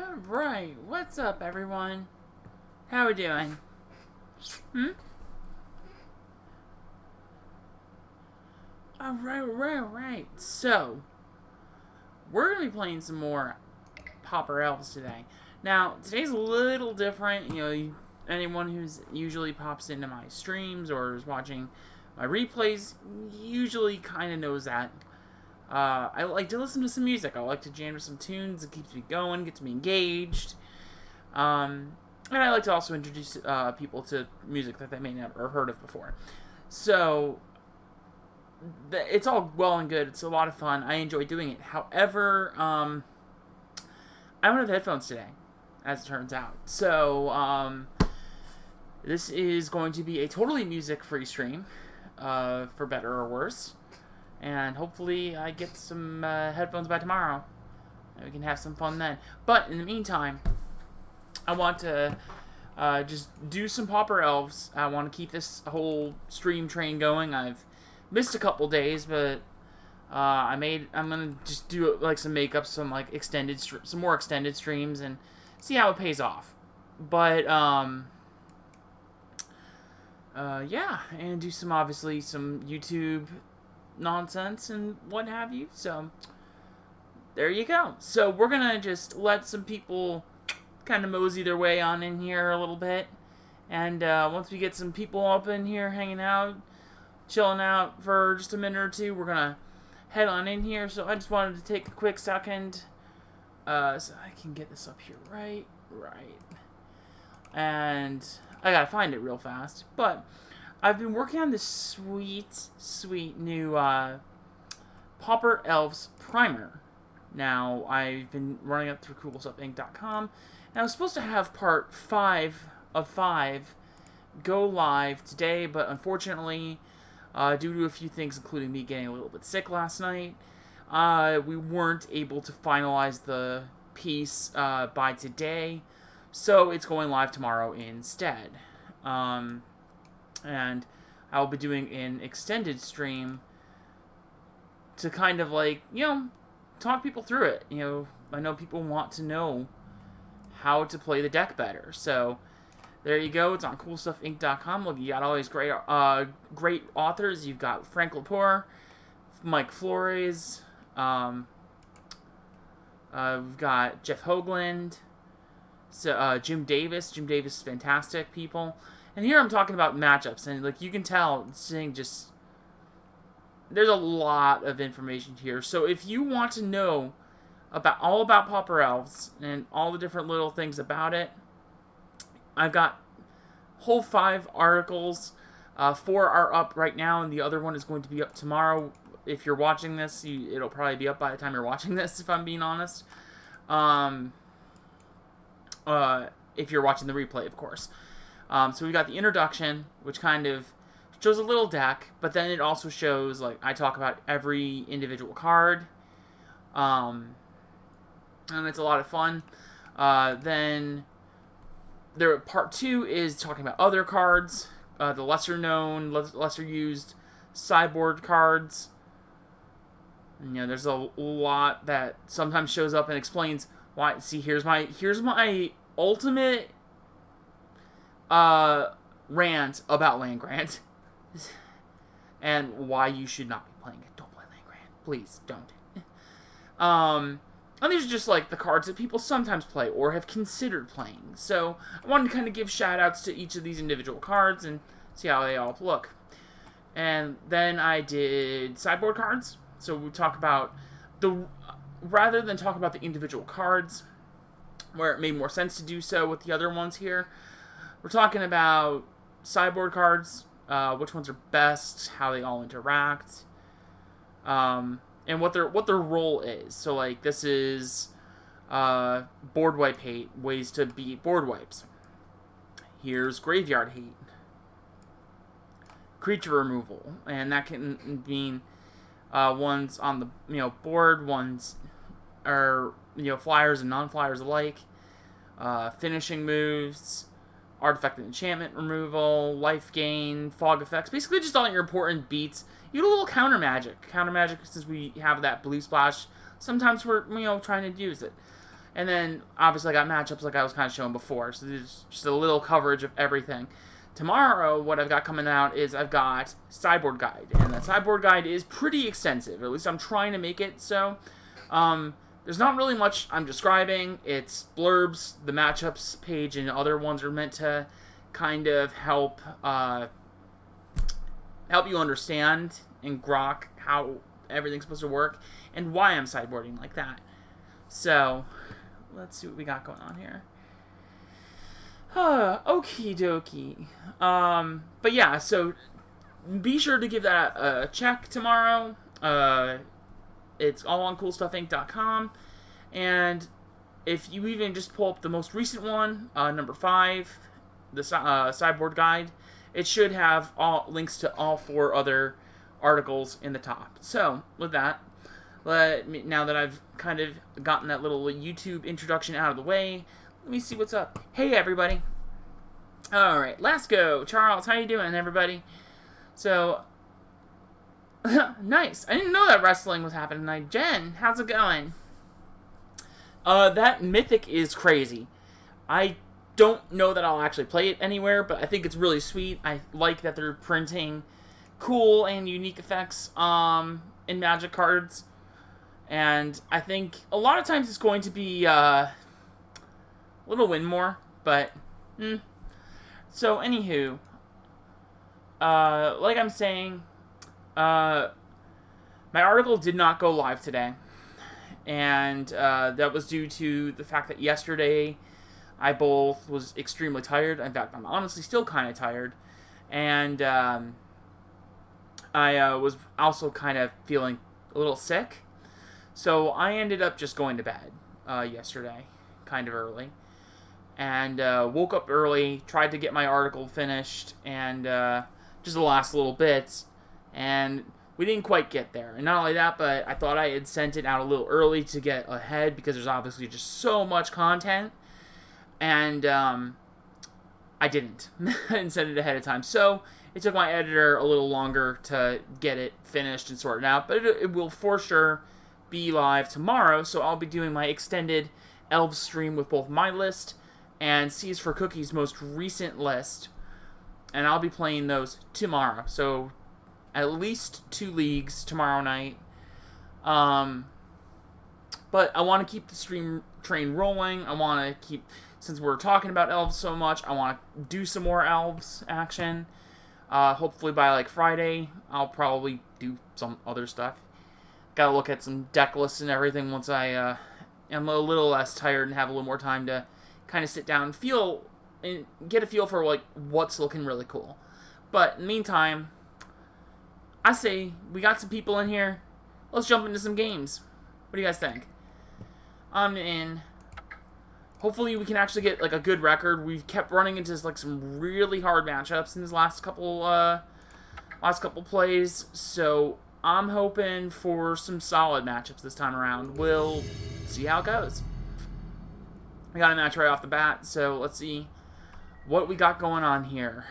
Alright, what's up everyone? How we doing? Hmm? Alright. So, we're going to be playing some more Pauper Elves today. Now, today's a little different. Anyone who's usually pops into my streams or is watching my replays usually kind of knows that. I like to listen to some music. I like to jam to some tunes. It keeps me going, gets me engaged. And I like to also introduce people to music that they may never have heard of before. So, it's all well and good. It's a lot of fun. I enjoy doing it. However, I don't have headphones today, as it turns out. So, this is going to be a totally music-free stream, for better or worse. And hopefully I get some headphones by tomorrow, and we can have some fun then. But in the meantime, I want to just do some Pauper Elves. I want to keep this whole stream train going. I've missed a couple days, but I'm gonna just do like some makeup, some like some more extended streams, and see how it pays off. But yeah, and do some YouTube nonsense and what have you. So there you go. So we're gonna just let some people kind of mosey their way on in here a little bit, and once we get some people up in here hanging out, chilling out for just a minute or two, we're gonna head on in here. So I just wanted to take a quick second so I can get this up here right, and I gotta find it real fast. But I've been working on this sweet new Pauper Elves primer. Now, I've been running up through CoolStuffInc.com, and I was supposed to have part 5 of 5 go live today, but unfortunately, due to a few things, including me getting a little bit sick last night, we weren't able to finalize the piece by today, so it's going live tomorrow instead. And I'll be doing an extended stream to kind of like, talk people through it. I know people want to know how to play the deck better. So, there you go. It's on CoolStuffInc.com. Look, you got all these great authors. You've got Frank Lepore, Mike Flores, we've got Jeff Hoagland, Jim Davis. Jim Davis is fantastic, people. And here I'm talking about matchups, and like you can tell, there's a lot of information here. So if you want to know all about Pauper Elves and all the different little things about it, I've got whole 5 articles. 4 are up right now, and the other one is going to be up tomorrow. If you're watching this, it'll probably be up by the time you're watching this, if I'm being honest. If you're watching the replay, of course. So we got the introduction, which kind of shows a little deck, but then it also shows, like, I talk about every individual card, and it's a lot of fun. Then part 2 is talking about other cards, the lesser known, lesser used sideboard cards. And, there's a lot that sometimes shows up and explains why. See, here's my ultimate rant about land grant and why you should not be playing it. Don't play land grant, please don't. And these are just like the cards that people sometimes play or have considered playing. So I wanted to kind of give shout outs to each of these individual cards and see how they all look. And then I did sideboard cards. So we talk about rather than talk about the individual cards, where it made more sense to do so with the other ones here, we're talking about sideboard cards, which ones are best, how they all interact, and what their role is. So, like, this is board wipe hate, ways to beat board wipes. Here's graveyard hate, creature removal, and that can mean ones on the board, ones are flyers and non-flyers alike, finishing moves, artifact and enchantment removal, life gain, fog effects, basically just all your important beats. You get a little counter magic. Counter magic, since we have that blue splash, sometimes we're trying to use it. And then, obviously, I got matchups like I was kind of showing before. So there's just a little coverage of everything. Tomorrow, what I've got coming out is I've got sideboard guide. And that sideboard guide is pretty extensive. Or at least I'm trying to make it so. There's not really much I'm describing. It's blurbs, the matchups page, and other ones are meant to kind of help you understand and grok how everything's supposed to work and why I'm sideboarding like that. So, let's see what we got going on here. Okie dokie. But yeah, so be sure to give that a check tomorrow. It's all on CoolStuffInc.com. And if you even just pull up the most recent one, number 5, the sideboard guide, it should have all links to all 4 other articles in the top. So, with that, now that I've kind of gotten that little YouTube introduction out of the way, let me see what's up. Hey, everybody. Alright, let's go. Charles, how you doing, everybody? So, nice. I didn't know that wrestling was happening tonight. Jen, how's it going? That Mythic is crazy. I don't know that I'll actually play it anywhere, but I think it's really sweet. I like that they're printing cool and unique effects in Magic cards. And I think a lot of times it's going to be a little win more, but So, anywho, like I'm saying, my article did not go live today, and that was due to the fact that yesterday I both was extremely tired. In fact, I'm honestly still kind of tired, and I was also kind of feeling a little sick. So I ended up just going to bed yesterday, kind of early, and woke up early, tried to get my article finished, and just the last little bits, and we didn't quite get there. And not only that, but I thought I had sent it out a little early to get ahead, because there's obviously just so much content, and I didn't. I didn't send it ahead of time. So it took my editor a little longer to get it finished and sorted out, but it will for sure be live tomorrow, so I'll be doing my extended Elves stream with both my list and C's for Cookie's most recent list, and I'll be playing those tomorrow. So at least 2 leagues tomorrow night. But I want to keep the stream train rolling. I want to keep, since we're talking about Elves so much, I want to do some more Elves action. Hopefully by like Friday, I'll probably do some other stuff. Gotta look at some deck lists and everything once I am a little less tired and have a little more time to kind of sit down and get a feel for like what's looking really cool. But in the meantime, I say we got some people in here. Let's jump into some games. What do you guys think? I'm in. Hopefully we can actually get like a good record. We've kept running into like some really hard matchups in this last couple plays, so I'm hoping for some solid matchups this time around. We'll see how it goes. We got a match right off the bat, so let's see what we got going on here.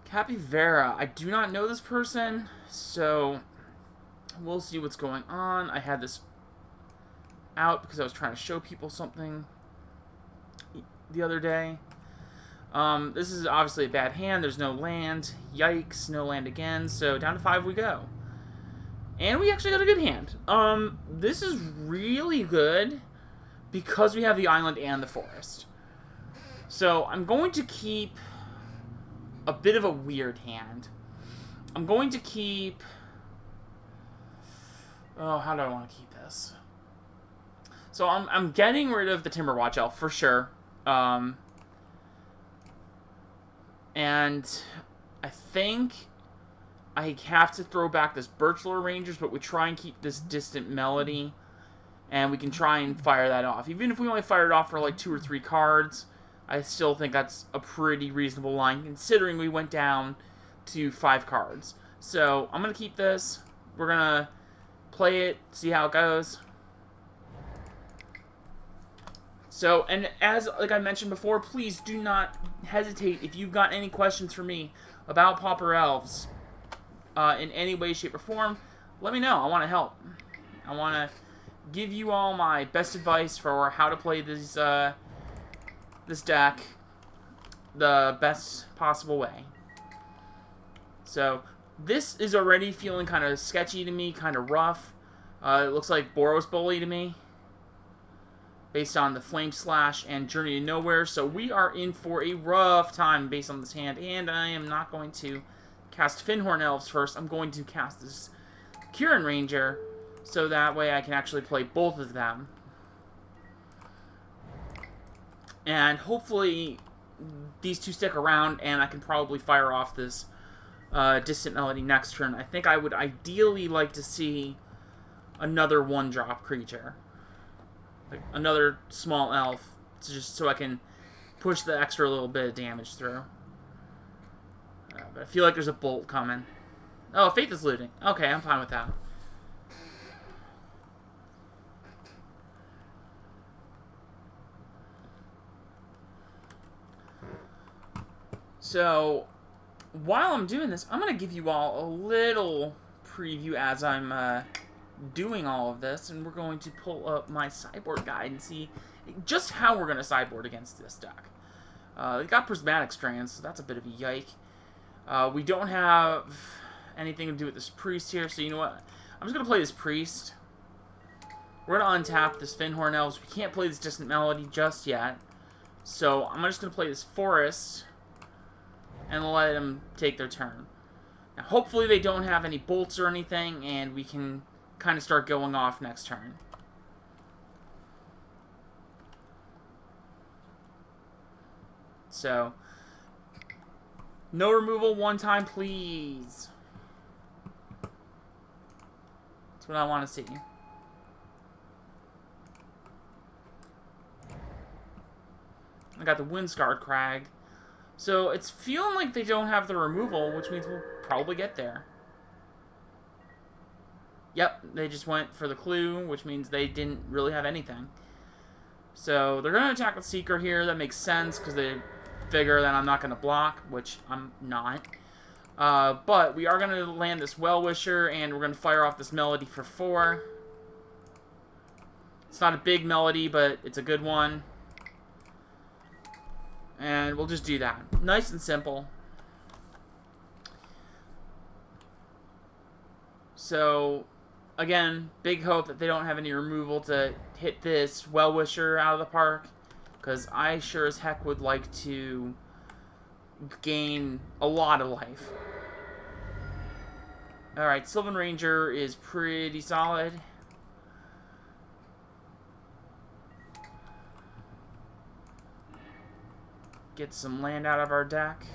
Capivera. I do not know this person, so we'll see what's going on. I had this out because I was trying to show people something the other day. This is obviously a bad hand. There's no land. Yikes, no land again. So down to 5 we go. And we actually got a good hand. This is really good because we have the island and the forest. So I'm going to keep a bit of a weird hand. I'm going to keep... Oh, how do I want to keep this? So I'm getting rid of the Timberwatch Elf for sure. And I think I have to throw back this Birchlore Rangers, but we try and keep this Distant Melody, and we can try and fire that off. Even if we only fire it off for like 2 or 3 cards, I still think that's a pretty reasonable line, considering we went down to 5 cards. So I'm going to keep this. We're going to play it, see how it goes. So, and as like I mentioned before, please do not hesitate if you've got any questions for me about Pauper Elves in any way, shape, or form. Let me know. I want to help. I want to give you all my best advice for how to play this this deck the best possible way. So this is already feeling kind of sketchy to me, kind of rough. It looks like Boros Bully to me, based on the Flame Slash and Journey to Nowhere. So we are in for a rough time based on this hand, and I am not going to cast Finhorn Elves first. I'm going to cast this Kieran Ranger, so that way I can actually play both of them. And hopefully these two stick around, and I can probably fire off this Distant Melody next turn. I think I would ideally like to see another 1-drop creature. Like another small elf, just so I can push the extra little bit of damage through. But I feel like there's a bolt coming. Oh, Faith is looting. Okay, I'm fine with that. So, while I'm doing this, I'm going to give you all a little preview as I'm doing all of this, and we're going to pull up my sideboard guide and see just how we're going to sideboard against this deck. They got Prismatic Strands, so that's a bit of a yike. We don't have anything to do with this Priest here, so you know what? I'm just going to play this Priest. We're going to untap this Finhorn Elves. We can't play this Distant Melody just yet, so I'm just going to play this Forest and let them take their turn. Now, hopefully they don't have any bolts or anything, and we can kind of start going off next turn. So, no removal one time, please. That's what I want to see. I got the Windscarred Crag. So, it's feeling like they don't have the removal, which means we'll probably get there. Yep, they just went for the clue, which means they didn't really have anything. So, they're going to attack with Seeker here. That makes sense, because they figure that I'm not going to block, which I'm not. But we are going to land this Well-Wisher, and we're going to fire off this Melody for 4. It's not a big Melody, but it's a good one. And we'll just do that. Nice and simple. So, again, big hope that they don't have any removal to hit this Well-Wisher out of the park, because I sure as heck would like to gain a lot of life. Alright, Sylvan Ranger is pretty solid. Get some land out of our deck.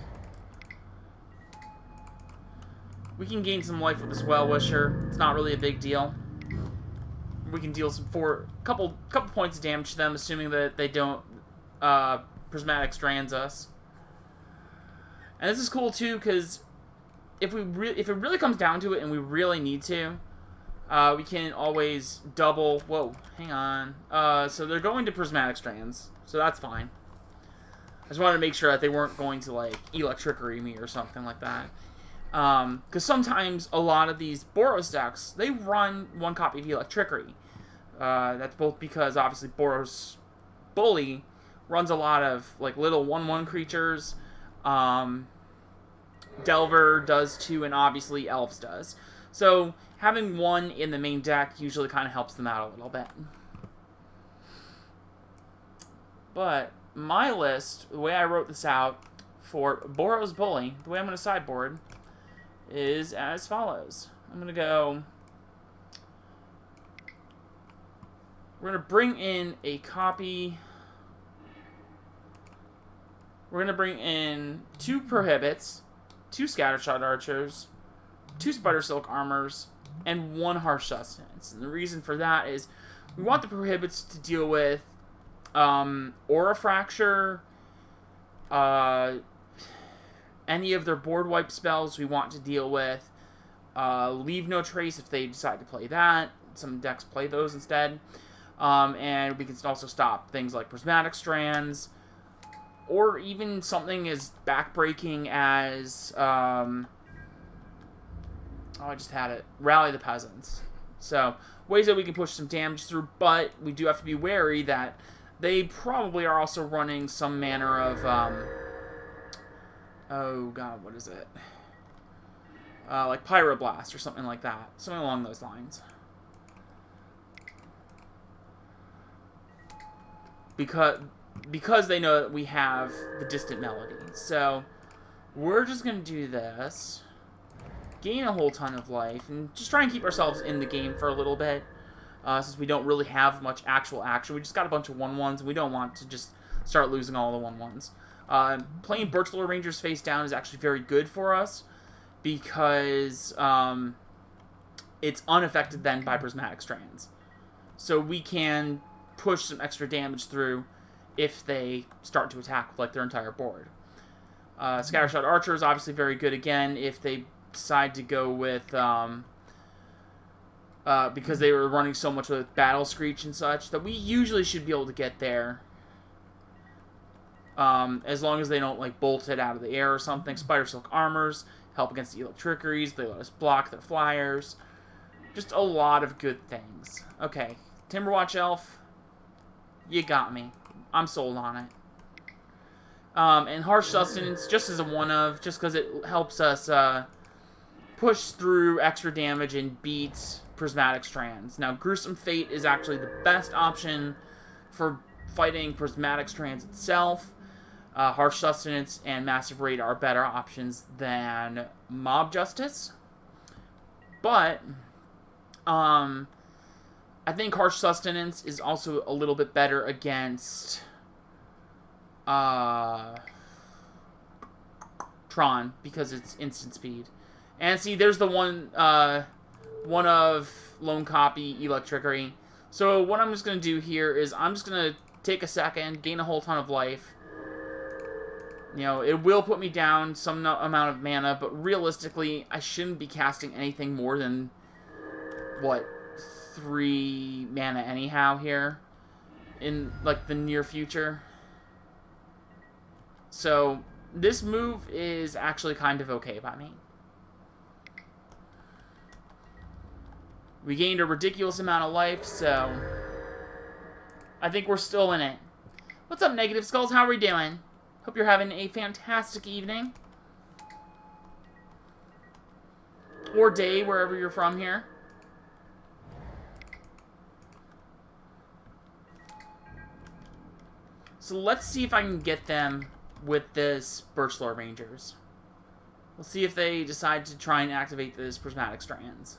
We can gain some life with this Well-Wisher. It's not really a big deal. We can deal some couple points of damage to them, assuming that they don't Prismatic Strands us. And this is cool too, because if it really comes down to it, and we really need to, we can always double. Whoa, hang on. So they're going to Prismatic Strands, so that's fine. I just wanted to make sure that they weren't going to, like, Electrickery me or something like that. Because sometimes a lot of these Boros decks, they run one copy of Electrickery. That's both because, obviously, Boros Bully runs a lot of, like, little 1/1 creatures. Delver does too, and obviously Elves does. So, having one in the main deck usually kind of helps them out a little bit. But my list, the way I wrote this out for Boros Bully, the way I'm going to sideboard, is as follows. I'm going to go... We're going to bring in a copy... We're going to bring in 2 Prohibits, 2 Scattershot Archers, 2 Spider Silk Armors, and 1 Harsh Sustenance. And the reason for that is we want the Prohibits to deal with Aura Fracture, any of their board wipe spells we want to deal with, Leave No Trace if they decide to play that. Some decks play those instead. And we can also stop things like Prismatic Strands, or even something as backbreaking as, oh, I just had it, Rally the Peasants. So, ways that we can push some damage through, but we do have to be wary that they probably are also running some manner of, oh god, what is it? Like Pyroblast or something like that. Something along those lines. Because they know that we have the Distant Melody. So, we're just going to do this. Gain a whole ton of life. And just try and keep ourselves in the game for a little bit. Since we don't really have much actual action. We just got a bunch of 1/1s. And we don't want to just start losing all the 1/1s. Playing Birchlore Rangers face down is actually very good for us. Because it's unaffected then by Prismatic Strands. So we can push some extra damage through if they start to attack with like their entire board. Scattershot Archer is obviously very good again if they decide to go with because they were running so much with Battle Screech and such that we usually should be able to get there as long as they don't like bolt it out of the air or something. Spider Silk Armors help against the Trickeries. They let us block their flyers. Just a lot of good things. Okay, Timberwatch Elf. You got me. I'm sold on it. And Harsh Sustenance, just as a one-of, just because it helps us push through extra damage and beat Prismatic Strands. Now, Gruesome Fate is actually the best option for fighting Prismatic Strands itself. Harsh Sustenance and Massive Raid are better options than Mob Justice. But, I think Harsh Sustenance is also a little bit better against Tron because it's instant speed. And see, there's the one of Lone Copy, Electrickery. So what I'm just going to do here is I'm just going to take a second, gain a whole ton of life. You know, it will put me down some amount of mana, but realistically, I shouldn't be casting anything more than, what, 3 mana anyhow here in like the near future. So this move is actually kind of okay by me. We gained a ridiculous amount of life, so I think we're still in it. What's up, Negative Skulls? How are we doing? Hope you're having a fantastic evening or day wherever you're from here. So let's see if I can get them with this Birchlore Rangers. We'll see if they decide to try and activate this Prismatic Strands.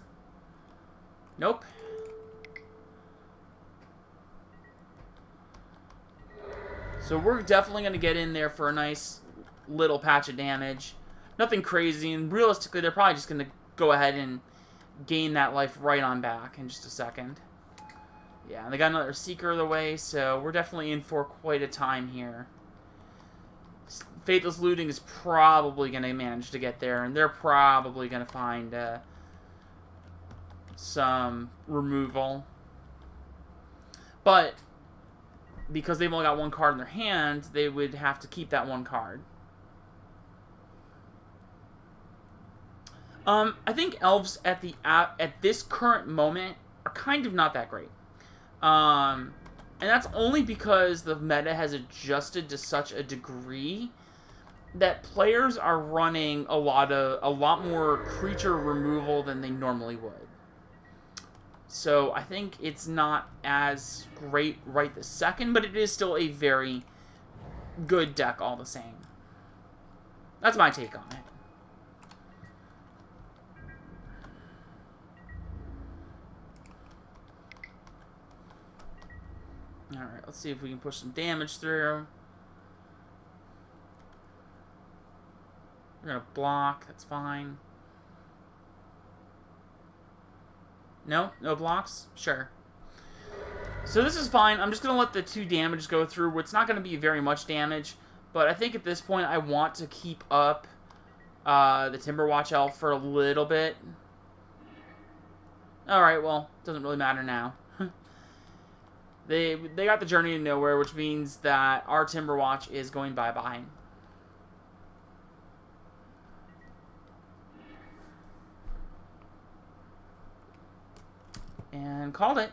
Nope. So we're definitely going to get in there for a nice little patch of damage. Nothing crazy, and realistically they're probably just going to go ahead and gain that life right on back in just a second. Yeah, and they got another Seeker of the way, so we're definitely in for quite a time here. Faithless Looting is probably going to manage to get there, and they're probably going to find some removal. But because they've only got one card in their hand, they would have to keep that one card. I think Elves at this current moment are kind of not that great. And that's only because the meta has adjusted to such a degree that players are running a lot more creature removal than they normally would. So I think it's not as great right this second, but it is still a very good deck all the same. That's my take on it. Alright, let's see if we can push some damage through. We're going to block, that's fine. No? No blocks? Sure. So this is fine. I'm just going to let the 2 damage go through. It's not going to be very much damage, but I think at this point I want to keep up the Timberwatch Elf for a little bit. Alright, well, doesn't really matter now. They got the Journey to Nowhere, which means that our Timberwatch is going bye-bye. And called it.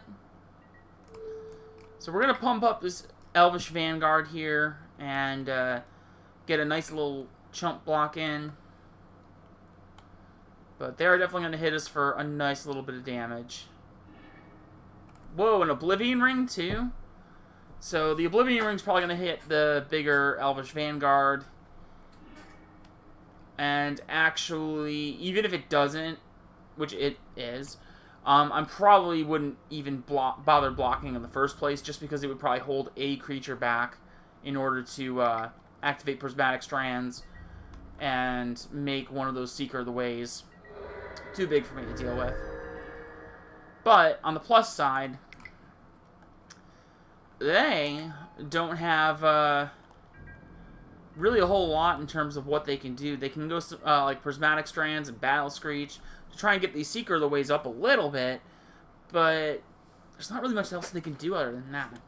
So we're going to pump up this Elvish Vanguard here and get a nice little chump block in. But they're definitely going to hit us for a nice little bit of damage. Whoa, an Oblivion Ring too? So the Oblivion Ring's probably going to hit the bigger Elvish Vanguard. And actually, even if it doesn't, which it is, I probably wouldn't even bother blocking in the first place, just because it would probably hold a creature back in order to activate Prismatic Strands and make one of those Seeker of the Ways too big for me to deal with. But on the plus side, they don't have really a whole lot in terms of what they can do. They can go like Prismatic Strands and Battle Screech to try and get these Seeker of the Ways up a little bit, but there's not really much else they can do other than that.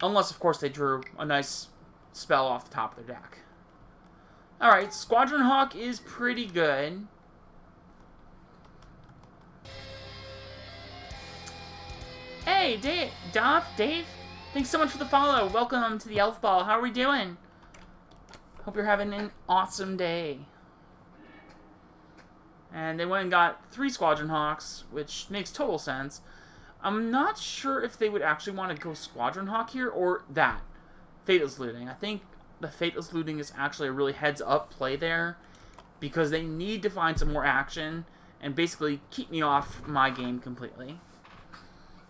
Unless, of course, they drew a nice spell off the top of their deck. Alright, Squadron Hawk is pretty good. Hey, Dave, thanks so much for the follow. Welcome to the Elf Ball. How are we doing? Hope you're having an awesome day. And they went and got 3 Squadron Hawks, which makes total sense. I'm not sure if they would actually want to go Squadron Hawk here or that. Fatalist Looting. I think the Fatalist Looting is actually a really heads-up play there because they need to find some more action and basically keep me off my game completely.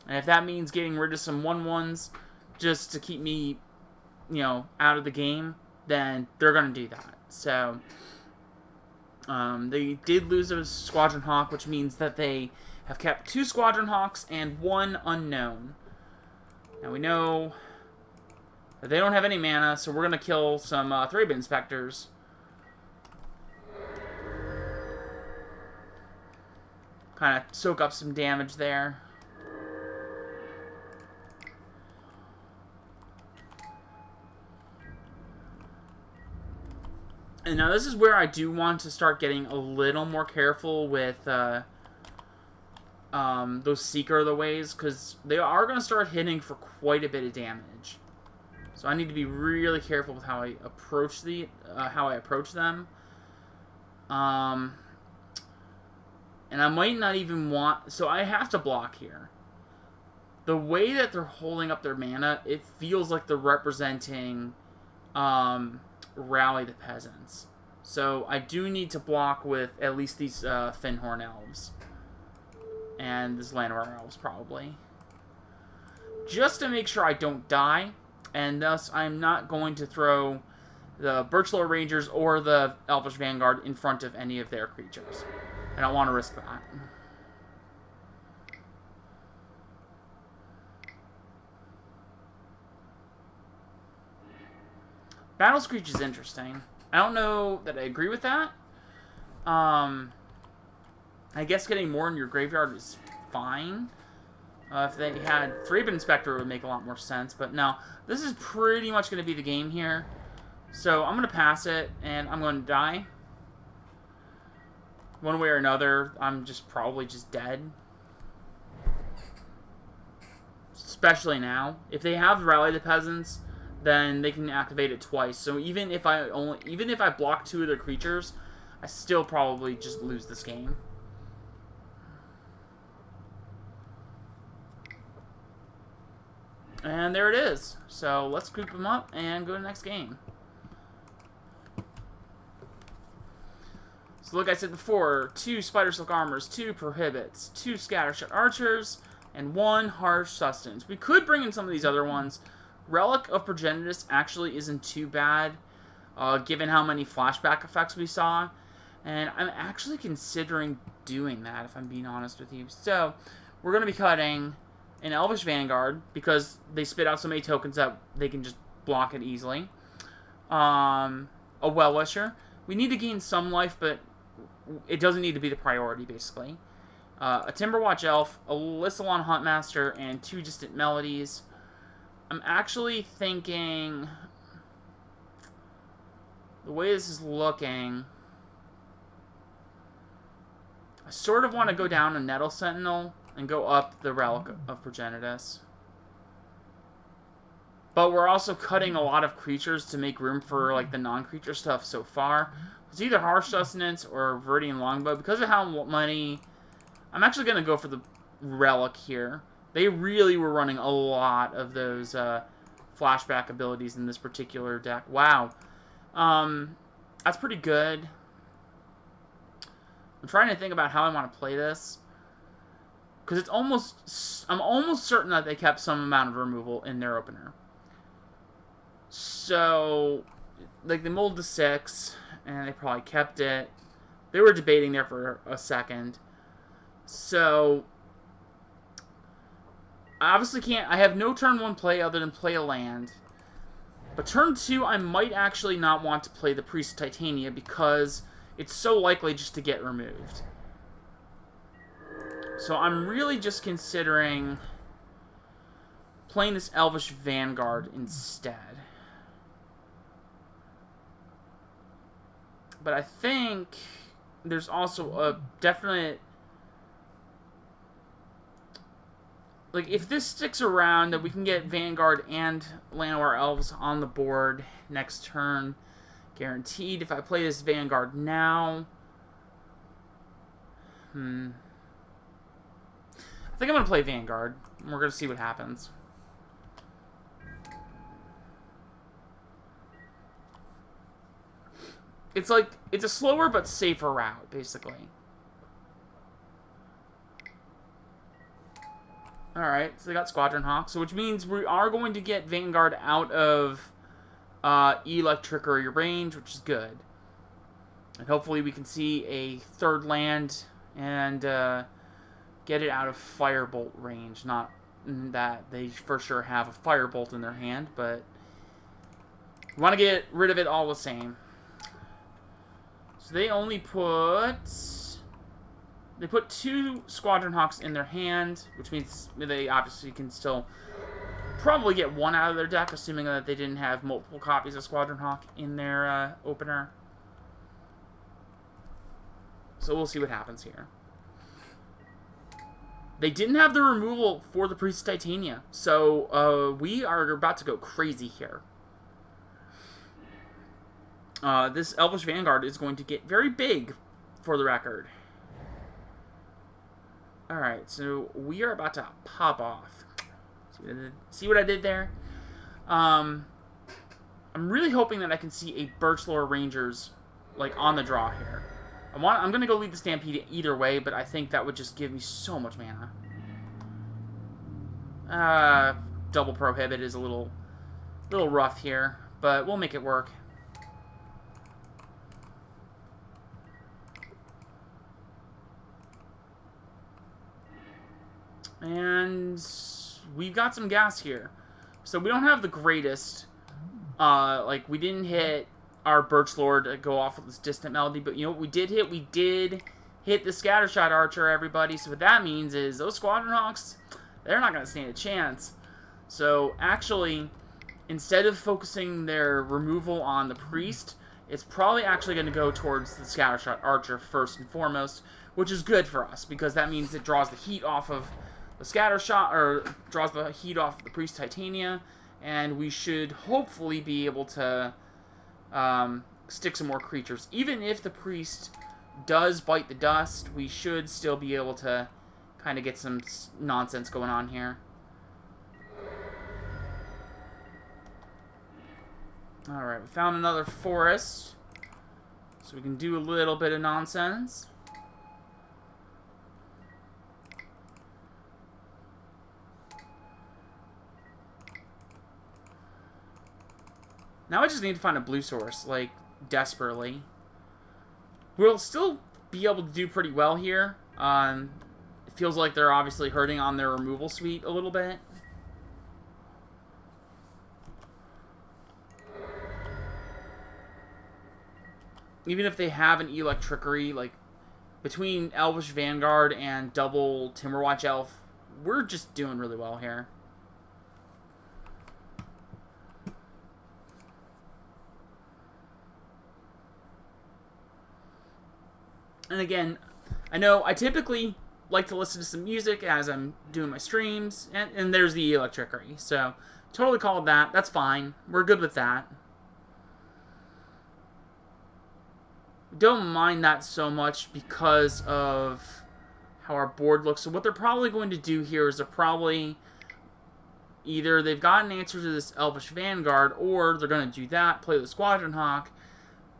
And if that means getting rid of some 1/1s just to keep me, you know, out of the game, then they're going to do that. So, they did lose a Squadron Hawk, which means that they have kept 2 Squadron Hawks and 1 unknown. Now we know that they don't have any mana, so we're going to kill some Thraben Inspectors. Kind of soak up some damage there. And now this is where I do want to start getting a little more careful with those Seeker of the Ways, because they are going to start hitting for quite a bit of damage. So I need to be really careful with how I approach them. And I might not even want... So I have to block here. The way that they're holding up their mana, it feels like they're representing Rally the Peasants. So I do need to block with at least these Finhorn Elves. And this Llanowar Elves, probably. Just to make sure I don't die. And thus, I'm not going to throw the Birchlore Rangers or the Elvish Vanguard in front of any of their creatures. I don't want to risk that. Battle Screech is interesting. I don't know that I agree with that. I guess getting more in your graveyard is fine. If they had Thraben Inspector, it would make a lot more sense. But no, this is pretty much going to be the game here. So I'm going to pass it, and I'm going to die. One way or another, I'm just probably just dead. Especially now. If they have Rally the Peasants, then they can activate it twice. So even if I block 2 of their creatures, I still probably just lose this game. And there it is. So let's group them up and go to the next game. So like I said before, 2 Spider Silk Armors, 2 Prohibits, 2 Scattershot Archers, and 1 Harsh Sustenance. We could bring in some of these other ones. Relic of Progenitus actually isn't too bad, given how many flashback effects we saw. And I'm actually considering doing that, if I'm being honest with you. So, we're going to be cutting an Elvish Vanguard, because they spit out so many tokens that they can just block it easily. A Well-Wisher. We need to gain some life, but it doesn't need to be the priority, basically. A Timberwatch Elf, a Lissalon Huntmaster, and 2 Distant Melodies. I'm actually thinking... The way this is looking... sort of want to go down a Nettle Sentinel and go up the Relic of Progenitus. But we're also cutting a lot of creatures to make room for like the non-creature stuff so far. It's either Harsh Sustenance or Viridian Longbow. Because of how money... I'm actually going to go for the Relic here. They really were running a lot of those flashback abilities in this particular deck. Wow. That's pretty good. I'm trying to think about how I want to play this. Because it's almost... I'm almost certain that they kept some amount of removal in their opener. So, like, they molded to 6, and they probably kept it. They were debating there for a second. So, I obviously can't... I have no turn 1 play other than play a land. But turn 2, I might actually not want to play the Priest of Titania because it's so likely just to get removed. So, I'm really just considering playing this Elvish Vanguard instead. But I think there's also a definite... Like, if this sticks around, that we can get Vanguard and Llanowar Elves on the board next turn. Guaranteed. If I play this Vanguard now... I think I'm going to play Vanguard. We're going to see what happens. It's like, it's a slower but safer route, basically. Alright, so they got Squadron Hawk, so which means we are going to get Vanguard out of Electrickery range, which is good. And hopefully we can see a third land and get it out of Firebolt range. Not that they for sure have a Firebolt in their hand, but we want to get rid of it all the same. So they only put... They put 2 Squadron Hawks in their hand, which means they obviously can still probably get 1 out of their deck, assuming that they didn't have multiple copies of Squadron Hawk in their opener. So we'll see what happens here. They didn't have the removal for the Priest of Titania, so we are about to go crazy here. This Elvish Vanguard is going to get very big, for the record. Alright, so we are about to pop off. See what I did there? I'm really hoping that I can see a Birchlore Rangers, like, on the draw here. I'm going to go lead the Stampede either way, but I think that would just give me so much mana. Double Prohibit is a little rough here, but we'll make it work. And we've got some gas here. So we don't have the greatest. Like, we didn't hit our Birchlord to go off with this Distant Melody. But you know what we did hit? We did hit the Scattershot Archer, everybody. So what that means is those Squadron Hawks, they're not going to stand a chance. So actually, instead of focusing their removal on the Priest, it's probably actually going to go towards the Scattershot Archer first and foremost. Which is good for us, because that means it draws the heat off of the Scattershot, or draws the heat off the Priest Titania, and we should hopefully be able to stick some more creatures. Even if the Priest does bite the dust, we should still be able to kind of get some nonsense going on here. Alright, we found another forest, so we can do a little bit of nonsense. Now I just need to find a blue source, like, desperately. We'll still be able to do pretty well here. It feels like they're obviously hurting on their removal suite a little bit. Even if they have an Electrickery, like, between Elvish Vanguard and double Timberwatch Elf, we're just doing really well here. And again, I know I typically like to listen to some music as I'm doing my streams, and there's the electricity. So, totally called that. That's fine. We're good with that. Don't mind that so much because of how our board looks. So what they're probably going to do here is they're probably either they've got an answer to this Elvish Vanguard, or they're going to do that, play the Squadron Hawk.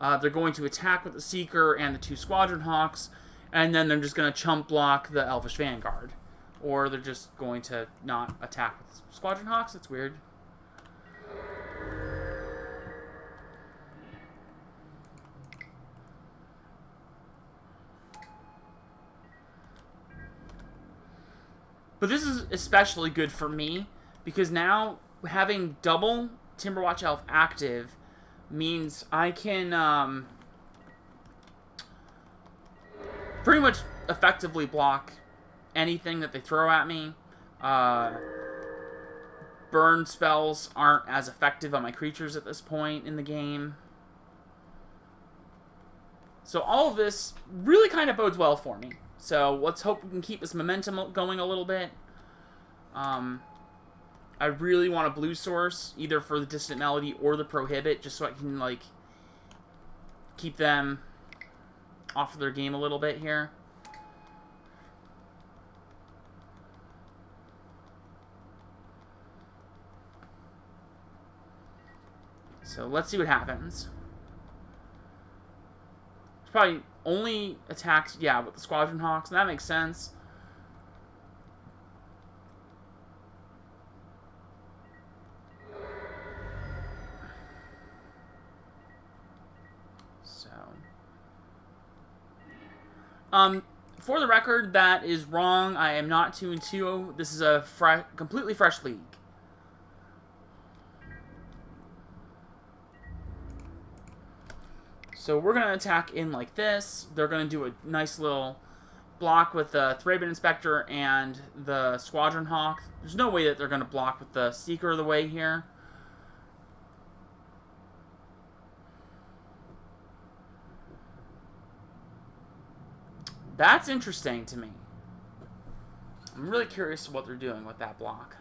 They're going to attack with the Seeker and the 2 Squadron Hawks, and then they're just going to chump block the Elvish Vanguard. Or they're just going to not attack with Squadron Hawks. It's weird. But this is especially good for me, because now having double Timberwatch Elf active means I can pretty much effectively block anything that they throw at me. Burn spells aren't as effective on my creatures at this point in the game. So all of this really kind of bodes well for me. So let's hope we can keep this momentum going a little bit. I really want a blue source, either for the Distant Melody or the Prohibit, just so I can, like, keep them off of their game a little bit here. So let's see what happens. It's probably only attacks, yeah, with the Squadron Hawks, and that makes sense. For the record, that is wrong. I am not 2-2. This is a completely fresh league. So we're going to attack in like this. They're going to do a nice little block with the Thraben Inspector and the Squadron Hawk. There's no way that they're going to block with the Seeker of the Way here. That's interesting to me. I'm really curious what they're doing with that block.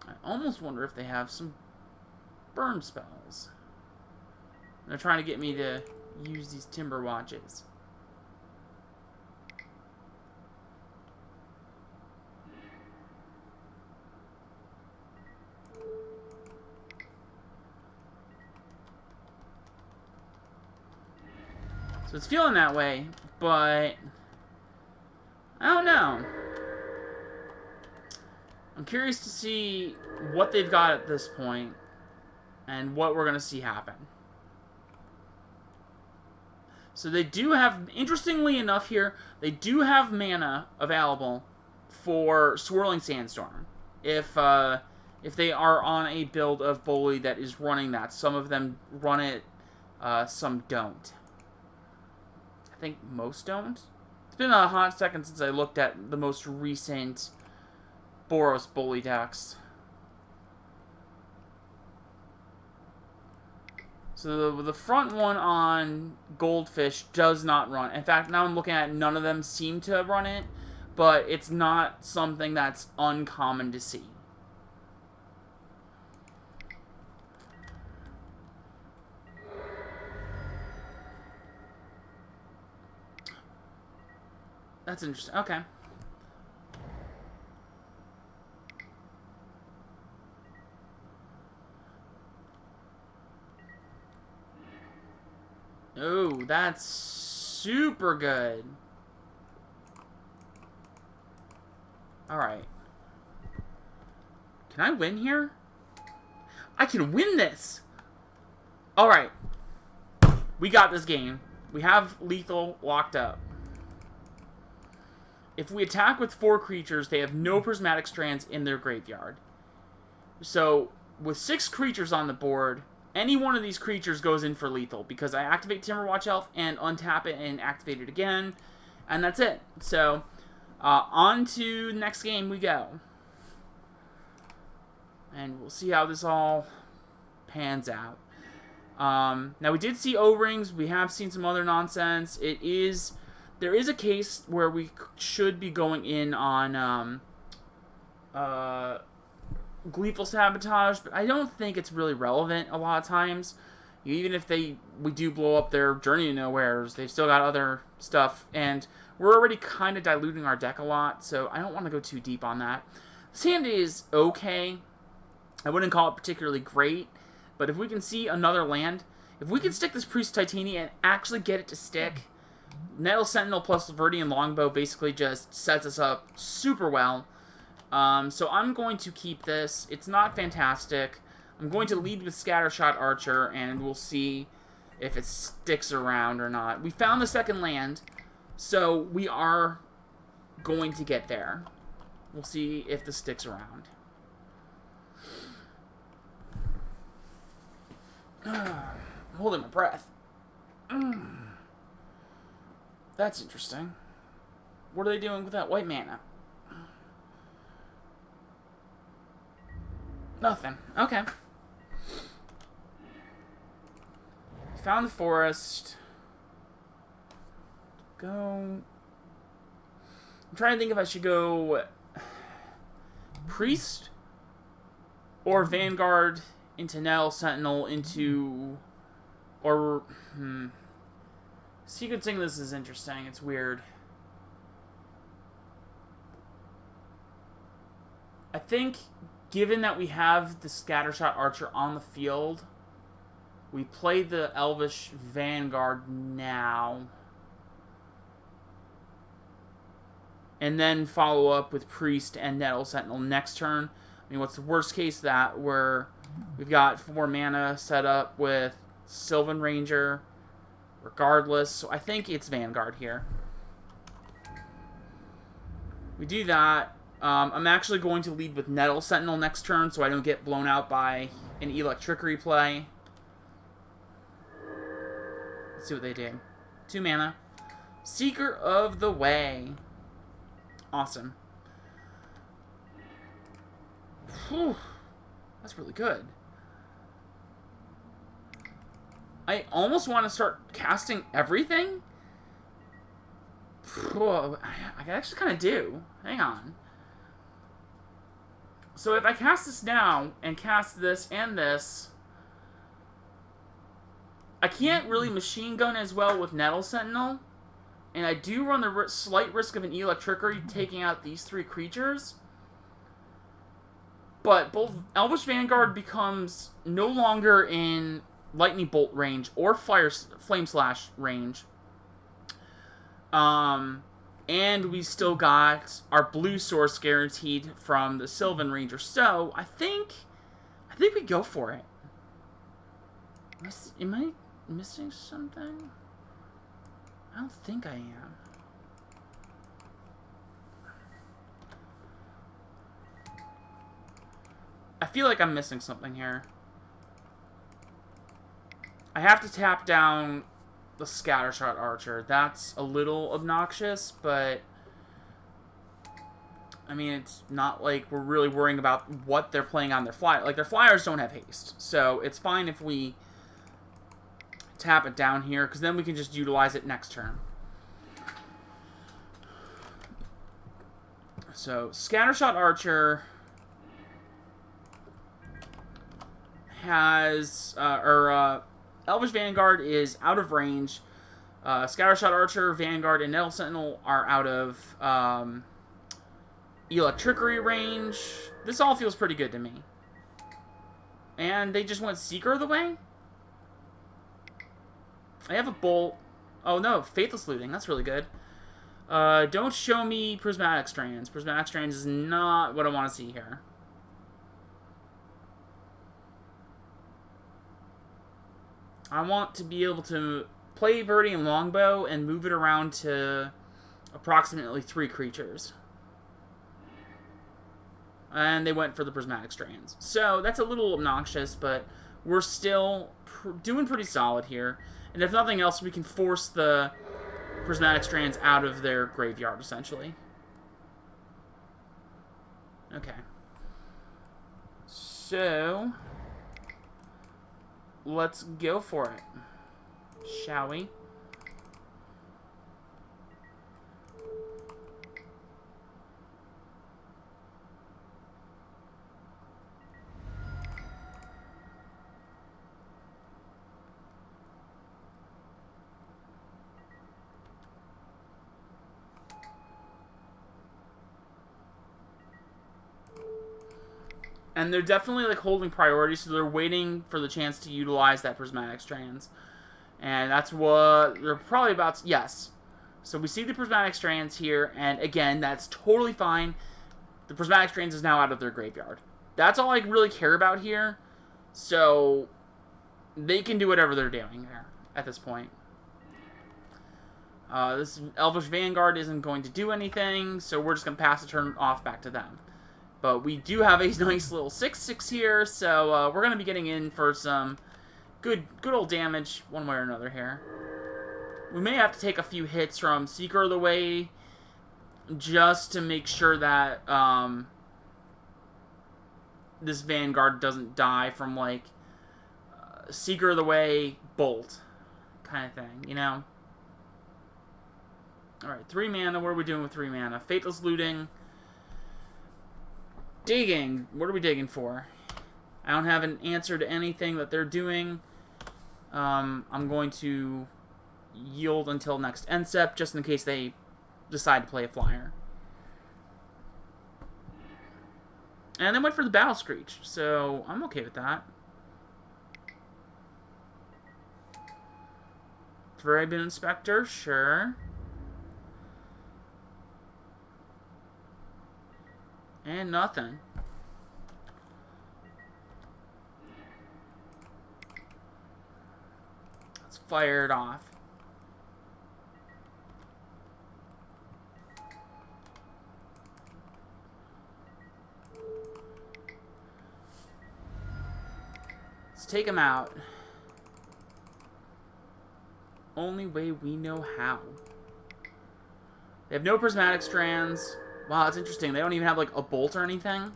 I almost wonder if they have some burn spells. They're trying to get me to use these Timber Watches. So it's feeling that way, but I don't know. I'm curious to see what they've got at this point and what we're going to see happen. So they do have, interestingly enough here, they do have mana available for Swirling Sandstorm. If they are on a build of Bully that is running that. Some of them run it, some don't. I think most don't. It's been a hot second since I looked at the most recent Boros Bully decks. So the front one on Goldfish does not run. In fact, now I'm looking at it, none of them seem to run it, but it's not something that's uncommon to see. That's interesting. Okay. Oh, that's super good. Alright. Can I win here? I can win this! Alright. We got this game. We have lethal locked up. If we attack with 4 creatures, they have no prismatic strands in their graveyard. So, with 6 creatures on the board, any one of these creatures goes in for lethal, because I activate Timberwatch Elf and untap it and activate it again, and that's it. So, on to the next game we go. And we'll see how this all pans out. Now, we did see O-rings. We have seen some other nonsense. There is a case where we should be going in on gleeful sabotage, but I don't think it's really relevant a lot of times. Even if we do blow up their Journey to Nowheres, they've still got other stuff, and we're already kind of diluting our deck a lot, so I don't want to go too deep on that. This hand is okay. I wouldn't call it particularly great, but if we can see another land, if we can stick this Priest Titania and actually get it to stick, Nettle Sentinel plus Verdian Longbow basically just sets us up super well. So I'm going to keep this. It's not fantastic. I'm going to lead with Scattershot Archer, and we'll see if it sticks around or not. We found the second land, so we are going to get there. We'll see if this sticks around. I'm holding my breath. That's interesting. What are they doing with that white mana? Nothing. Okay. Found the forest. Go. I'm trying to think if I should go Priest or Vanguard into Nettle Sentinel into, or sequencing this is interesting. It's weird. I think, given that we have the Scattershot Archer on the field, we play the Elvish Vanguard now. And then follow up with Priest and Nettle Sentinel next turn. I mean, what's the worst case that we've got 4 mana set up with Sylvan Ranger, regardless. So I think it's Vanguard here. We do that. I'm actually going to lead with Nettle Sentinel next turn so I don't get blown out by an Electrickery play. Let's see what they do. 2 mana. Seeker of the Way. Awesome. Whew. That's really good. I almost want to start casting everything. Whoa, I actually kind of do. Hang on. So if I cast this now, and cast this and this, I can't really machine gun as well with Nettle Sentinel, and I do run the slight risk of an Electrickery taking out these 3 creatures, but both Elvish Vanguard becomes no longer in Lightning Bolt range or Flame Slash range, and we still got our blue source guaranteed from the Sylvan Ranger. So I think we go for it. Am I missing something? I don't think I am. I feel like I'm missing something here. I have to tap down the Scattershot Archer. That's a little obnoxious, but I mean, it's not like we're really worrying about what they're playing on their flyer. Like, their flyers don't have haste, so it's fine if we tap it down here, because then we can just utilize it next turn. So, Scattershot Archer has, Elvish Vanguard is out of range. Scattershot Archer, Vanguard, and Nettle Sentinel are out of Electrickery range. This all feels pretty good to me. And they just went Seeker of the Way? I have a Bolt. Oh no, Faithless Looting. That's really good. Don't show me Prismatic Strands. Prismatic Strands is not what I want to see here. I want to be able to play Verdian Longbow and move it around to approximately 3 creatures. And they went for the Prismatic Strands. So that's a little obnoxious, but we're still doing pretty solid here. And if nothing else, we can force the Prismatic Strands out of their graveyard, essentially. Okay. So let's go for it. Shall we? And they're definitely, like, holding priority, so they're waiting for the chance to utilize that Prismatic Strands. And that's what they're probably about to... Yes. So we see the Prismatic Strands here, and again, that's totally fine. The Prismatic Strands is now out of their graveyard. That's all I really care about here. So they can do whatever they're doing there at this point. This Elvish Vanguard isn't going to do anything, so we're just going to pass the turn off back to them. But we do have a nice little 6/6 here, so we're going to be getting in for some good old damage one way or another here. We may have to take a few hits from Seeker of the Way just to make sure that this Vanguard doesn't die from, like, Seeker of the Way, Bolt kind of thing, you know? Alright, 3 mana. What are we doing with 3 mana? Faithless Looting. Digging. What are we digging for? I don't have an answer to anything that they're doing. I'm going to yield until next end step, just in case they decide to play a flyer. And they went for the Battle Screech, so I'm okay with that. Variable Inspector, sure. And nothing. Let's fire it off. Let's take him out. Only way we know how. They have no Prismatic Strands. Wow, that's interesting. They don't even have, like, a bolt or anything.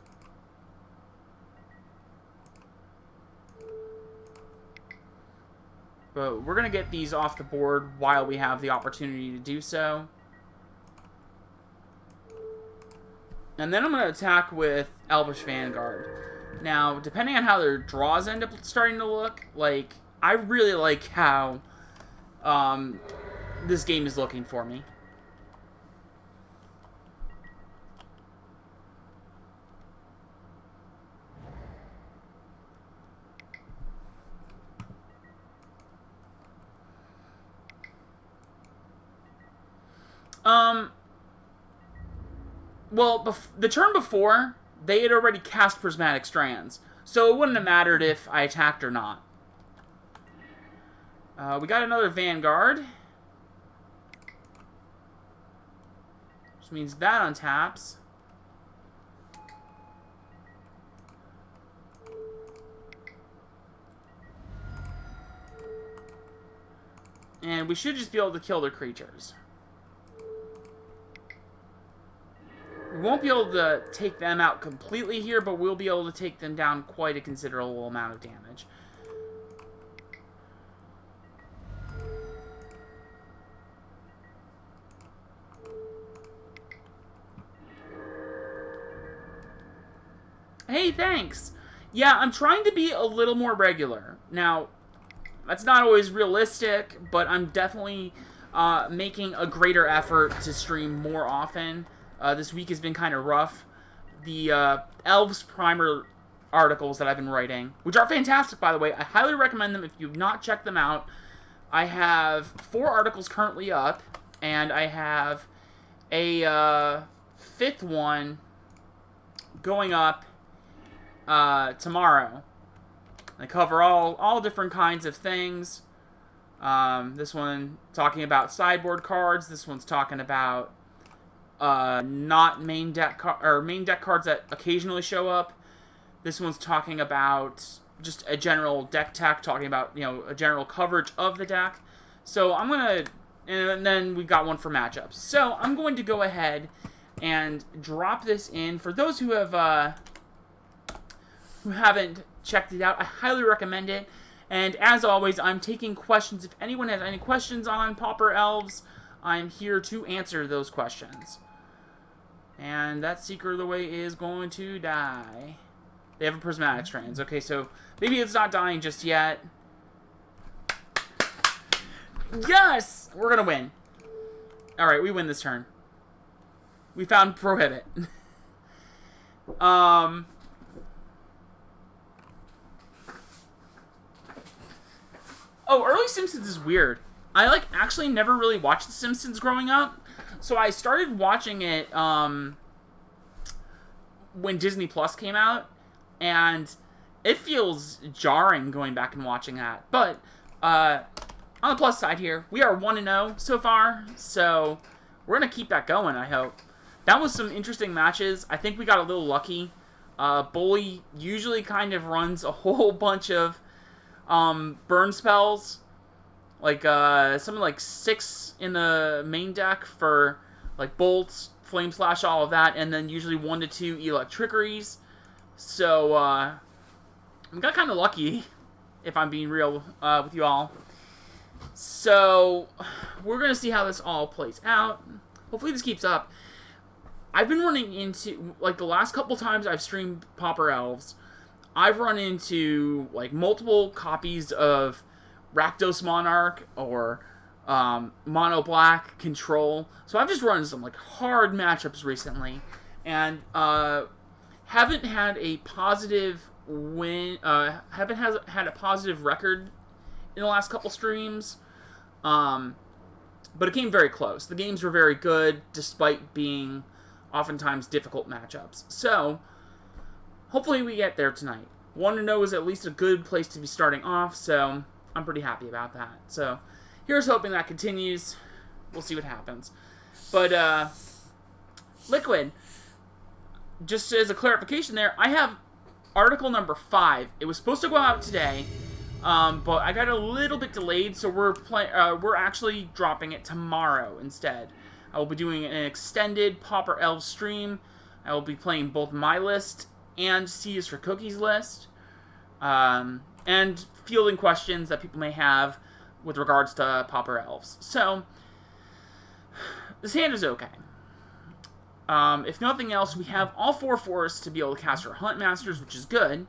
But we're going to get these off the board while we have the opportunity to do so. And then I'm going to attack with Elvish Vanguard. Now, depending on how their draws end up starting to look, like, I really like how this game is looking for me. Well, the turn before, they had already cast Prismatic Strands, so it wouldn't have mattered if I attacked or not. We got another Vanguard, which means that untaps. And we should just be able to kill their creatures. We won't be able to take them out completely here, but we'll be able to take them down quite a considerable amount of damage. Hey, thanks! Yeah, I'm trying to be a little more regular. Now, that's not always realistic, but I'm definitely making a greater effort to stream more often. This week has been kind of rough. The Elves Primer articles that I've been writing, which are fantastic, by the way. I highly recommend them if you've not checked them out. I have 4 articles currently up, and I have a 5th one going up tomorrow. I cover all different kinds of things. This one talking about sideboard cards. This one's talking about not main deck main deck cards that occasionally show up. This one's talking about just a general deck tech, talking about, you know, a general coverage of the deck. So I'm gonna, and then we got one for matchups. So I'm going to go ahead and drop this in for those who have who haven't checked it out. I highly recommend it. And as always, I'm taking questions. If anyone has any questions on Pauper Elves, I'm here to answer those questions. And that Seeker of the Way is going to die. They have a Prismatic Strands. Okay, so maybe it's not dying just yet. Yes! We're going to win. Alright, we win this turn. We found Prohibit. Oh, early Simpsons is weird. I, like, actually never really watched The Simpsons growing up. So I started watching it, when Disney Plus came out. And it feels jarring going back and watching that. But, on the plus side here, we are 1-0 so far. So, we're going to keep that going, I hope. That was some interesting matches. I think we got a little lucky. Bully usually kind of runs a whole bunch of burn spells. Like, something like 6 in the main deck for, like, bolts, flame slash, all of that. And then usually 1 to 2 electrickeries. So, we got kind of lucky, if I'm being real with you all. So, we're going to see how this all plays out. Hopefully this keeps up. I've been running into, like, the last couple times I've streamed Pauper Elves, I've run into, like, multiple copies of Rakdos Monarch or Mono Black Control. So I've just run some, like, hard matchups recently. And haven't had a positive win, haven't had a positive record in the last couple streams. But it came very close. The games were very good, despite being oftentimes difficult matchups. So, hopefully we get there tonight. 1-0 is at least a good place to be starting off, so I'm pretty happy about that. So, here's hoping that continues. We'll see what happens. But, Liquid, just as a clarification there, I have article number 5. It was supposed to go out today, but I got a little bit delayed, so we're actually dropping it tomorrow instead. I will be doing an extended Pauper Elves stream. I will be playing both my list and C is for Cookies list. And fielding questions that people may have with regards to Pauper Elves. So, this hand is okay. If nothing else, we have all 4 forests to be able to cast our Hunt Masters, which is good.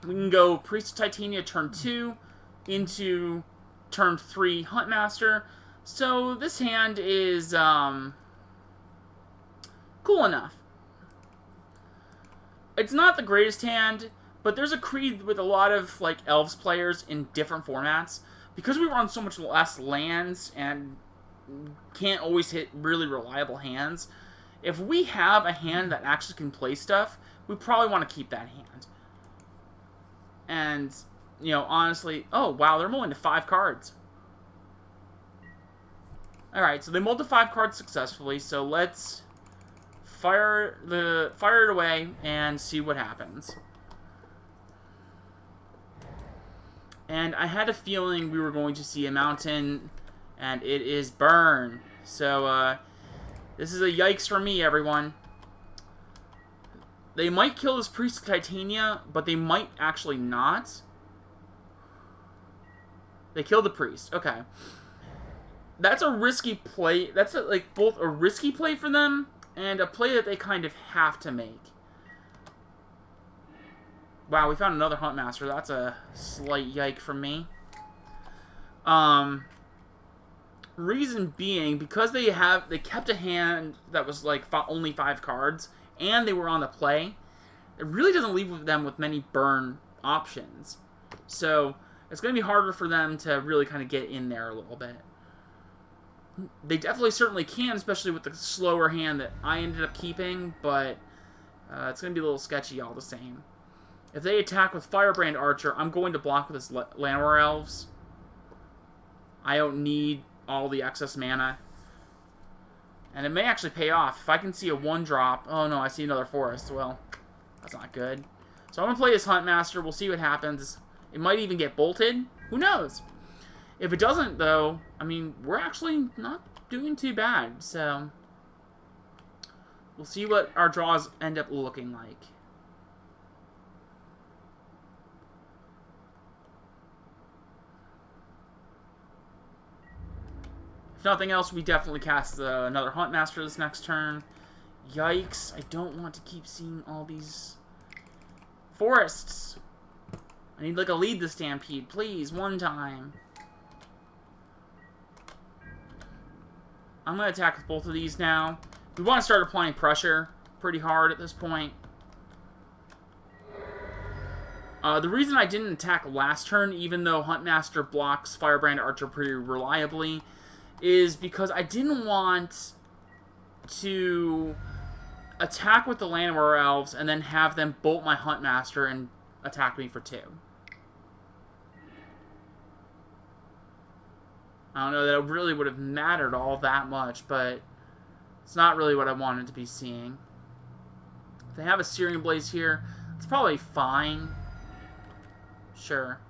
We can go Priest of Titania turn 2 into turn 3 Hunt Master. So this hand is cool enough. It's not the greatest hand, but there's a creed with a lot of like Elves players in different formats. Because we run so much less lands and can't always hit really reliable hands, if we have a hand that actually can play stuff, we probably want to keep that hand. And, you know, honestly, oh wow, they're mulling to 5 cards. Alright, so they mulled to 5 cards successfully, so let's fire it away and see what happens. And I had a feeling we were going to see a mountain, and it is burn. So, this is a yikes for me, everyone. They might kill this Priest of Titania, but they might actually not. They killed the Priest. Okay. That's a risky play. That's like both a risky play for them and a play that they kind of have to make. Wow, we found another Hunt Master. That's a slight yike from me. Reason being, because they kept a hand that was like only 5 cards, and they were on the play, it really doesn't leave them with many burn options. So it's going to be harder for them to really kind of get in there a little bit. They definitely certainly can, especially with the slower hand that I ended up keeping, but it's going to be a little sketchy all the same. If they attack with Firebrand Archer, I'm going to block with this Llanowar Elves. I don't need all the excess mana. And it may actually pay off. If I can see a 1-drop... Oh no, I see another forest. Well, that's not good. So I'm going to play this Hunt Master. We'll see what happens. It might even get bolted. Who knows? If it doesn't, though, I mean, we're actually not doing too bad. So we'll see what our draws end up looking like. If nothing else, we definitely cast another Huntmaster this next turn. Yikes. I don't want to keep seeing all these forests. I need like a lead the Stampede, please, one time. I'm going to attack with both of these now. We want to start applying pressure pretty hard at this point. The reason I didn't attack last turn, even though Huntmaster blocks Firebrand Archer pretty reliably, is because I didn't want to attack with the Llanowar Elves and then have them bolt my Huntmaster and attack me for 2. I don't know that it really would have mattered all that much, but it's not really what I wanted to be seeing. If they have a Searing Blaze here, it's probably fine. Sure.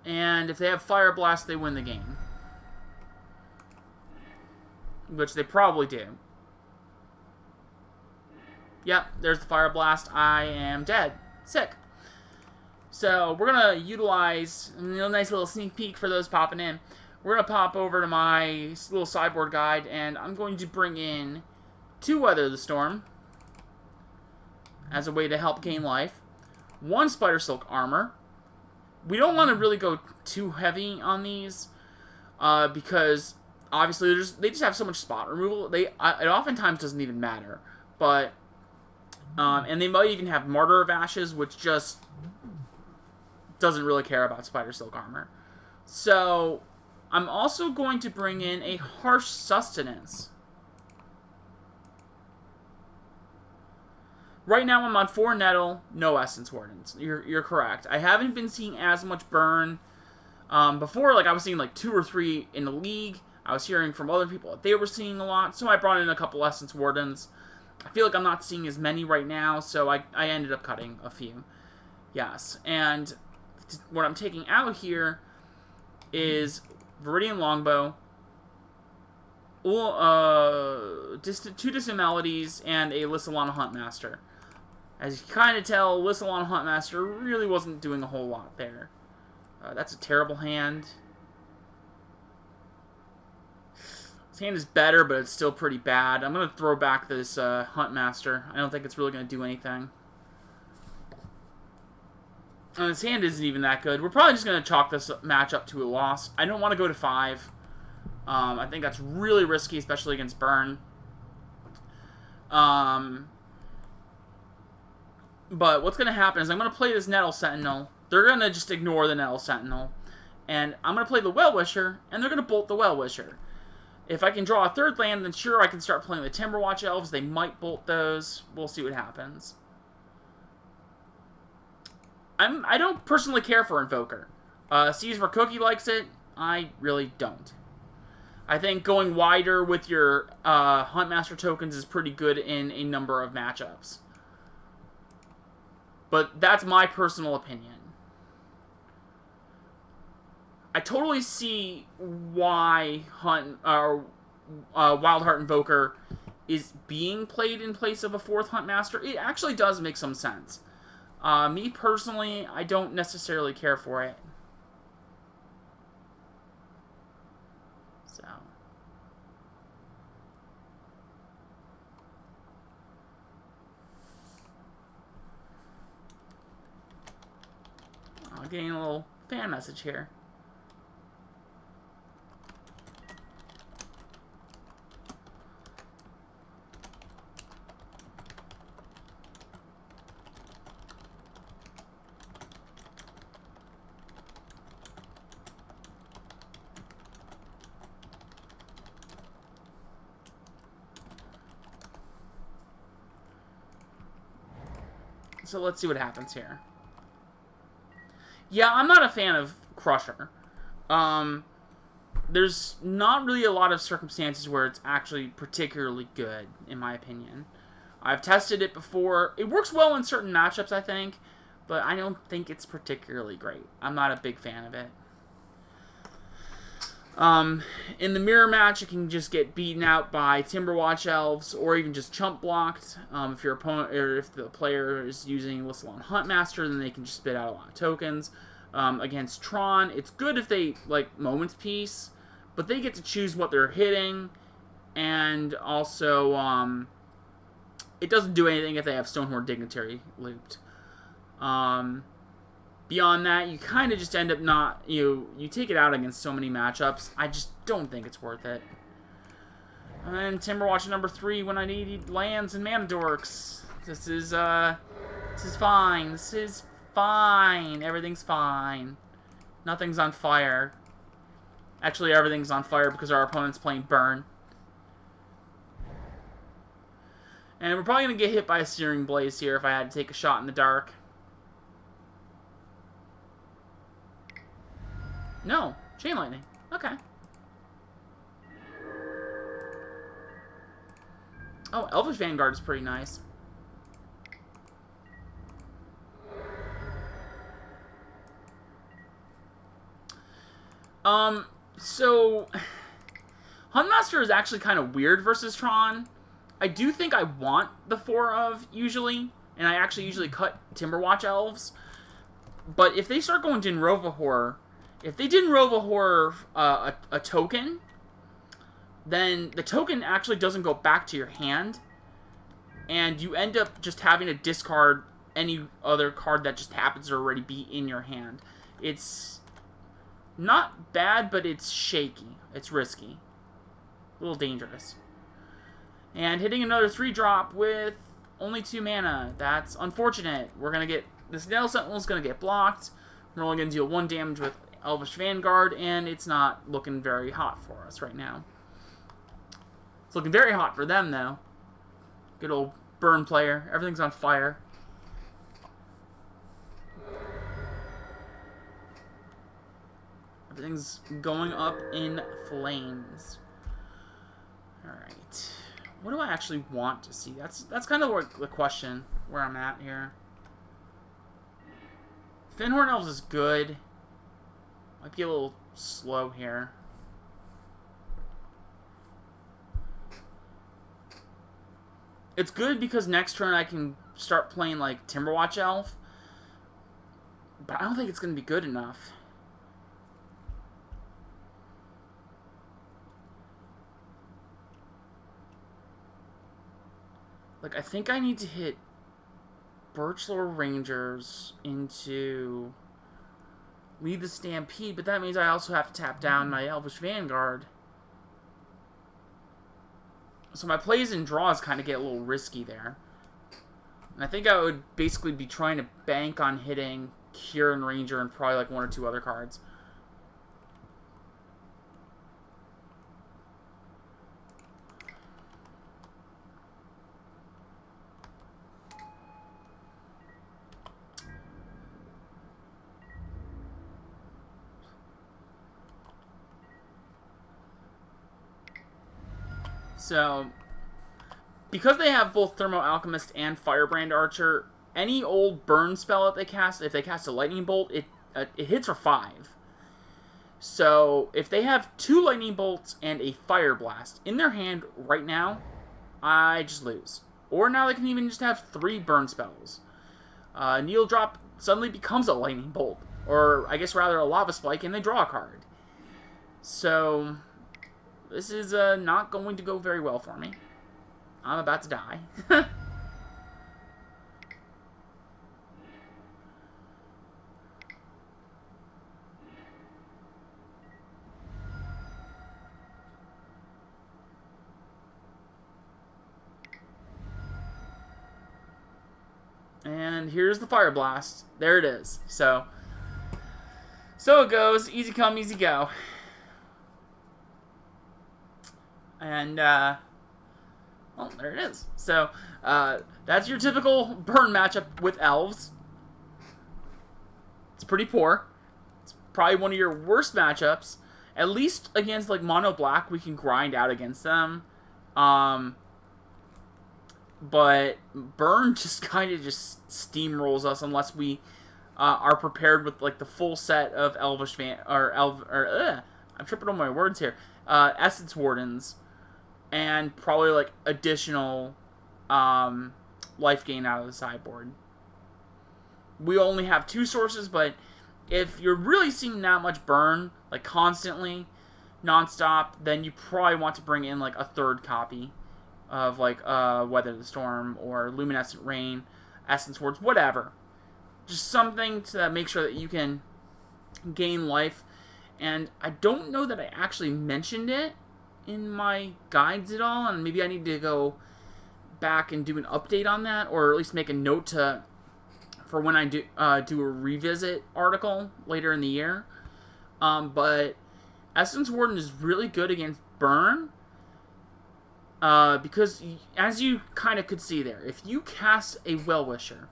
And if they have Fire Blast, they win the game. Which they probably do. Yep, there's the Fire Blast. I am dead. Sick. So, we're going to utilize a nice little sneak peek for those popping in. We're going to pop over to my little sideboard guide, and I'm going to bring in 2 Weather the Storm as a way to help gain life. 1 Spider Silk Armor. We don't want to really go too heavy on these because obviously they just have so much spot removal. It oftentimes doesn't even matter. But and they might even have Martyr of Ashes, which just doesn't really care about Spider Silk Armor. So I'm also going to bring in a Harsh Sustenance. Right now I'm on 4 Nettle, no Essence Wardens. You're correct. I haven't been seeing as much burn. Before, like, I was seeing like 2 or 3 in the league. I was hearing from other people that they were seeing a lot, so I brought in a couple Essence Wardens. I feel like I'm not seeing as many right now, so I ended up cutting a few. Yes, and what I'm taking out here is Viridian Longbow, 2 Distant Melodies, and a Lissalana Huntmaster. As you can kind of tell, Lissalana Huntmaster really wasn't doing a whole lot there. That's a terrible hand. His hand is better, but it's still pretty bad. I'm going to throw back this Huntmaster. I don't think it's really going to do anything. And his hand isn't even that good. We're probably just going to chalk this match up to a loss. I don't want to go to 5. I think that's really risky, especially against Burn. But what's going to happen is I'm going to play this Nettle Sentinel. They're going to just ignore the Nettle Sentinel. And I'm going to play the Well-Wisher, and they're going to bolt the Well-Wisher. If I can draw a 3rd land, then sure, I can start playing the Timberwatch Elves. They might bolt those. We'll see what happens. I don't personally care for Invoker. Seas for Cookie likes it. I really don't. I think going wider with your Huntmaster tokens is pretty good in a number of matchups. But that's my personal opinion. I totally see why Wildheart Invoker is being played in place of a 4th Huntmaster. It actually does make some sense. Me personally, I don't necessarily care for it. So. I'm getting a little fan message here. So let's see what happens here. Yeah, I'm not a fan of Crusher. There's not really a lot of circumstances where it's actually particularly good, in my opinion. I've tested it before. It works well in certain matchups, I think, but I don't think it's particularly great. I'm not a big fan of it. In the mirror match, it can just get beaten out by Timberwatch Elves, or even just chump blocked. If your opponent, or if the player is using Lissalon Huntmaster, then they can just spit out a lot of tokens. Against Tron, it's good if they like Moment's Peace, but they get to choose what they're hitting, and also it doesn't do anything if they have Stonehorn Dignitary looped. Beyond that, you kind of just end up not... You take it out against so many matchups. I just don't think it's worth it. And Timberwatch number 3 when I need lands and mana dorks. This is fine. This is fine. Everything's fine. Nothing's on fire. Actually, everything's on fire because our opponent's playing Burn. And we're probably going to get hit by a Searing Blaze here if I had to take a shot in the dark. No. Chain Lightning. Okay. Oh, Elvish Vanguard is pretty nice. So... Huntmaster is actually kind of weird versus Tron. I do think I want the 4 of, usually. And I actually usually cut Timberwatch Elves. But if they start going Dinrova Horror... If they Dinrova Horror a token, then the token actually doesn't go back to your hand, and you end up just having to discard any other card that just happens to already be in your hand. It's not bad, but it's shaky. It's risky. A little dangerous. And hitting another 3-drop with only 2 mana. That's unfortunate. We're going to get... This Nail Sentinel's going to get blocked. We're only going to deal 1 damage with Elvish Vanguard, and it's not looking very hot for us right now. It's looking very hot for them, though. Good old Burn player. Everything's on fire. Everything's going up in flames. Alright. What do I actually want to see? That's kind of the question where I'm at here. Finhorn Elves is good. Might be a little slow here. It's good because next turn I can start playing like Timberwatch Elf. But I don't think it's going to be good enough. Like, I think I need to hit Birchlore Rangers into Lead the Stampede, but that means I also have to tap down my Elvish Vanguard. So my plays and draws kind of get a little risky there. And I think I would basically be trying to bank on hitting Kieran Ranger and probably like 1 or 2 other cards. So, because they have both Thermo Alchemist and Firebrand Archer, any old burn spell that they cast, if they cast a Lightning Bolt, it hits for 5. So, if they have 2 Lightning Bolts and a Fire Blast in their hand right now, I just lose. Or now they can even just have 3 burn spells. Needle Drop suddenly becomes a Lightning Bolt, or I guess rather a Lava Spike, and they draw a card. So... This is not going to go very well for me. I'm about to die. And here's the Fire Blast. There it is. So it goes. Easy come, easy go. And, well, there it is. So, that's your typical burn matchup with elves. It's pretty poor. It's probably one of your worst matchups. At least against, like, mono black, we can grind out against them. But burn just kind of just steamrolls us unless we are prepared with, like, the full set of Elvish I'm tripping on my words here. Essence Wardens. And probably, like, additional life gain out of the sideboard. We only have 2 sources, but if you're really seeing that much burn, like, constantly, nonstop, then you probably want to bring in like a third copy of like Weather the Storm or Luminescent Rain, Essence Words, whatever. Just something to make sure that you can gain life. And I don't know that I actually mentioned it in my guides at all, and maybe I need to go back and do an update on that, or at least make a note for when I do a revisit article later in the year. But Essence Warden is really good against burn, because as you kind of could see there, if you cast a Well-Wisher,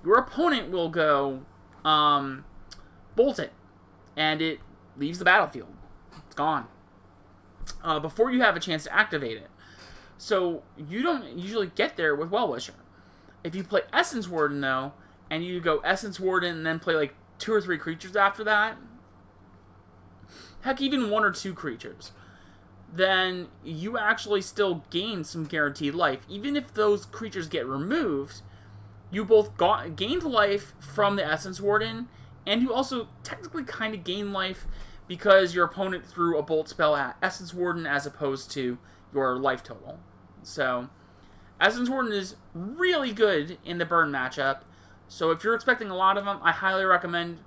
your opponent will go bolt it, and it leaves the battlefield. It's gone before you have a chance to activate it. So you don't usually get there with Well-Wisher. If you play Essence Warden, though, and you go Essence Warden and then play like 2 or 3 creatures after that, heck, even 1 or 2 creatures, then you actually still gain some guaranteed life. Even if those creatures get removed, you both gained life from the Essence Warden, and you also technically kind of gain life because your opponent threw a bolt spell at Essence Warden as opposed to your life total. So, Essence Warden is really good in the burn matchup. So if you're expecting a lot of them, I highly recommend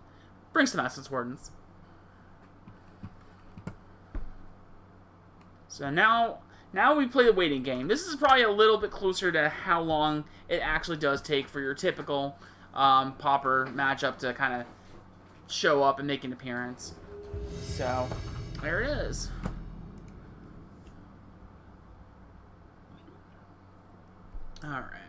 bring some Essence Wardens. So now we play the waiting game. This is probably a little bit closer to how long it actually does take for your typical Pauper matchup to kind of show up and make an appearance. So, there it is. Alright.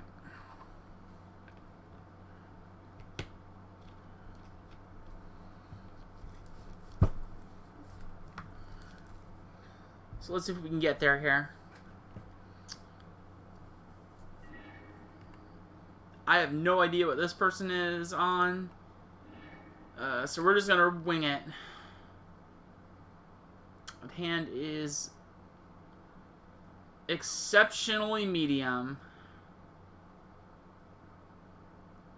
So let's see if we can get there here. I have no idea what this person is on. So we're just going to wing it. The hand is exceptionally medium.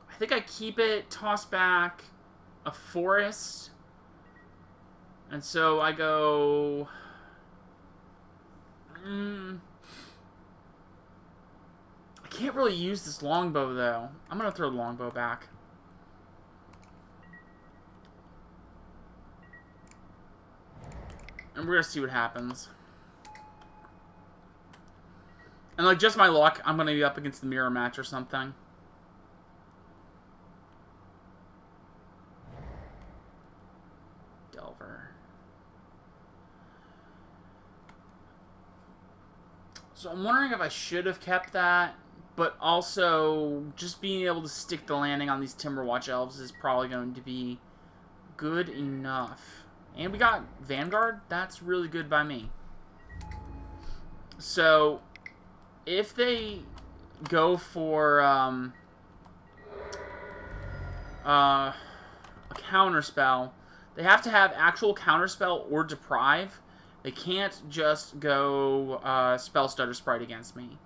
I think I keep it, toss back a forest. And so I go... I can't really use this longbow, though. I'm going to throw the longbow back. And we're going to see what happens. And, like, just my luck, I'm going to be up against the mirror match or something. Delver. So I'm wondering if I should have kept that, but also just being able to stick the landing on these Timberwatch Elves is probably going to be good enough. And we got Vanguard. That's really good by me. So if they go for a counterspell, they have to have actual counterspell or deprive. They can't just go Spell Stutter Sprite against me.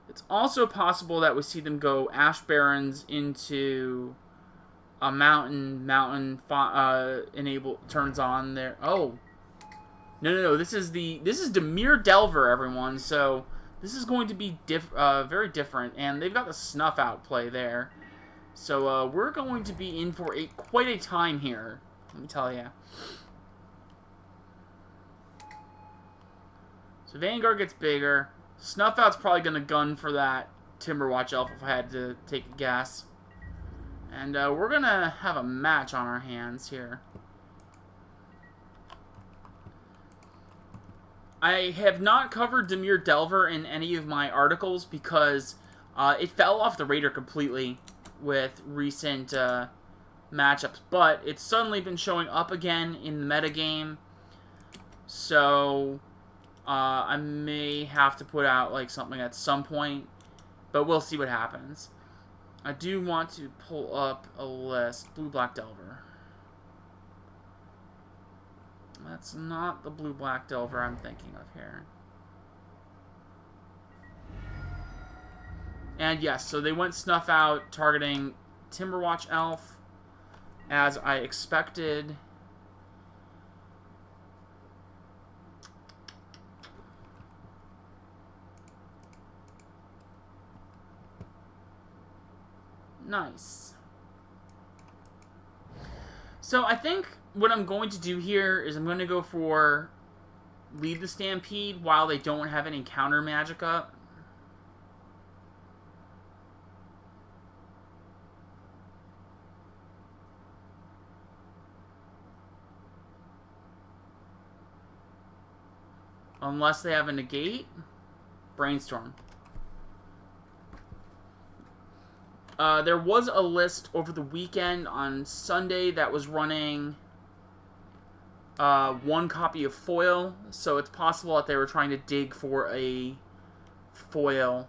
It's also possible that we see them go Ash Barrens into a mountain enable turns on there. Oh. No. This is Dimir Delver, everyone. So this is going to be very different, and they've got the Snuff Out play there. So we're going to be in for quite a time here. Let me tell you. So Vanguard gets bigger. Snuff Out's probably going to gun for that Timberwatch Elf if I had to take a guess. And we're going to have a match on our hands here. I have not covered Dimir Delver in any of my articles because it fell off the radar completely with recent matchups. But it's suddenly been showing up again in the metagame. So I may have to put out like something at some point. But we'll see what happens. I do want to pull up a list. Blue-Black Delver. That's not the Blue-Black Delver I'm thinking of here. And yes, so they went Snuff Out, targeting Timberwatch Elf. as I expected. Nice. So I think what I'm going to do here is I'm going to go for lead the Stampede while they don't have any counter magic up. Unless they have a negate. Brainstorm. There was a list over the weekend on Sunday that was running one copy of foil, so it's possible that they were trying to dig for a foil.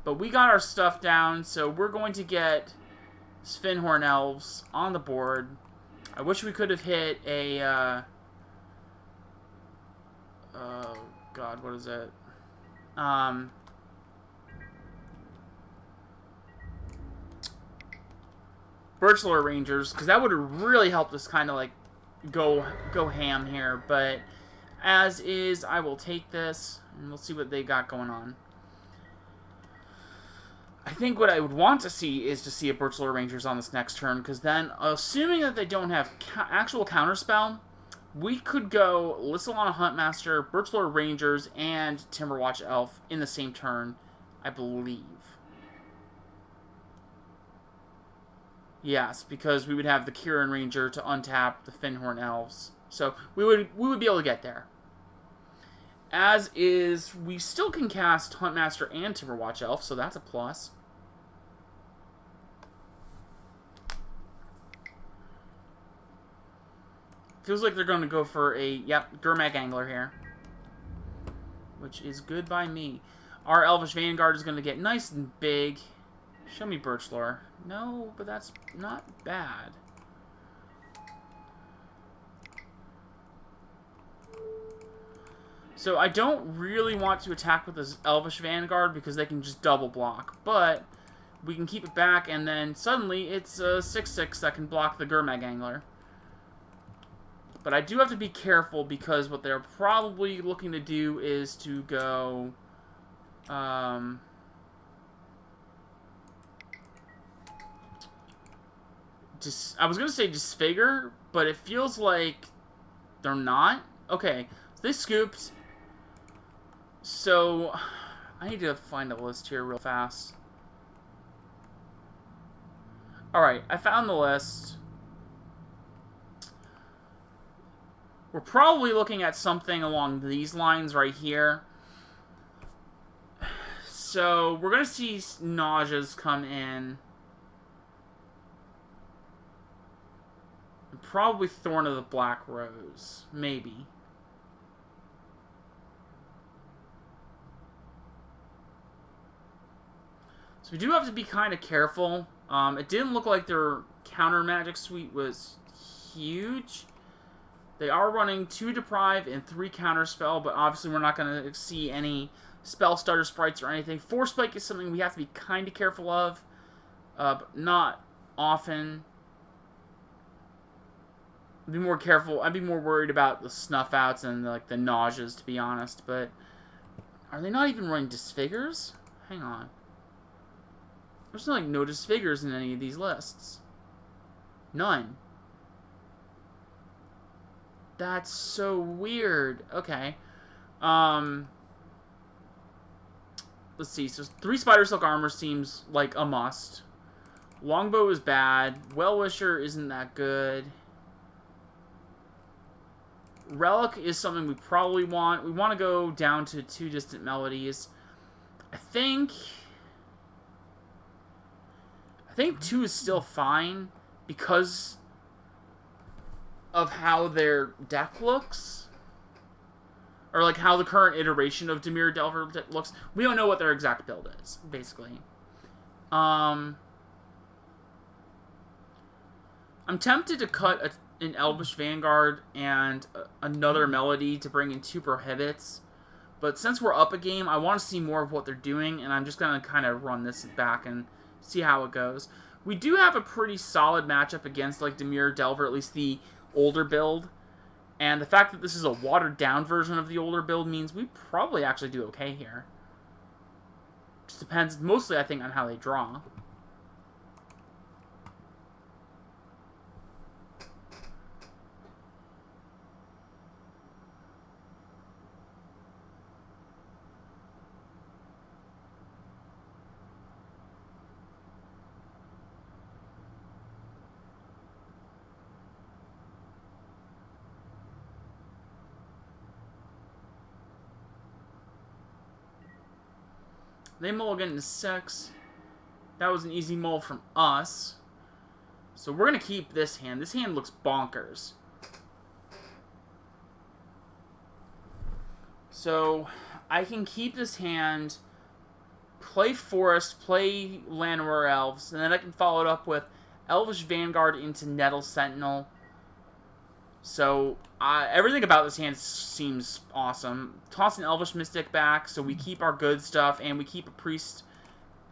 But we got our stuff down, so we're going to get Sphinhorn Elves on the board. I wish we could have hit a... oh, God, what is it? Birchlore Rangers, because that would have really helped us kind of, like, go ham here. But, as is, I will take this, and we'll see what they got going on. I think what I would want to see is to see a Birchlore Rangers on this next turn, because then, assuming that they don't have actual counterspell, we could go Lissalana Huntmaster, Birchlore Rangers, and Timberwatch Elf in the same turn, I believe. Yes, because we would have the Kirin Ranger to untap the Sphinhorn Elves. So we would be able to get there. As is, we still can cast Huntmaster and Timberwatch Elf, so that's a plus. Feels like they're going to go for a, Gurmag Angler here. Which is good by me. Our Elvish Vanguard is going to get nice and big. Show me Birchlore. No, but that's not bad. So I don't really want to attack with this Elvish Vanguard because they can just double block. But we can keep it back and then suddenly it's a 6/6 that can block the Gurmag Angler. But I do have to be careful because what they're probably looking to do is to go... I was going to say Disfigure, but it feels like they're not. Okay, so they scooped. So, I need to find a list here real fast. Alright, I found the list. We're probably looking at something along these lines right here. So, we're going to see Nauseas come in. Probably Thorn of the Black Rose. Maybe. So we do have to be kind of careful. It didn't look like their counter magic suite was huge. They are running 2 Deprive and 3 Counterspell, but obviously we're not going to see any Spell Starter sprites or anything. Force Spike is something we have to be kind of careful of, but not often. I'd be more careful. I'd be more worried about the Snuff Outs and like the Nauseas, to be honest. But are they not even running Disfigures? Hang on. There's like no Disfigures in any of these lists. None. That's so weird. Okay. Let's see. So 3 Spider Silk Armor seems like a must. Longbow is bad. Well-Wisher isn't that good. Relic is something we probably want. We want to go down to 2 Distant Melodies. I think 2 is still fine because of how their deck looks. Or like how the current iteration of Dimir Delver looks. We don't know what their exact build is, basically. I'm tempted to cut an Elvish Vanguard and another Melody to bring in 2 Prohibits. But since we're up a game, I want to see more of what they're doing, and I'm just going to kind of run this back and see how it goes. We do have a pretty solid matchup against like Dimir, Delver, at least the older build. And the fact that this is a watered-down version of the older build means we probably actually do okay here. Just depends, mostly, I think, on how they draw. They mulligan into 6. That was an easy mull from us. So we're going to keep this hand. This hand looks bonkers. So I can keep this hand, play Forest, play Llanowar Elves, and then I can follow it up with Elvish Vanguard into Nettle Sentinel. So everything about this hand seems awesome. Toss an Elvish Mystic back, so we keep our good stuff, and we keep a Priest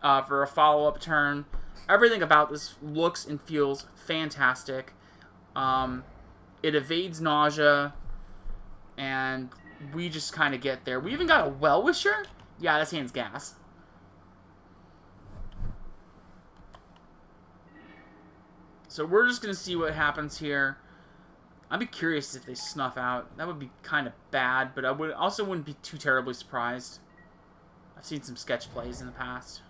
for a follow-up turn. Everything about this looks and feels fantastic. It evades Nausea, and we just kind of get there. We even got a Well-Wisher? Yeah, this hand's gas. So we're just going to see what happens here. I'd be curious if they snuff out. That would be kind of bad, but I also wouldn't be too terribly surprised. I've seen some sketch plays in the past.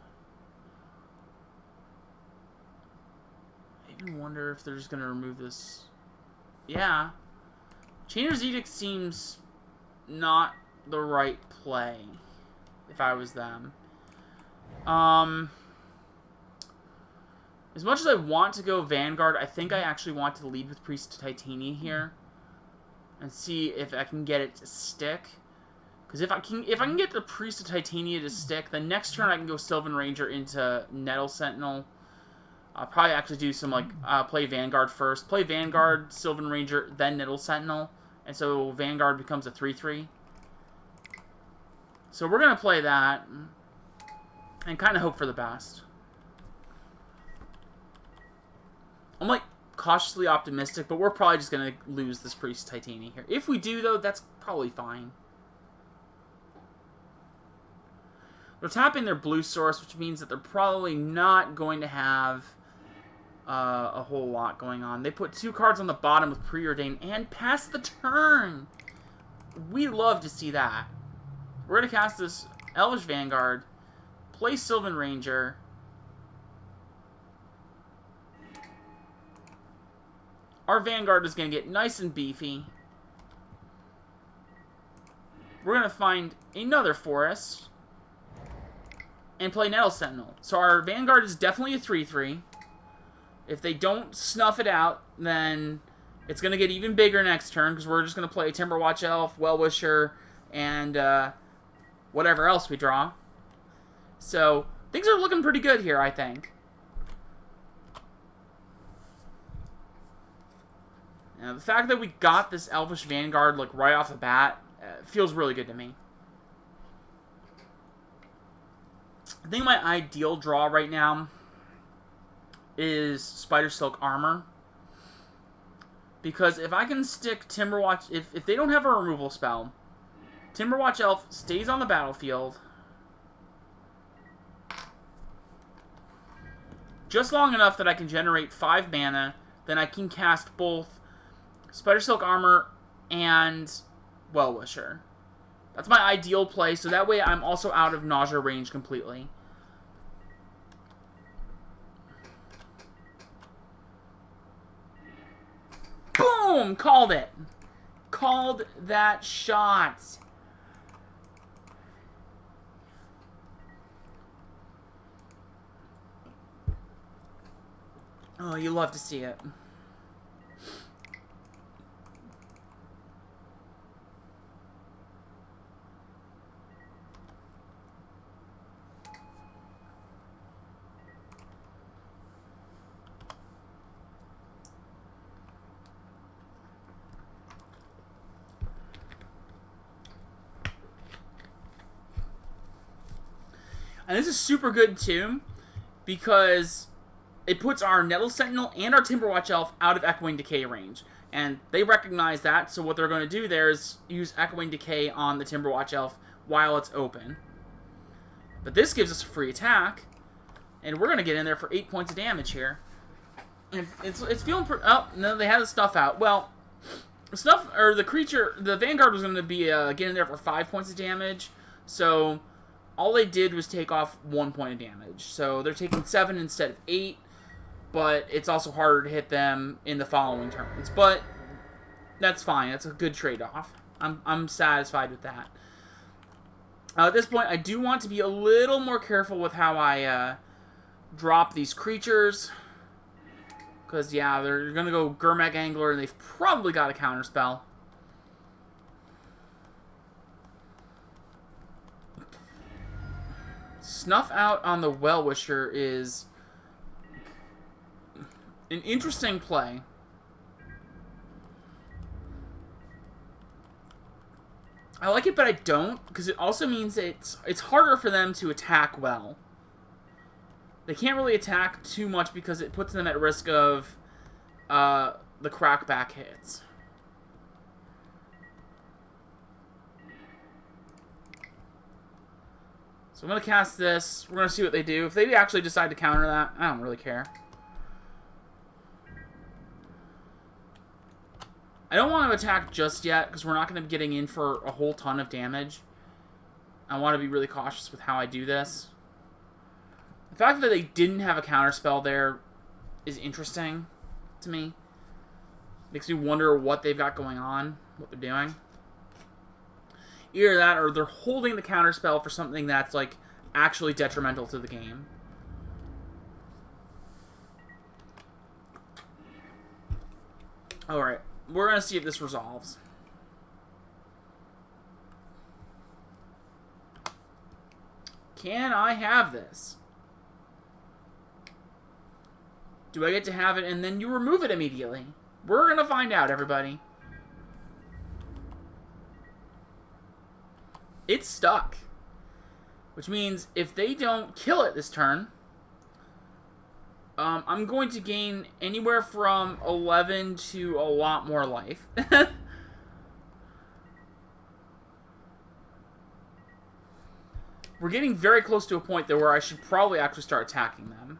I even wonder if they're just going to remove this. Yeah. Chainer's Edict seems not the right play, if I was them. As much as I want to go Vanguard, I think I actually want to lead with Priest to Titania here. And see if I can get it to stick. Because if I can get the Priest to Titania to stick, then next turn I can go Sylvan Ranger into Nettle Sentinel. I'll probably actually do some, like, play Vanguard first. Play Vanguard, Sylvan Ranger, then Nettle Sentinel. And so Vanguard becomes a 3/3. So we're going to play that. And kind of hope for the best. I'm, like, cautiously optimistic, but we're probably just going to lose this Priest Titania here. If we do, though, that's probably fine. They're tapping their blue source, which means that they're probably not going to have a whole lot going on. They put 2 cards on the bottom with Preordain and pass the turn. We love to see that. We're going to cast this Elvish Vanguard, play Sylvan Ranger. Our Vanguard is going to get nice and beefy. We're going to find another Forest and play Nettle Sentinel. So our Vanguard is definitely a 3/3. If they don't snuff it out, then it's going to get even bigger next turn, because we're just going to play Timberwatch Elf, Well-Wisher, and whatever else we draw. So things are looking pretty good here, I think. Now, the fact that we got this Elvish Vanguard like right off the bat feels really good to me. I think my ideal draw right now is Spider Silk Armor. Because if I can stick Timberwatch... If they don't have a removal spell, Timberwatch Elf stays on the battlefield just long enough that I can generate 5 mana, then I can cast both Spider Silk Armor and Well-Wisher. That's my ideal play, so that way I'm also out of Nausea range completely. Boom! Called it. Called that shot. Oh, you love to see it. And this is super good, too, because it puts our Nettle Sentinel and our Timberwatch Elf out of Echoing Decay range. And they recognize that, so what they're going to do there is use Echoing Decay on the Timberwatch Elf while it's open. But this gives us a free attack, and we're going to get in there for 8 points of damage here. And it's feeling pretty... Oh, no, they have the stuff out. Well, the creature, the Vanguard was going to be getting there for 5 points of damage, so all they did was take off 1 point of damage. So they're taking 7 instead of 8, but it's also harder to hit them in the following turns. But that's fine. That's a good trade-off. I'm satisfied with that. At this point, I do want to be a little more careful with how I drop these creatures. Because, yeah, they're going to go Gurmag Angler, and they've probably got a counterspell. Snuff Out on the Well-Wisher is an interesting play. I like it, but I don't, because it also means it's harder for them to attack well. They can't really attack too much because it puts them at risk of the crackback hits. So I'm going to cast this. We're going to see what they do. If they actually decide to counter that, I don't really care. I don't want to attack just yet because we're not going to be getting in for a whole ton of damage. I want to be really cautious with how I do this. The fact that they didn't have a counterspell there is interesting to me. Makes me wonder what they've got going on, what they're doing. Either that or they're holding the counterspell for something that's, like, actually detrimental to the game. Alright, we're going to see if this resolves. Can I have this? Do I get to have it and then you remove it immediately? We're going to find out, everybody. It's stuck. Which means if they don't kill it this turn, I'm going to gain anywhere from 11 to a lot more life. We're getting very close to a point there where I should probably actually start attacking them.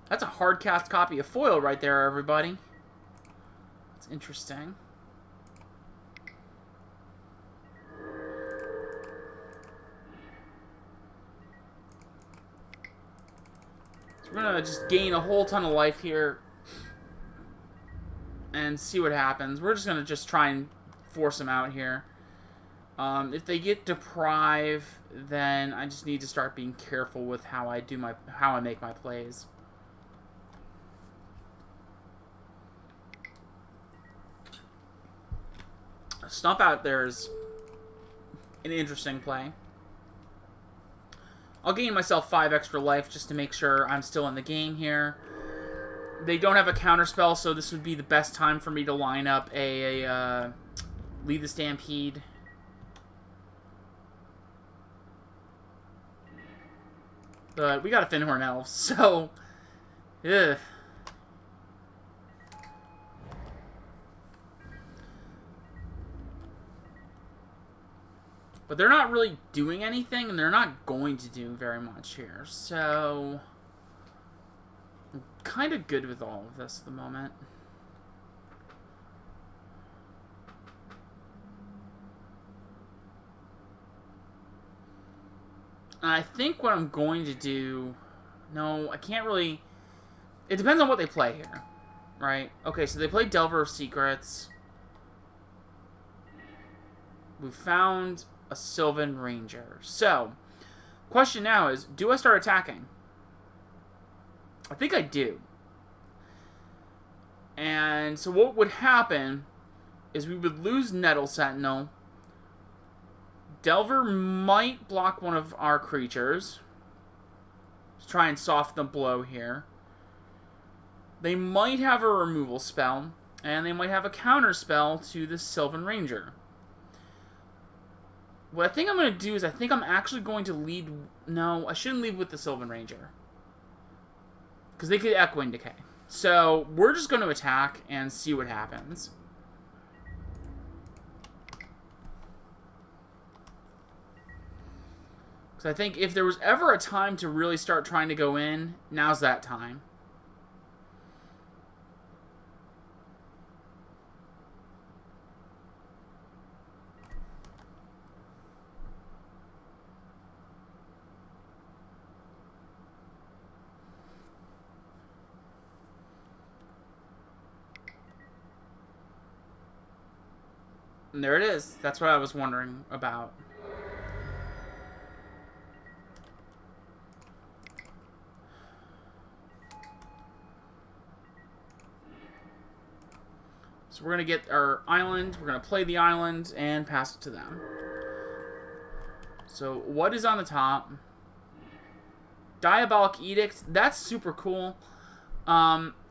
That's a hard cast copy of foil right there, everybody. It's interesting. So we're gonna just gain a whole ton of life here and see what happens. We're just gonna try and force them out here. If they get deprive, then I just need to start being careful with how I make my plays. Stomp Out there is an interesting play. I'll gain myself 5 extra life just to make sure I'm still in the game here. They don't have a counterspell, so this would be the best time for me to line up a Lead the Stampede. But we got a Finhorn Elf, so... Ugh. But they're not really doing anything, and they're not going to do very much here. So, I'm kind of good with all of this at the moment. And I think what I'm going to do... No, I can't really... It depends on what they play here, right? Okay, so they play Delver of Secrets. We found a Sylvan Ranger. So, question now is, do I start attacking? I think I do. And so what would happen is we would lose Nettle Sentinel. Delver might block one of our creatures. to try and soften the blow here. They might have a removal spell, and they might have a counter spell to the Sylvan Ranger. What I think I'm going to do is I think I'm actually going to lead... No, I shouldn't lead with the Sylvan Ranger. Because they could Echoing Decay. So, we're just going to attack and see what happens. Because I think if there was ever a time to really start trying to go in, now's that time. And there it is. That's what I was wondering about. So we're going to get our island. We're going to play the island and pass it to them. So what is on the top? Diabolic Edict. That's super cool.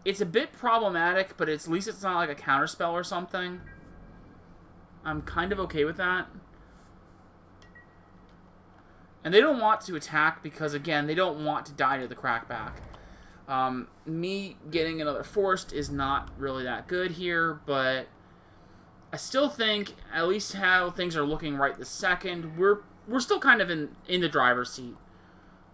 It's a bit problematic, but at least it's not like a counterspell or something. I'm kind of okay with that. And they don't want to attack because, again, they don't want to die to the crackback. Me getting another forced is not really that good here, but I still think, at least how things are looking right this second, we're still kind of in the driver's seat.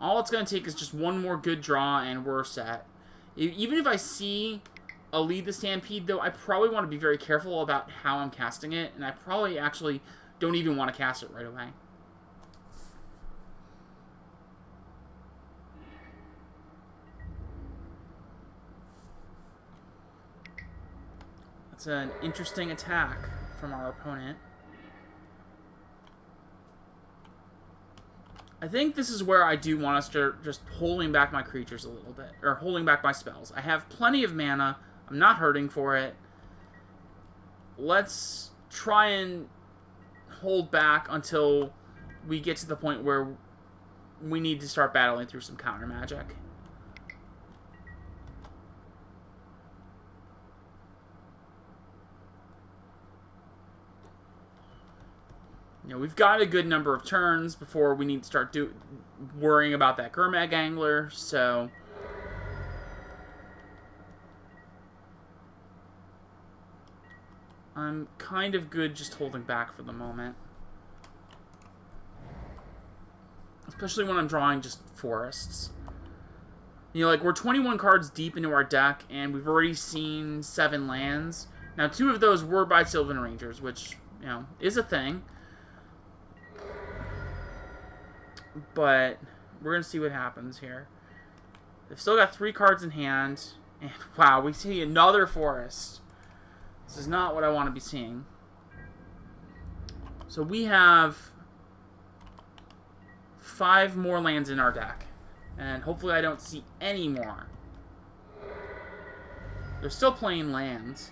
All it's going to take is just one more good draw and we're set. Even if I see a lead the Stampede, though, I probably want to be very careful about how I'm casting it, and I probably actually don't even want to cast it right away. That's an interesting attack from our opponent. I think this is where I do want us to just holding back my creatures a little bit, or holding back my spells. I have plenty of mana. I'm not hurting for it. Let's try and hold back until we get to the point where we need to start battling through some counter magic. You know, we've got a good number of turns before we need to start worrying about that Gurmag Angler, so... I'm kind of good just holding back for the moment. Especially when I'm drawing just forests. You know, like, we're 21 cards deep into our deck, and we've already seen 7 lands. Now, 2 of those were by Sylvan Rangers, which, you know, is a thing. But we're going to see what happens here. They've still got 3 cards in hand. And, wow, we see another forest. This is not what I want to be seeing. So we have 5 more lands in our deck. And hopefully I don't see any more. They're still playing lands.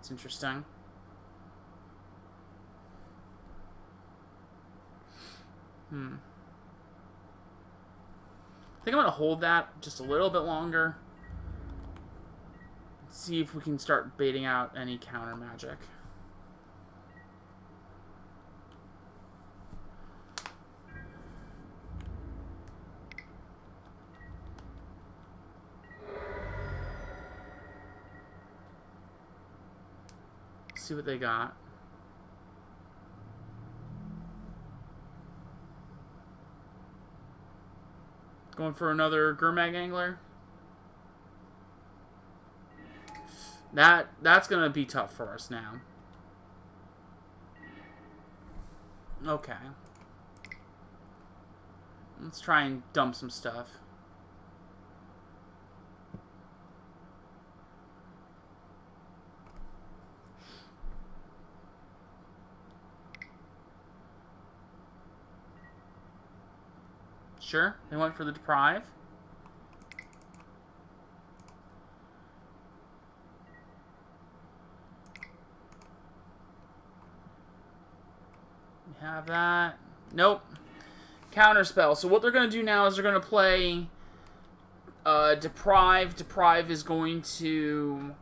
It's interesting. I think I'm going to hold that just a little bit longer. See if we can start baiting out any counter magic. See what they got. Going for another Gurmag Angler. That's going to be tough for us now. Okay. Let's try and dump some stuff. Sure, they went for the Deprive. We have that. Nope. Counterspell. So what they're going to do now is they're going to play Deprive. Deprive is going to...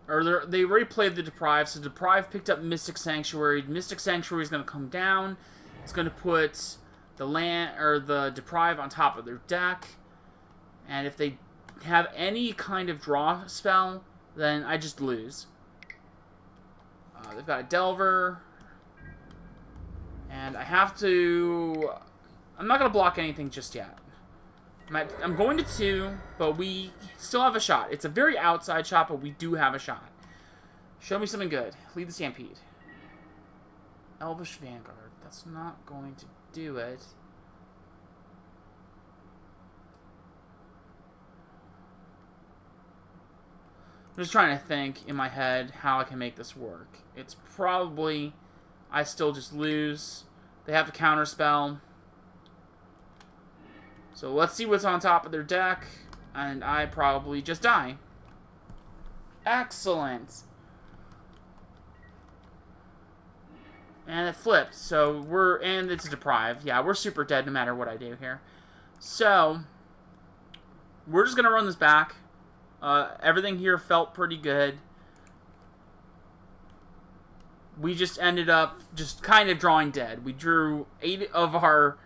Or they already played the Deprive, so Deprive picked up Mystic Sanctuary. Mystic Sanctuary is going to come down. It's going to put the land or the Deprive on top of their deck. And if they have any kind of draw spell, then I just lose. They've got a Delver. And I have to... I'm not going to block anything just yet. I'm going to 2, but we still have a shot. It's a very outside shot, but we do have a shot. Show me something good. Lead the Stampede. Elvish Vanguard. That's not going to do it. I'm just trying to think in my head how I can make this work. It's probably... I still just lose. They have a counter spell. So let's see what's on top of their deck. And I probably just die. Excellent. And it flipped. So and it's a Deprive. Yeah, we're super dead no matter what I do here. So, we're just going to run this back. Everything here felt pretty good. We just ended up just kind of drawing dead. We drew 8 of our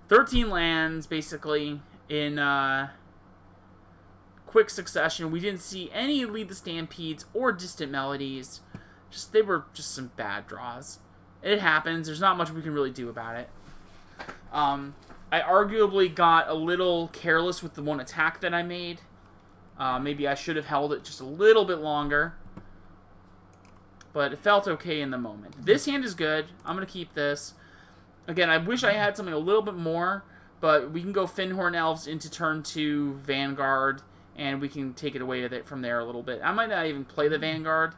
13 lands, basically, in quick succession. We didn't see any Lead the Stampedes or Distant Melodies. They were just some bad draws. It happens. There's not much we can really do about it. I arguably got a little careless with the one attack that I made. Maybe I should have held it just a little bit longer. But it felt okay in the moment. This hand is good. I'm going to keep this. Again, I wish I had something a little bit more, but we can go Finhorn Elves into turn 2 Vanguard, and we can take it away from there a little bit. I might not even play the Vanguard.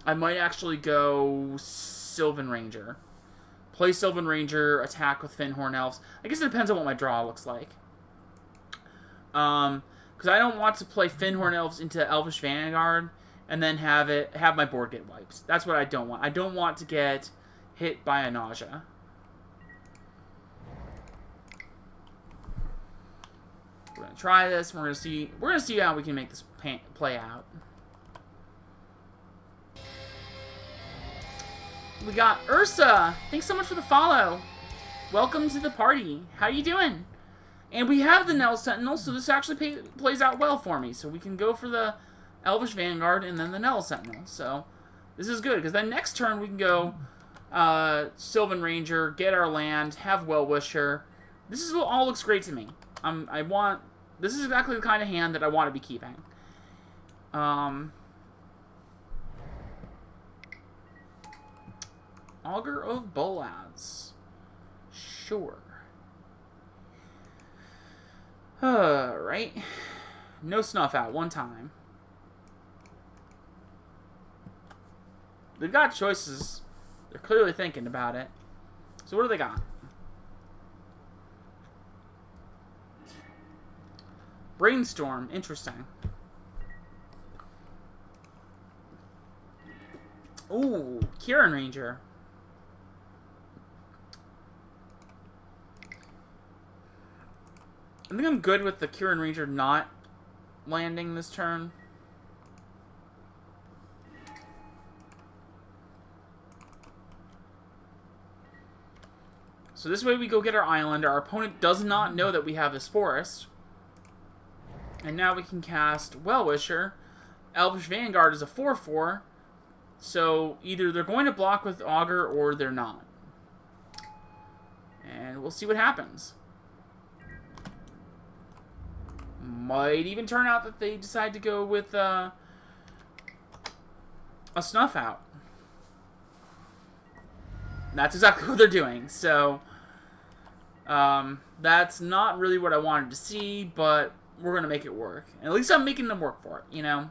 I might actually go Sylvan Ranger. Play Sylvan Ranger, attack with Finhorn Elves. I guess it depends on what my draw looks like. Because I don't want to play Finhorn Elves into Elvish Vanguard and then have my board get wiped. That's what I don't want. I don't want to get hit by a nausea. We're gonna try this. We're gonna see how we can make this play out. We got Ursa. Thanks so much for the follow. Welcome to the party. How you doing? And we have the Nell Sentinel, so this actually plays out well for me. So we can go for the Elvish Vanguard and then the Nell Sentinel. So this is good, because then next turn we can go Sylvan Ranger, get our land, have Well-Wisher. This is what all looks great to me. This is exactly the kind of hand that I want to be keeping. Augur of Bolas. Sure. Right. No snuff out one time. They've got choices. They're clearly thinking about it. So what do they got? Brainstorm. Interesting. Ooh, Kieran Ranger. I think I'm good with the Kieran Ranger not landing this turn. So this way we go get our island. Our opponent does not know that we have this forest. And now we can cast Well-Wisher. Elvish Vanguard is a 4/4. So either they're going to block with Augur or they're not. And we'll see what happens. Might even turn out that they decide to go with a Snuff Out. That's exactly what they're doing. So that's not really what I wanted to see, but we're going to make it work. And at least I'm making them work for it, you know?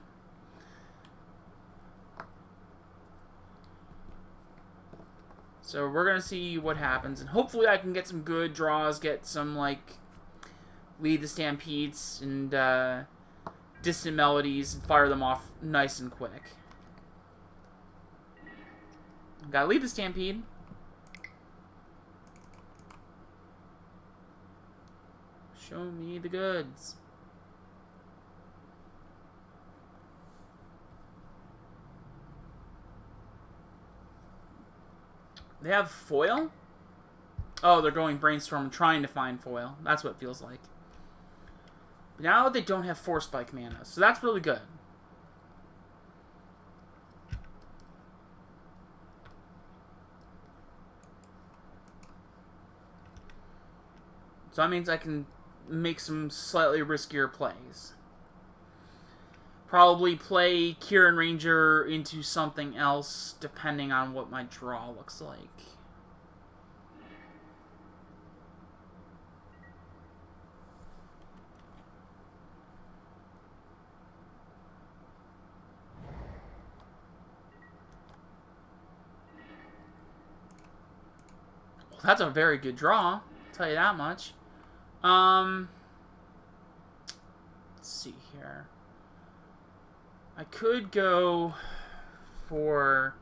So we're going to see what happens. And hopefully I can get some good draws, get some, like, Lead the Stampedes and Distant Melodies and fire them off nice and quick. Gotta Lead the Stampede. Show me the goods. They have foil? Oh, they're going brainstorm trying to find foil. That's what it feels like. But now they don't have Force Spike mana, so that's really good. So that means I can make some slightly riskier plays. Probably play Kieran Ranger into something else, depending on what my draw looks like. Well, that's a very good draw, I'll tell you that much. Let's see here. I could go for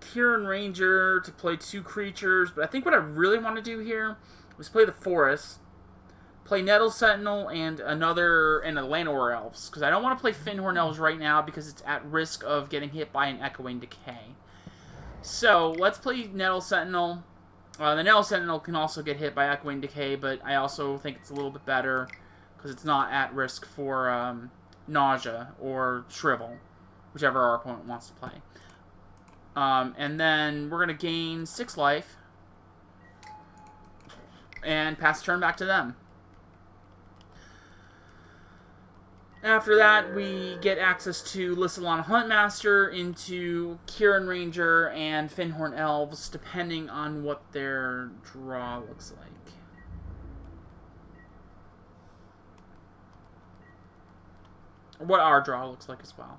Kieran Ranger to play 2 creatures, but I think what I really want to do here is play the Forest, play Nettle Sentinel, and a Pauper Elves, because I don't want to play Fyndhorn Elves right now because it's at risk of getting hit by an Echoing Decay. So, let's play Nettle Sentinel. The Nettle Sentinel can also get hit by Echoing Decay, but I also think it's a little bit better because it's not at risk for Nausea or Shrivel, whichever our opponent wants to play. And then we're going to gain 6 life and pass the turn back to them. After that, we get access to Lissalana Huntmaster into Kieran Ranger and Fyndhorn Elves, depending on what their draw looks like. Or what our draw looks like as well.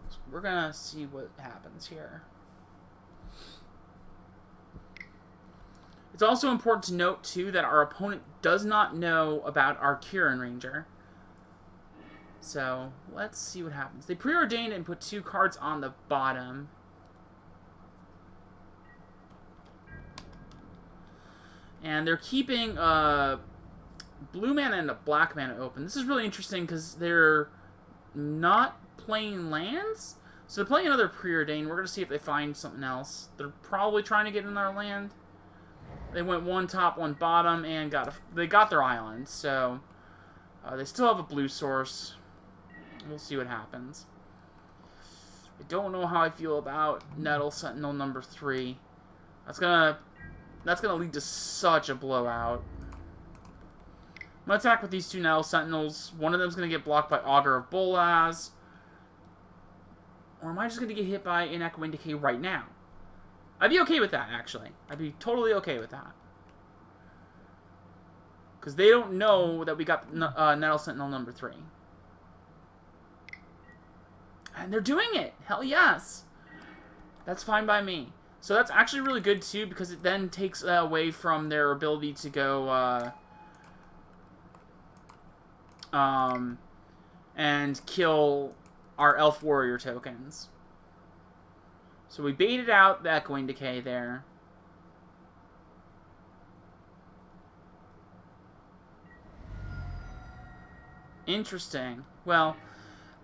So we're gonna see what happens here. It's also important to note, too, that our opponent does not know about our Kieran Ranger. So, let's see what happens. They preordained and put 2 cards on the bottom. And they're keeping a blue mana and a black mana open. This is really interesting because they're not playing lands. So they're playing another preordained. We're going to see if they find something else. They're probably trying to get in our land. They went 1 top, 1 bottom, and they got their island. So they still have a blue source. We'll see what happens. I don't know how I feel about Nettle Sentinel number 3. That's gonna lead to such a blowout. I'm gonna attack with these 2 Nettle Sentinels. One of them's gonna get blocked by Augur of Bolas. Or am I just gonna get hit by an Echoing Decay right now? I'd be okay with that, actually. I'd be totally okay with that. Because they don't know that we got Nettle Sentinel number 3. And they're doing it! Hell yes! That's fine by me. So that's actually really good, too, because it then takes away from their ability to go, and kill our Elf Warrior tokens. So we baited out the Echoing Decay there. Interesting. Well,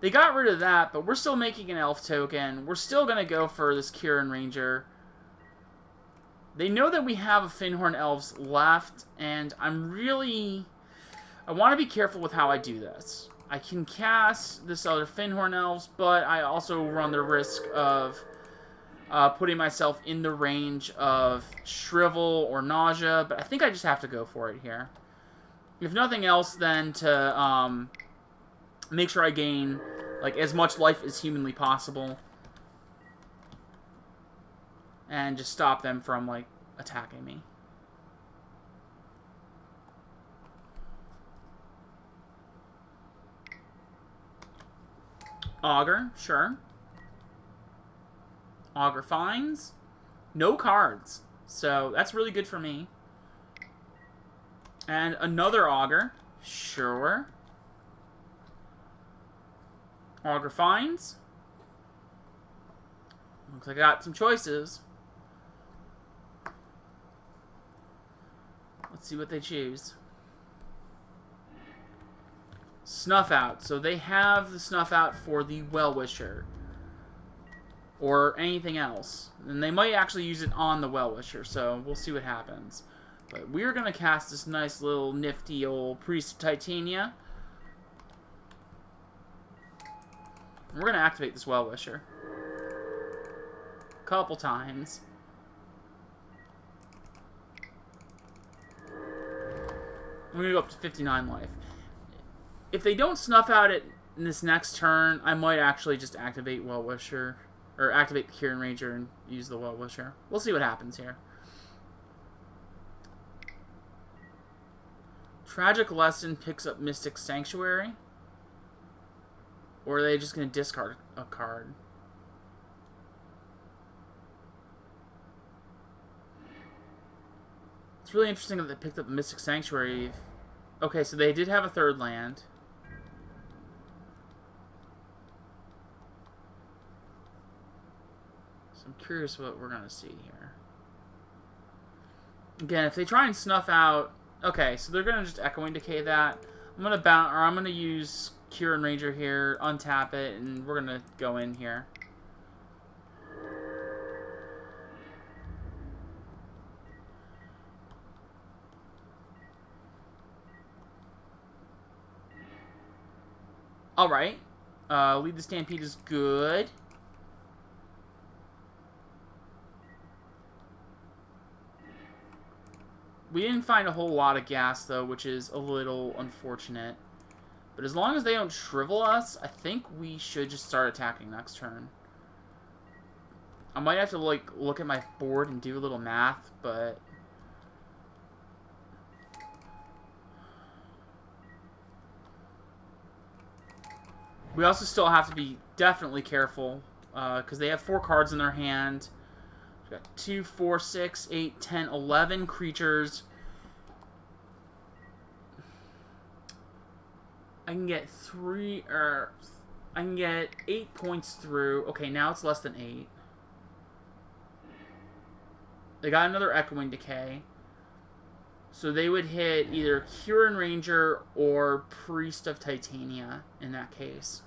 they got rid of that, but we're still making an Elf token. We're still going to go for this Kieran Ranger. They know that we have a Fyndhorn Elves left, and I want to be careful with how I do this. I can cast this other Fyndhorn Elves, but I also run the risk of putting myself in the range of Shrivel or Nausea, but I think I just have to go for it here. If nothing else, then to make sure I gain like as much life as humanly possible, and just stop them from like attacking me. Augur, sure. Augur finds. No cards. So that's really good for me. And another Augur. Sure. Augur finds. Looks like I got some choices. Let's see what they choose. Snuff Out. So they have the Snuff Out for the Well-Wisher. Or anything else. And they might actually use it on the Well-Wisher, so we'll see what happens. But we're going to cast this nice little nifty old Priest of Titania. We're going to activate this Well-Wisher. A couple times. We're going to go up to 59 life. If they don't snuff out it in this next turn, I might actually just activate Well-Wisher. Or activate the Kieran Ranger and use the Well-Wisher. We'll see what happens here. Tragic Lesson picks up Mystic Sanctuary. Or are they just going to discard a card? It's really interesting that they picked up Mystic Sanctuary. Okay, so they did have a third land. So I'm curious what we're going to see here. Again, if they try and snuff out... Okay, so they're going to just Echoing Decay that. I'm going to bounce, or I'm going to use Kieran Ranger here, untap it, and we're going to go in here. Alright. Lead the Stampede is good. We didn't find a whole lot of gas, though, which is a little unfortunate. But as long as they don't shrivel us, I think we should just start attacking next turn. I might have to, like, look at my board and do a little math, but... We also still have to be definitely careful, because they have 4 cards in their hand. We've got 2, 4, 6, 8, 10, 11 creatures. I can get 8 points through. Okay, now it's less than 8. They got another Echoing Decay. So they would hit either Kieran Ranger or Priest of Titania in that case.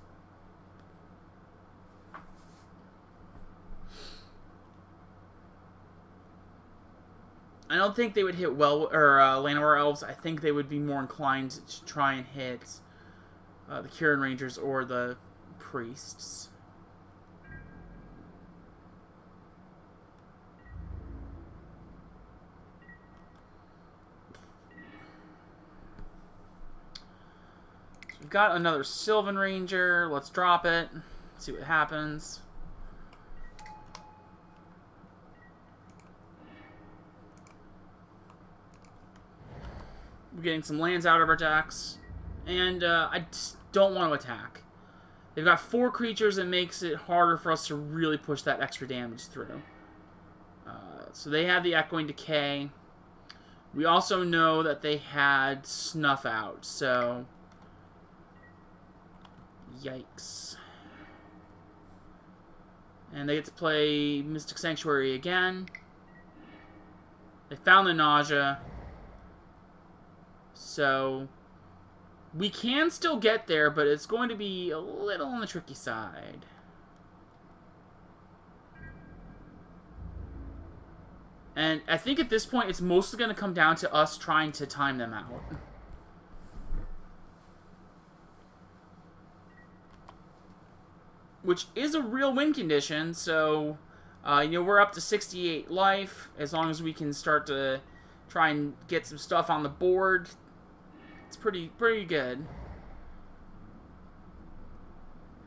I don't think they would hit Llanowar Elves. I think they would be more inclined to try and hit the Kieran Rangers or the Priests. So we've got another Sylvan Ranger. Let's drop it. See what happens. We're getting some lands out of our decks. And I just don't want to attack. They've got 4 creatures that makes it harder for us to really push that extra damage through. So they had the Echoing Decay. We also know that they had Snuff Out, so... Yikes. And they get to play Mystic Sanctuary again. They found the Nausea. So... we can still get there, but it's going to be a little on the tricky side. And I think at this point, it's mostly going to come down to us trying to time them out. Which is a real win condition, so... you know, we're up to 68 life. As long as we can start to try and get some stuff on the board... it's pretty good.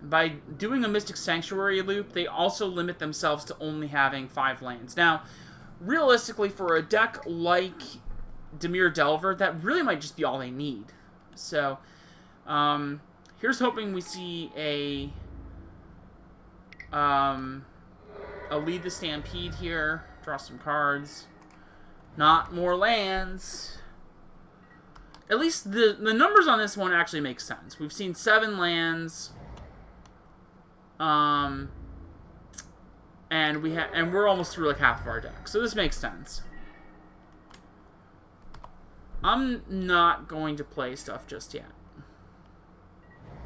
By doing a Mystic Sanctuary loop, they also limit themselves to only having 5 lands. Now, realistically, for a deck like Dimir Delver, that really might just be all they need. So, here's hoping we see a Lead the Stampede here. Draw some cards. Not more lands. At least the numbers on this one actually make sense. We've seen 7 lands. And we're almost through like half of our deck, so this makes sense. I'm not going to play stuff just yet.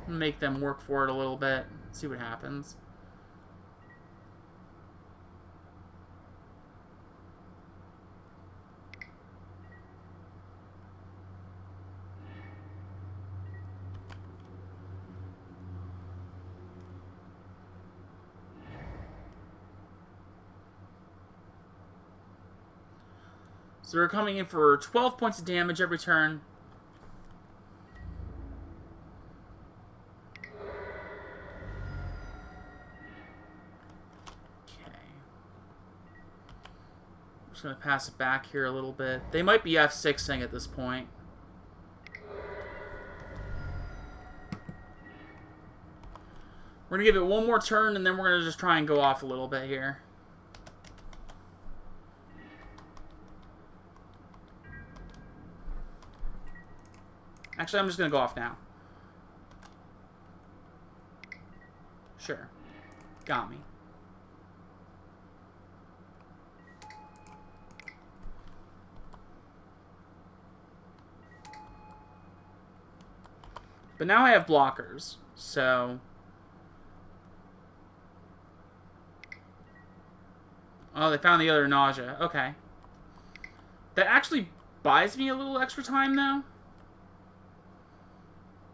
Make them work for it a little bit, see what happens. So we're coming in for 12 points of damage every turn. Okay. I'm just going to pass it back here a little bit. They might be F6ing at this point. We're going to give it one more turn, and then we're going to just try and go off a little bit here. Actually, I'm just going to go off now. Sure. Got me. But now I have blockers, so... Oh, they found the other nausea. Okay. That actually buys me a little extra time, though.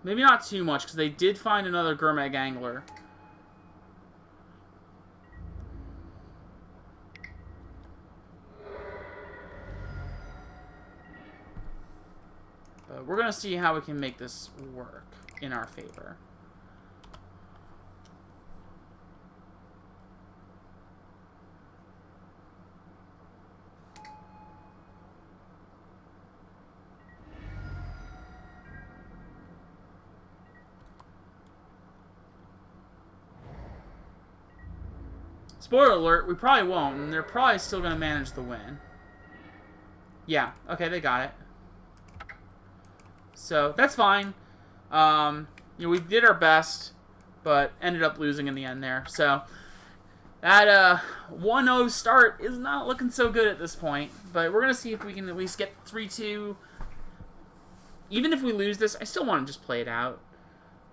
Maybe not too much, because they did find another Gurmag Angler. But we're going to see how we can make this work in our favor. Spoiler alert, we probably won't, and they're probably still going to manage the win. Yeah, okay, they got it. So, that's fine. You know, we did our best, but ended up losing in the end there. So, that 1-0 start is not looking so good at this point, but we're going to see if we can at least get 3-2. Even if we lose this, I still want to just play it out.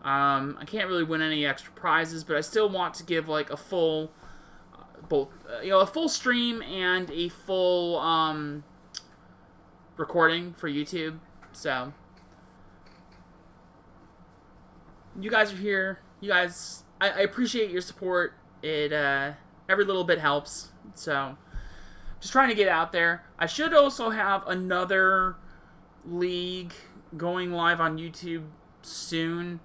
I can't really win any extra prizes, but I still want to give, like, a full... both, you know, a full stream and a full recording for YouTube. So you guys are here. You guys, I appreciate your support. It every little bit helps. So just trying to get out there. I should also have another league going live on YouTube soon.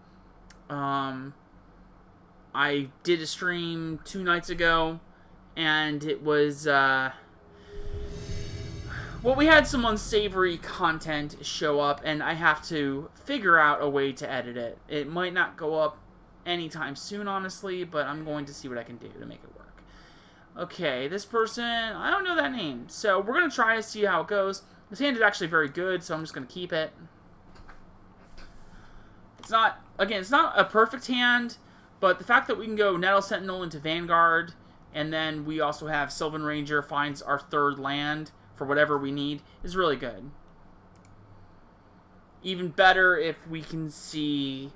I did a stream 2 nights ago. And it was, well, we had some unsavory content show up, and I have to figure out a way to edit it. It might not go up anytime soon, honestly, but I'm going to see what I can do to make it work. Okay, this person, I don't know that name, so we're going to try to see how it goes. This hand is actually very good, so I'm just going to keep it. It's not, again, it's not a perfect hand, but the fact that we can go Nettle Sentinel into Vanguard... and then we also have Sylvan Ranger finds our 3rd land for whatever we need is really good. Even better if we can see,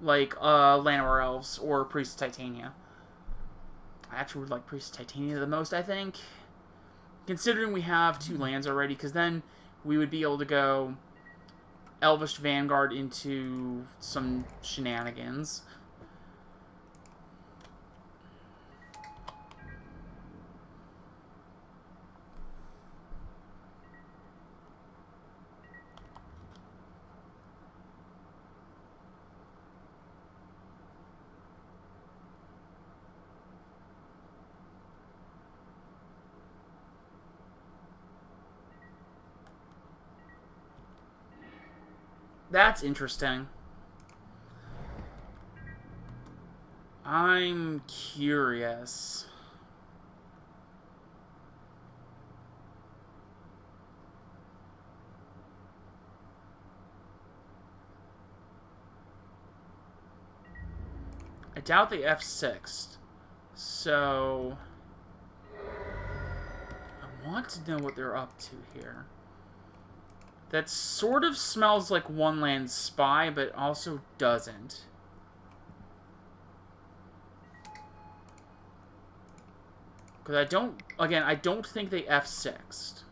like, Llanowar Elves or Priest of Titania. I actually would like Priest of Titania the most, I think. Considering we have 2 lands already, because then we would be able to go Elvish Vanguard into some shenanigans. That's interesting. I'm curious. I doubt they F6'd. So I want to know what they're up to here. That sort of smells like one land spy, but also doesn't. Because I don't think they F6'd.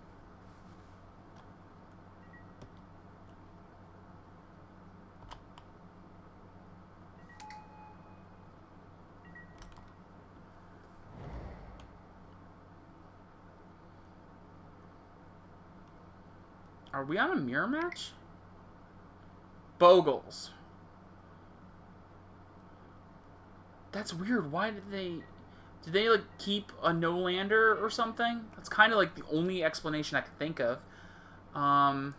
Are we on a mirror match? Bogles. That's weird. Why did they... Did they, like, keep a no-lander or something? That's kind of, like, the only explanation I could think of. I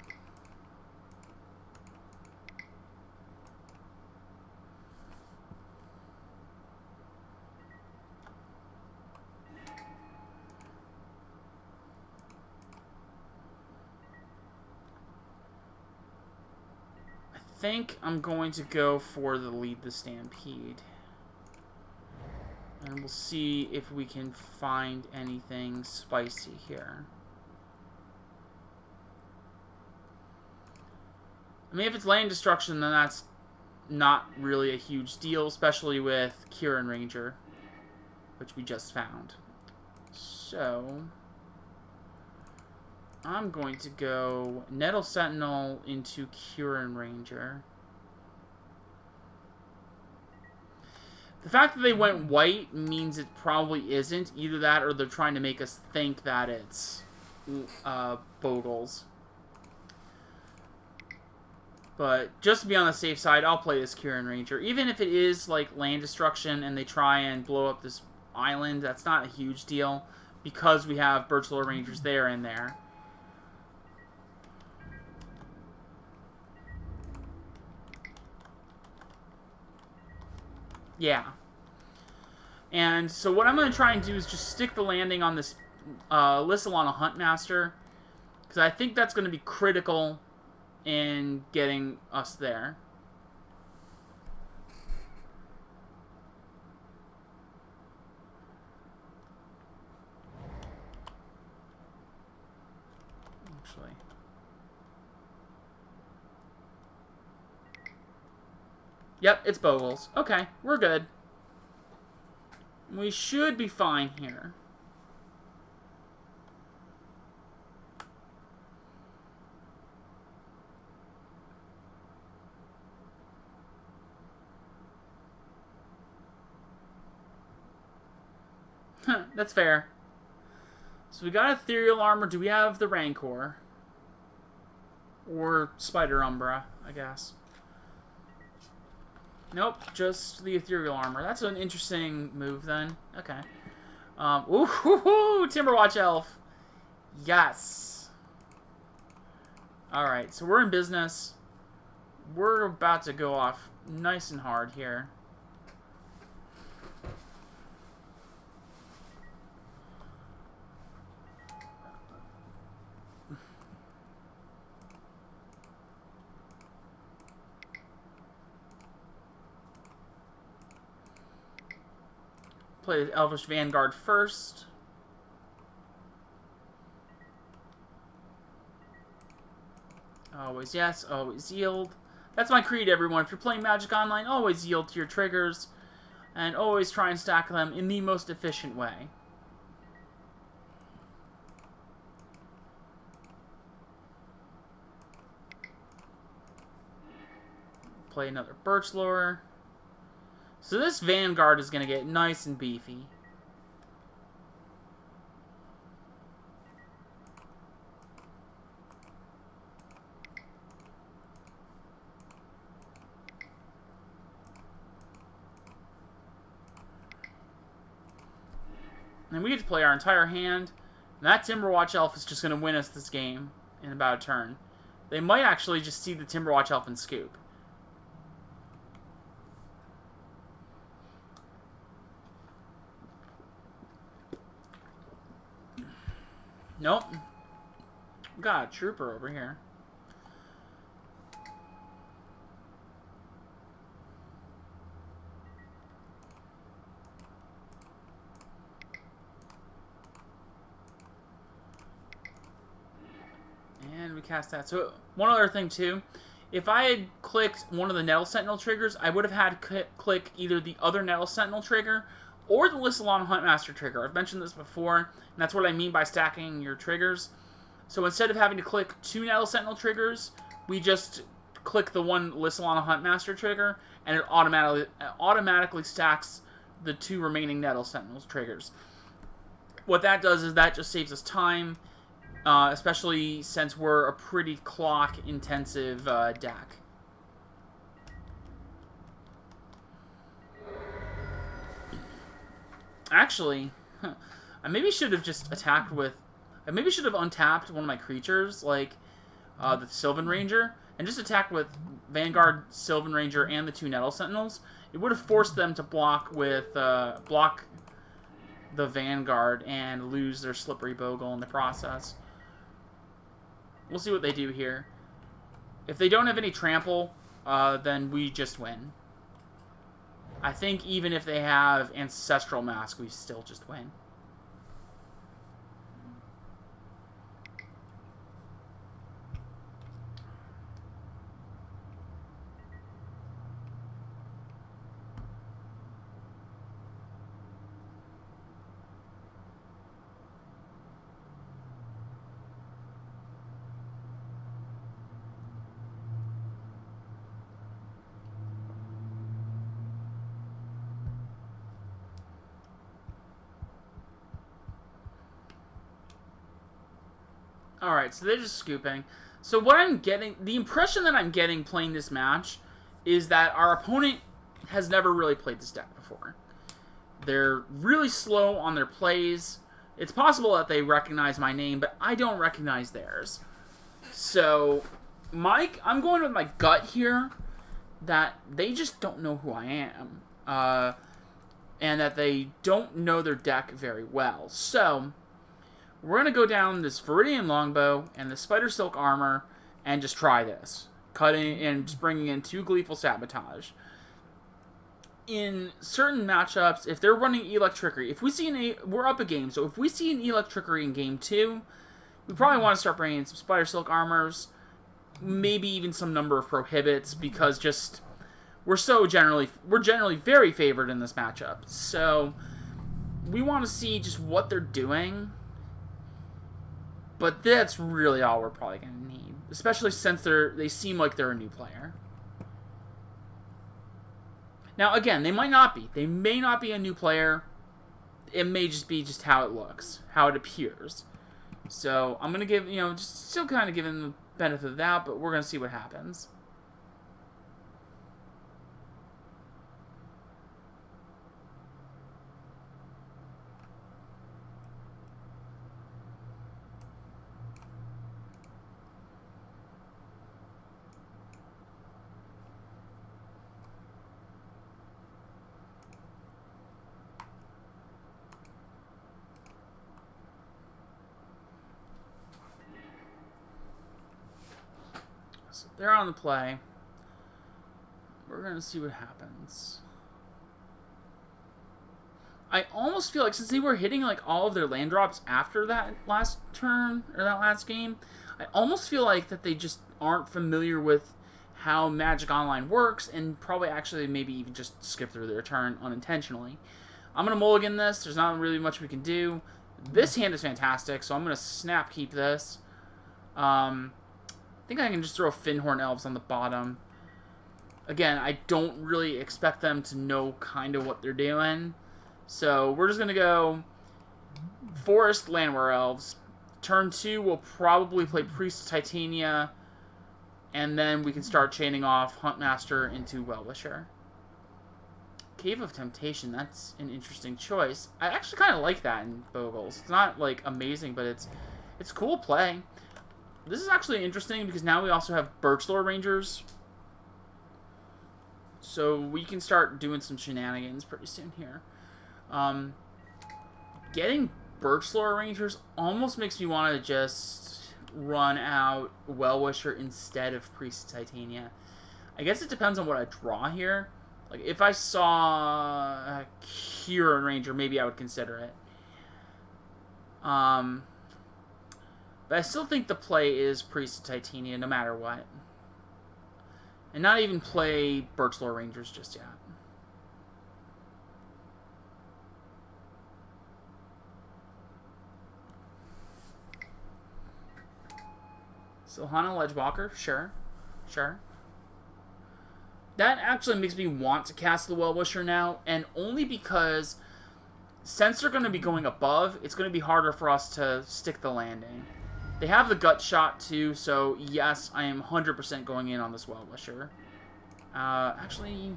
think I'm going to go for the Lead the Stampede. And we'll see if we can find anything spicy here. I mean, if it's land destruction, then that's not really a huge deal, especially with Kieran Ranger, which we just found. So I'm going to go Nettle Sentinel into Kieran Ranger. The fact that they went white means it probably isn't. Either that or they're trying to make us think that it's Bogles. But just to be on the safe side, I'll play this Kieran Ranger. Even if it is like land destruction and they try and blow up this island, that's not a huge deal because we have Birchlore Rangers there and there. Yeah. And so what I'm going to try and do is just stick the landing on this Lissalana Huntmaster, because I think that's going to be critical in getting us there. Actually. Yep, it's Bogles. Okay, we're good. We should be fine here. That's fair. So we got Ethereal Armor. Do we have the Rancor? Or Spider Umbra, I guess. Nope, just the Ethereal Armor. That's an interesting move, then. Okay. Ooh, Timberwatch Elf. Yes. Alright, so we're in business. We're about to go off nice and hard here. Play the Elvish Vanguard first. Always yes, always yield. That's my creed, everyone. If you're playing Magic Online, always yield to your triggers. And always try and stack them in the most efficient way. Play another Birchlore. So this Vanguard is going to get nice and beefy. And we get to play our entire hand. And that Timberwatch Elf is just going to win us this game in about a turn. They might actually just see the Timberwatch Elf and scoop. Nope. We got a trooper over here. cast that. So one other thing too, if I had clicked one of the Nettle Sentinel triggers, I would have had to click either the other Nettle Sentinel trigger or the Lissalon Huntmaster trigger. I've mentioned this before, and that's what I mean by stacking your triggers. So instead of having to click 2 Nettle Sentinel triggers, we just click the one Lissalon Huntmaster trigger, and it automatically stacks the 2 remaining Nettle Sentinels triggers. What that does is that just saves us time, especially since we're a pretty clock-intensive deck. Actually, I maybe should have just attacked with... I maybe should have untapped one of my creatures, like the Sylvan Ranger, and just attacked with Vanguard, Sylvan Ranger, and the 2 Nettle Sentinels. It would have forced them to block with block the Vanguard and lose their Slippery Bogle in the process. We'll see what they do here. If they don't have any trample, then we just win. I think even if they have Ancestral Mask, we still just win. Alright, so they're just scooping. So what I'm getting, the impression that I'm getting playing this match is that our opponent has never really played this deck before. They're really slow on their plays. It's possible that they recognize my name, but I don't recognize theirs. So, I'm going with my gut here that they just don't know who I am. And that they don't know their deck very well. So, we're going to go down this Viridian Longbow and the Spider Silk Armor and just try this. Cutting and just bringing in 2 Gleeful Sabotage. In certain matchups, if they're running Electrickery, if we see we're up a game, so if we see an Electrickery in game 2, we probably want to start bringing in some Spider Silk Armors, maybe even some number of Prohibits, because just we're generally very favored in this matchup. So we want to see just what they're doing. But that's really all we're probably going to need. Especially since they seem like they're a new player. Now, again, they might not be. They may not be a new player. It may just be just how it looks. How it appears. So, I'm going to give, just still kind of giving the benefit of the doubt, but we're going to see what happens. So they're on the play. We're going to see what happens. I almost feel like since they were hitting like all of their land drops after that last turn, or that last game, I almost feel like that they just aren't familiar with how Magic Online works and probably actually maybe even just skip through their turn unintentionally. I'm going to mulligan this. There's not really much we can do. This hand is fantastic, so I'm going to snap keep this. I think I can just throw Finhorn Elves on the bottom. Again, I don't really expect them to know kind of what they're doing. So we're just going to go Forest Landwear Elves. Turn 2, we'll probably play Priest of Titania. And then we can start chaining off Huntmaster into Well-Wisher. Cave of Temptation, that's an interesting choice. I actually kind of like that in Bogles. It's not, like, amazing, but it's cool play. This is actually interesting because now we also have Birchlore Rangers. So we can start doing some shenanigans pretty soon here. Getting Birchlore Rangers almost makes me want to just run out Well-Wisher instead of Priest of Titania. I guess it depends on what I draw here. Like, if I saw a Huron Ranger, maybe I would consider it. But But I still think the play is Priest of Titania, no matter what. And not even play Birchlore Rangers just yet. Silhana Ledgewalker, sure. Sure. That actually makes me want to cast the Well-Wisher now, and only because since they're going to be going above, it's going to be harder for us to stick the landing. They have the gut shot too, so yes, I am 100% going in on this Well-Wisher. Actually,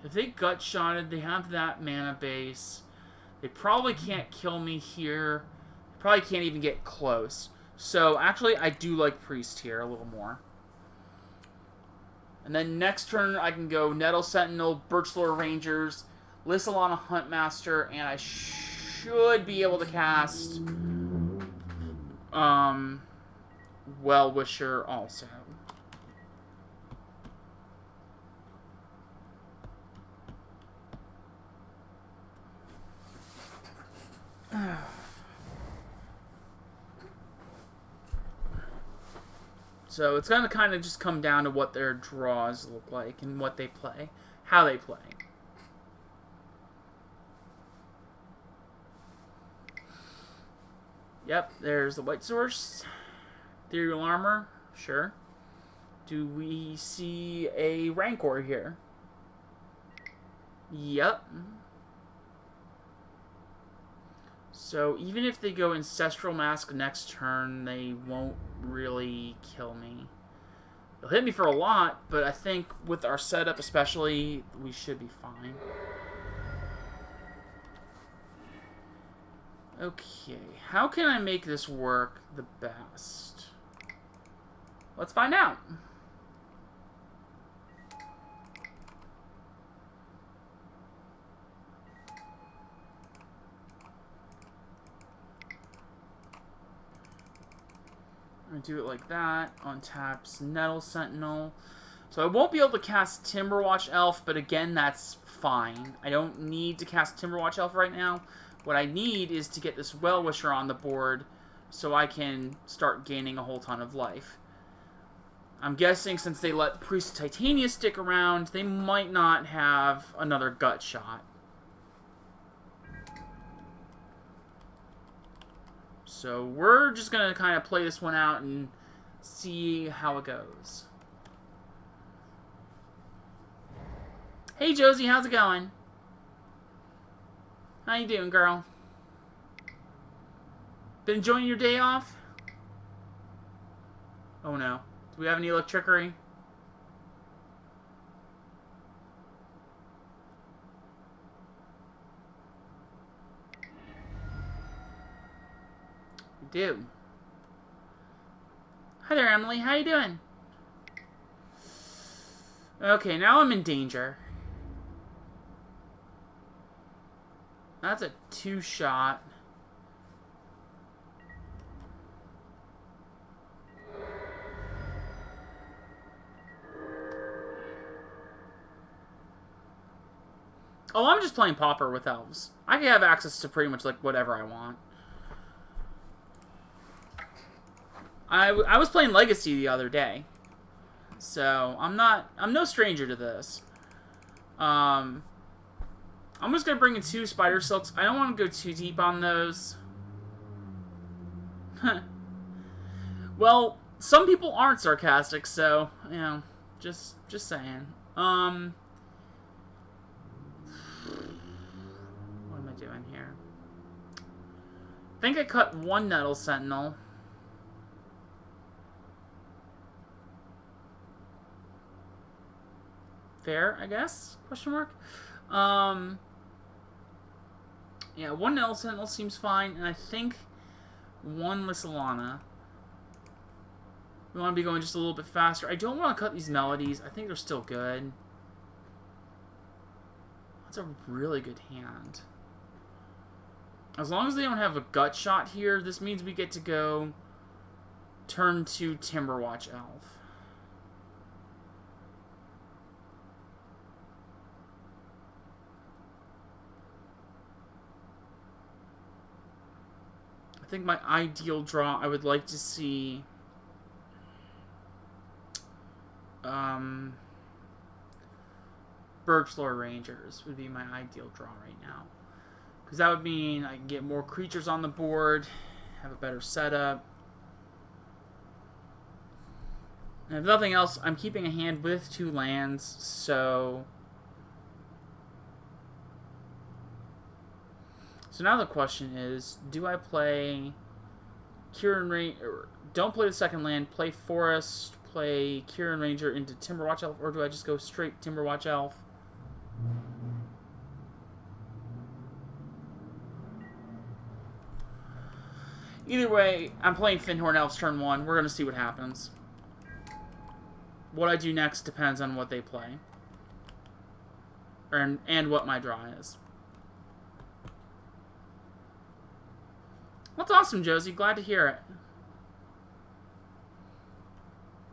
if they gut shotted, they have that mana base. They probably can't kill me here. Probably can't even get close. So actually, I do like Priest here a little more. And then next turn, I can go Nettle Sentinel, Birchlore Rangers, Lissalana Huntmaster, and I should be able to cast Well-Wisher also. So it's going to kind of just come down to what their draws look like and what they play, how they play. Yep, there's the White Source. Ethereal Armor, sure. Do we see a Rancor here? Yep. So even if they go Ancestral Mask next turn, they won't really kill me. They'll hit me for a lot, but I think with our setup especially, we should be fine. Okay, how can I make this work the best? Let's find out. I'm going to do it like that. Untaps Nettle Sentinel. So I won't be able to cast Timberwatch Elf, but again, that's fine. I don't need to cast Timberwatch Elf right now. What I need is to get this Well-Wisher on the board so I can start gaining a whole ton of life. I'm guessing since they let Priest of Titania stick around, they might not have another gut shot. So we're just going to kind of play this one out and see how it goes. Hey Josie, how's it going? How you doing, girl? Been enjoying your day off? Oh no. Do we have any electricity? We do. Hi there, Emily. How you doing? Okay, now I'm in danger. That's a 2-shot. Oh, I'm just playing Pauper with Elves. I can have access to pretty much like whatever I want. I was playing Legacy the other day. So, I'm no stranger to this. I'm just going to bring in 2 Spider Silks. I don't want to go too deep on those. Well, some people aren't sarcastic, so, you know, just saying. What am I doing here? I think I cut 1 Nettle Sentinel. Fair, I guess? Question mark? Yeah, 1 Nettle Sentinel seems fine, and I think 1 Lissalana. We want to be going just a little bit faster. I don't want to cut these melodies. I think they're still good. That's a really good hand. As long as they don't have a gut shot here, this means we get to go turn 2 Timberwatch Elf. think my ideal draw, I would like to see Birchlore Rangers would be my ideal draw right now. Because that would mean I can get more creatures on the board, have a better setup. And if nothing else, I'm keeping a hand with 2 lands, so... So now the question is, do I play Kieran Ranger... Don't play the second land, play Forest, play Kieran Ranger into Timberwatch Elf, or do I just go straight Timberwatch Elf? Either way, I'm playing Fyndhorn Elves turn 1. We're going to see what happens. What I do next depends on what they play. And what my draw is. That's awesome, Josie. Glad to hear it.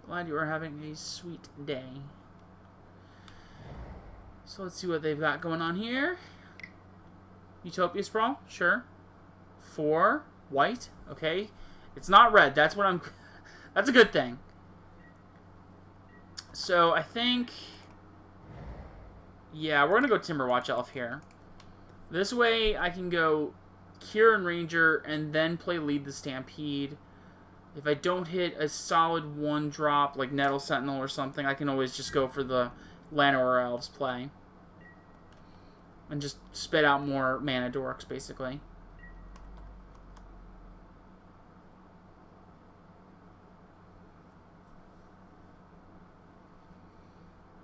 Glad you are having a sweet day. So let's see what they've got going on here. Utopia Sprawl? Sure. 4. White? Okay. It's not red. That's what I'm... That's a good thing. So, I think... Yeah, we're going to go Timberwatch Elf here. This way, I can go Kieran Ranger and then play Lead the Stampede. If I don't hit a solid 1-drop, like Nettle Sentinel or something, I can always just go for the Llanowar Elves play. And just spit out more mana dorks, basically.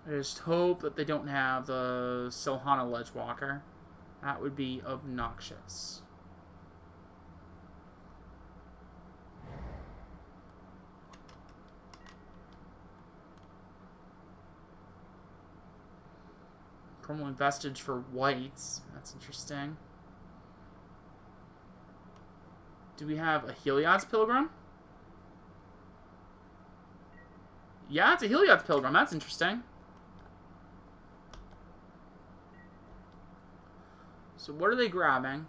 I just hope that they don't have the Silhana Ledgewalker. That would be obnoxious. Permanent Vestige for whites. That's interesting. Do we have a Heliod's Pilgrim? Yeah, it's a Heliod's Pilgrim. That's interesting. So what are they grabbing?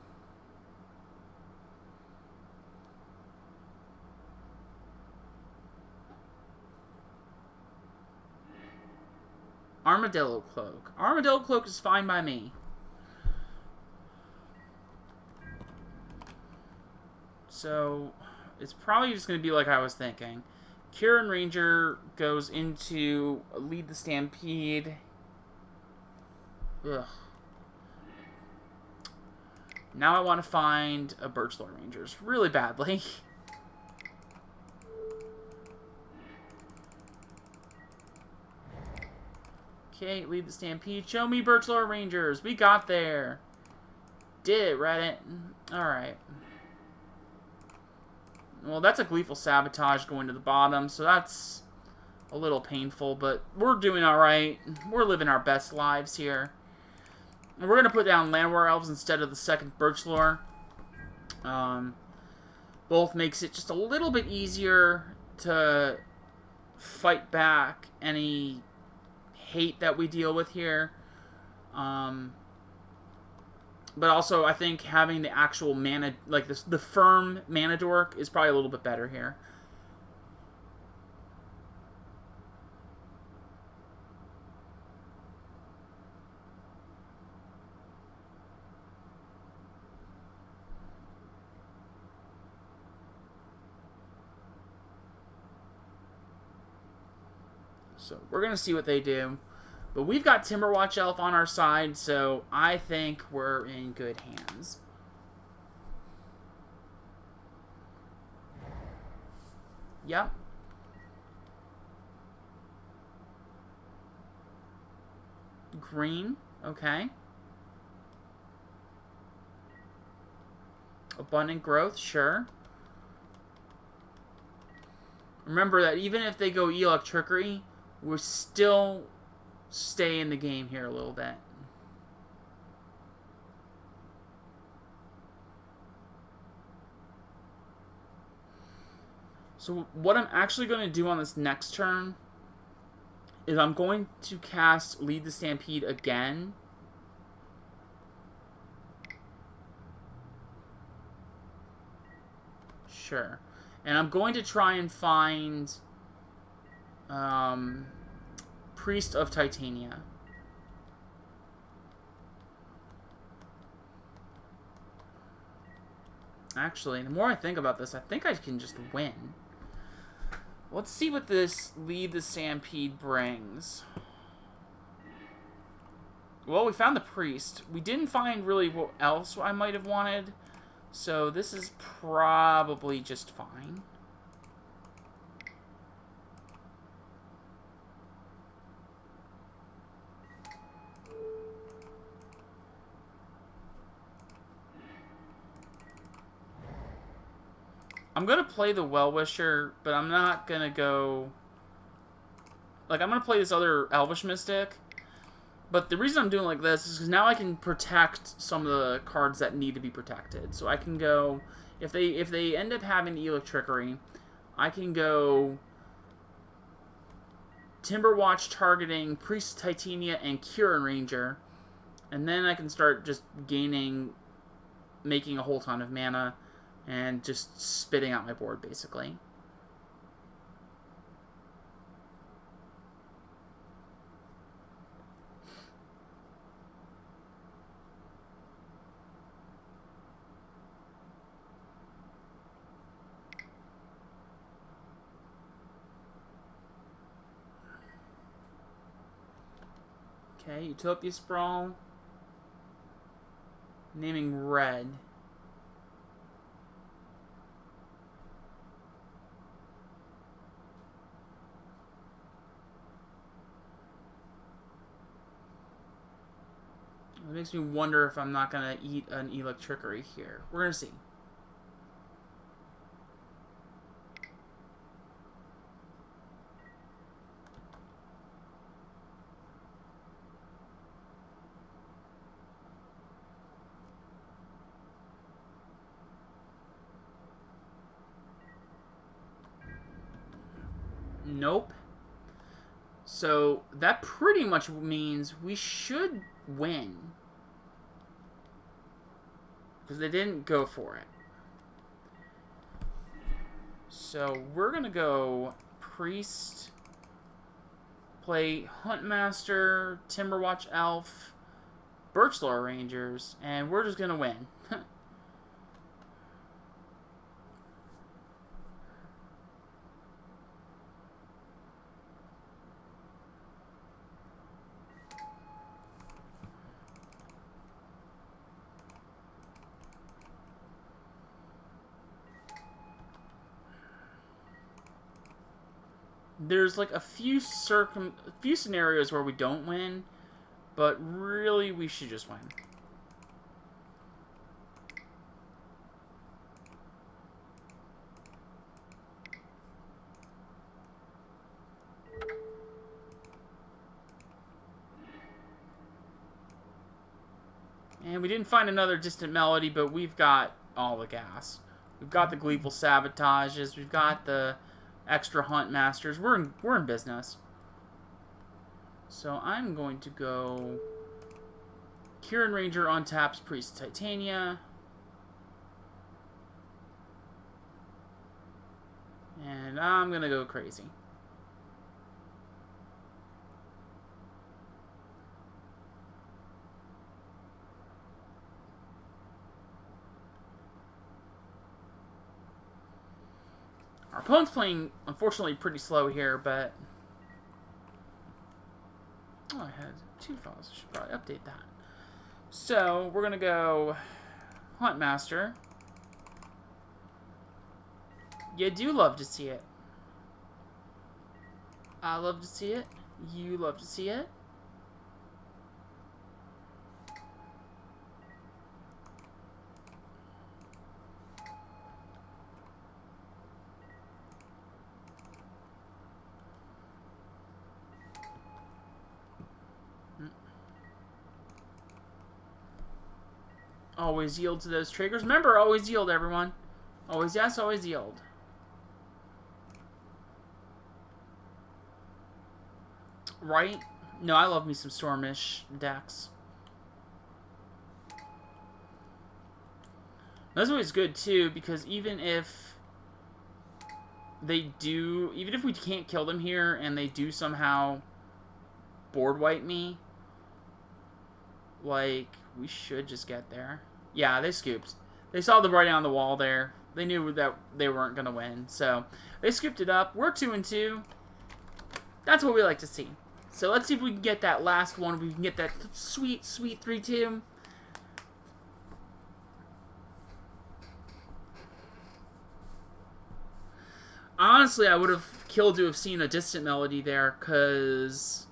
Armadillo Cloak. Armadillo Cloak is fine by me. So, it's probably just going to be like I was thinking. Kieran Ranger goes into Lead the Stampede. Ugh. Now I want to find a Birchlore Rangers really badly. Okay, Lead the Stampede. Show me Birchlore Rangers. We got there. Did it, Reddit. Alright. Well, that's a Gleeful Sabotage going to the bottom, so that's a little painful, but we're doing alright. We're living our best lives here. And we're going to put down Llanowar Elves instead of the second Birchlore. Both makes it just a little bit easier to fight back any hate that we deal with here. But also, I think having the actual mana, like the firm mana dork is probably a little bit better here. So we're going to see what they do. But we've got Timberwatch Elf on our side, so I think we're in good hands. Yep. Green, okay. Abundant Growth, sure. Remember that even if they go Electrickery, we're still stay in the game here a little bit. So what I'm actually going to do on this next turn is I'm going to cast Lead the Stampede again. sure. And I'm going to try and find Priest of Titania. Actually, the more I think about this, I think I can just win. Let's see what this Lead the Stampede brings. Well, we found the Priest. We didn't find really what else I might have wanted, so this is probably just fine. I'm going to play the Well-Wisher, but I'm not going to go... Like, I'm going to play this other Elvish Mystic. But the reason I'm doing like this is because now I can protect some of the cards that need to be protected. So I can go... If they end up having Elic Trickery, I can go... Timberwatch targeting Priest of Titania and Kieran Ranger. And then I can start just making a whole ton of mana. And just spitting out my board, basically. Okay, Utopia Sprawl. Naming red. It makes me wonder if I'm not going to eat an Elic Trickery here. We're going to see. Nope. So that pretty much means we should win. Because they didn't go for it. So we're going to go Priest, play Huntmaster, Timberwatch Elf, Birchlore Rangers, and we're just going to win. There's like a few scenarios where we don't win, but really we should just win. And we didn't find another Distant Melody, but we've got all the gas. We've got the Gleeful Sabotages, we've got the extra Hunt Masters. We're in business. So I'm going to go Kieran Ranger untaps Priest Titania. And I'm gonna go crazy. Our opponent's playing, unfortunately, pretty slow here, but... Oh, I had 2 files. I should probably update that. So, we're going to go Huntmaster. You do love to see it. I love to see it. You love to see it. Always yield to those triggers. Remember, always yield, everyone. Always yes, always yield. Right? No, I love me some Stormish decks. That's always good, too, because even if they do, even if we can't kill them here and they do somehow board wipe me, like, we should just get there. Yeah, they scooped. They saw the writing on the wall there. They knew that they weren't going to win. So, they scooped it up. We're 2-2. That's what we like to see. So, let's see if we can get that last one. We can get that sweet, sweet 3-2. Honestly, I would have killed to have seen a Distant Melody there, because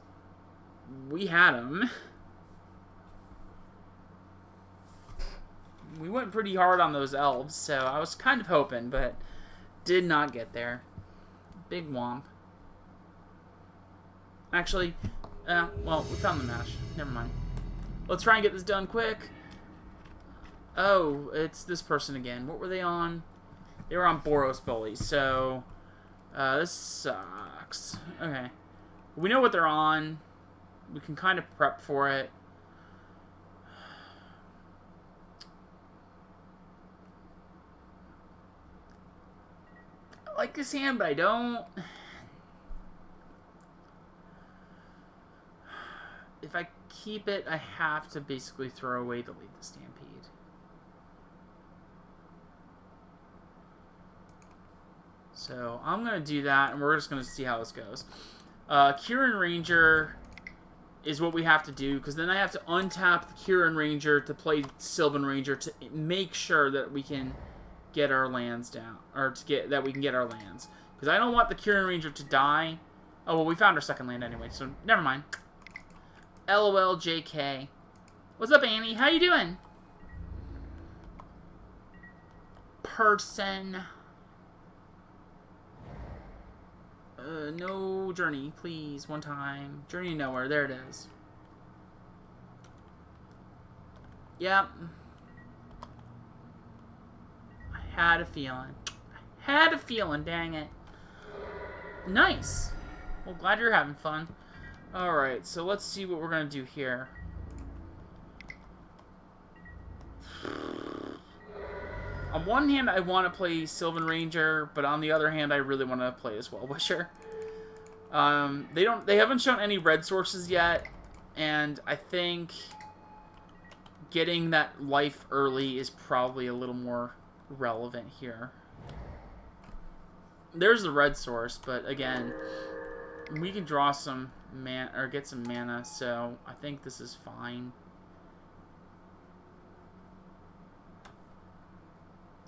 we had him. We went pretty hard on those elves, so I was kind of hoping, but did not get there. Big womp. Actually, well, we found the mash. Never mind. Let's try and get this done quick. Oh, it's this person again. What were they on? They were on Boros Bully, so this sucks. Okay. We know what they're on. We can kind of prep for it. I like this hand, but I don't. If I keep it, I have to basically throw away the Lead the Stampede. So I'm going to do that, and we're just going to see how this goes. Kieran Ranger is what we have to do, because then I have to untap the Kieran Ranger to play Sylvan Ranger to make sure that we can get our lands down, or that we can get our lands. Because I don't want the Kieran Ranger to die. Oh, well, we found our second land anyway, so never mind. LOL JK. What's up, Annie? How you doing? Person. No journey, please. One time. Journey nowhere. There it is. Yep. I had a feeling. I had a feeling, dang it. Nice. Well, glad you're having fun. Alright, so let's see what we're going to do here. On one hand, I want to play Sylvan Ranger, but on the other hand, I really want to play as Well-Wisher. They haven't shown any red sources yet, and I think getting that life early is probably a little more relevant here. There's the red source, but again, we can draw some mana or get some mana, so I think this is fine.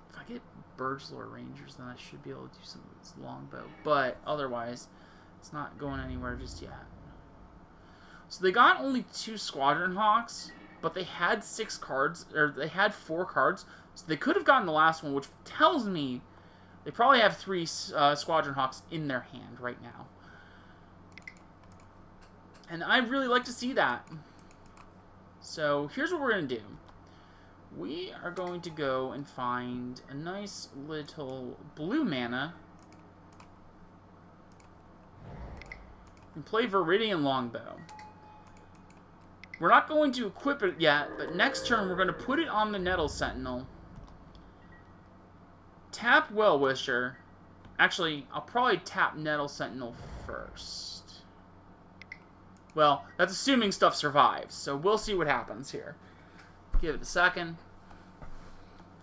If I get Burgelore Rangers, then I should be able to do some of this longbow, but otherwise, it's not going anywhere just yet. So they got only 2 Squadron Hawks, but they had 6 cards, or they had 4 cards, so they could have gotten the last one, which tells me they probably have 3 Squadron Hawks in their hand right now. And I'd really like to see that. So here's what we're going to do. We are going to go and find a nice little blue mana and play Viridian Longbow. We're not going to equip it yet, but next turn we're going to put it on the Nettle Sentinel. Tap Well-Wisher. Actually, I'll probably tap Nettle Sentinel first. Well, that's assuming stuff survives, so we'll see what happens here. Give it a second.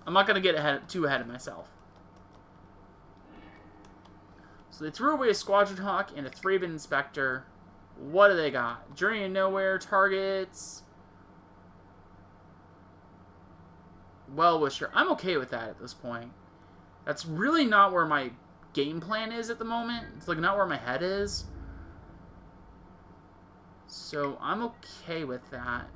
I'm not going to get too ahead of myself. So they threw away a Squadron Hawk and a Thraben Inspector. What do they got? Journey to Nowhere targets. Well-Wisher. I'm okay with that at this point. That's really not where my game plan is at the moment. It's like not where my head is. So I'm okay with that.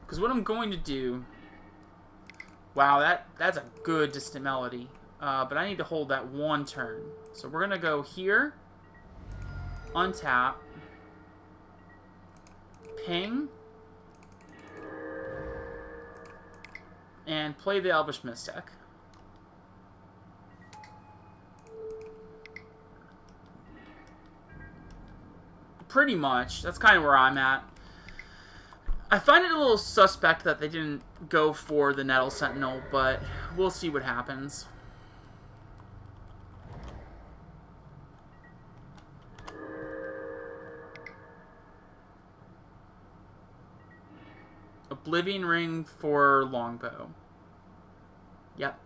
Because what I'm going to do... Wow, that's a good Distant Melody. But I need to hold that 1 turn. So we're going to go here. Untap. Ping. And play the Elvish Mystic. Pretty much. That's kind of where I'm at. I find it a little suspect that they didn't go for the Nettle Sentinel, but we'll see what happens. Oblivion Ring for Longbow. Yep.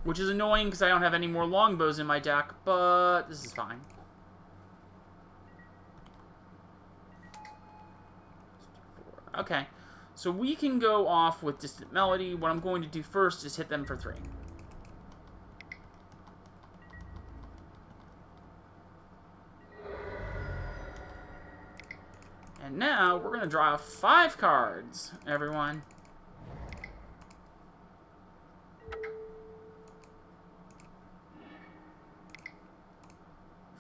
Which is annoying because I don't have any more longbows in my deck, but this is fine. Okay, so we can go off with Distant Melody. What I'm going to do first is hit them for 3. And now we're going to draw 5 cards, everyone.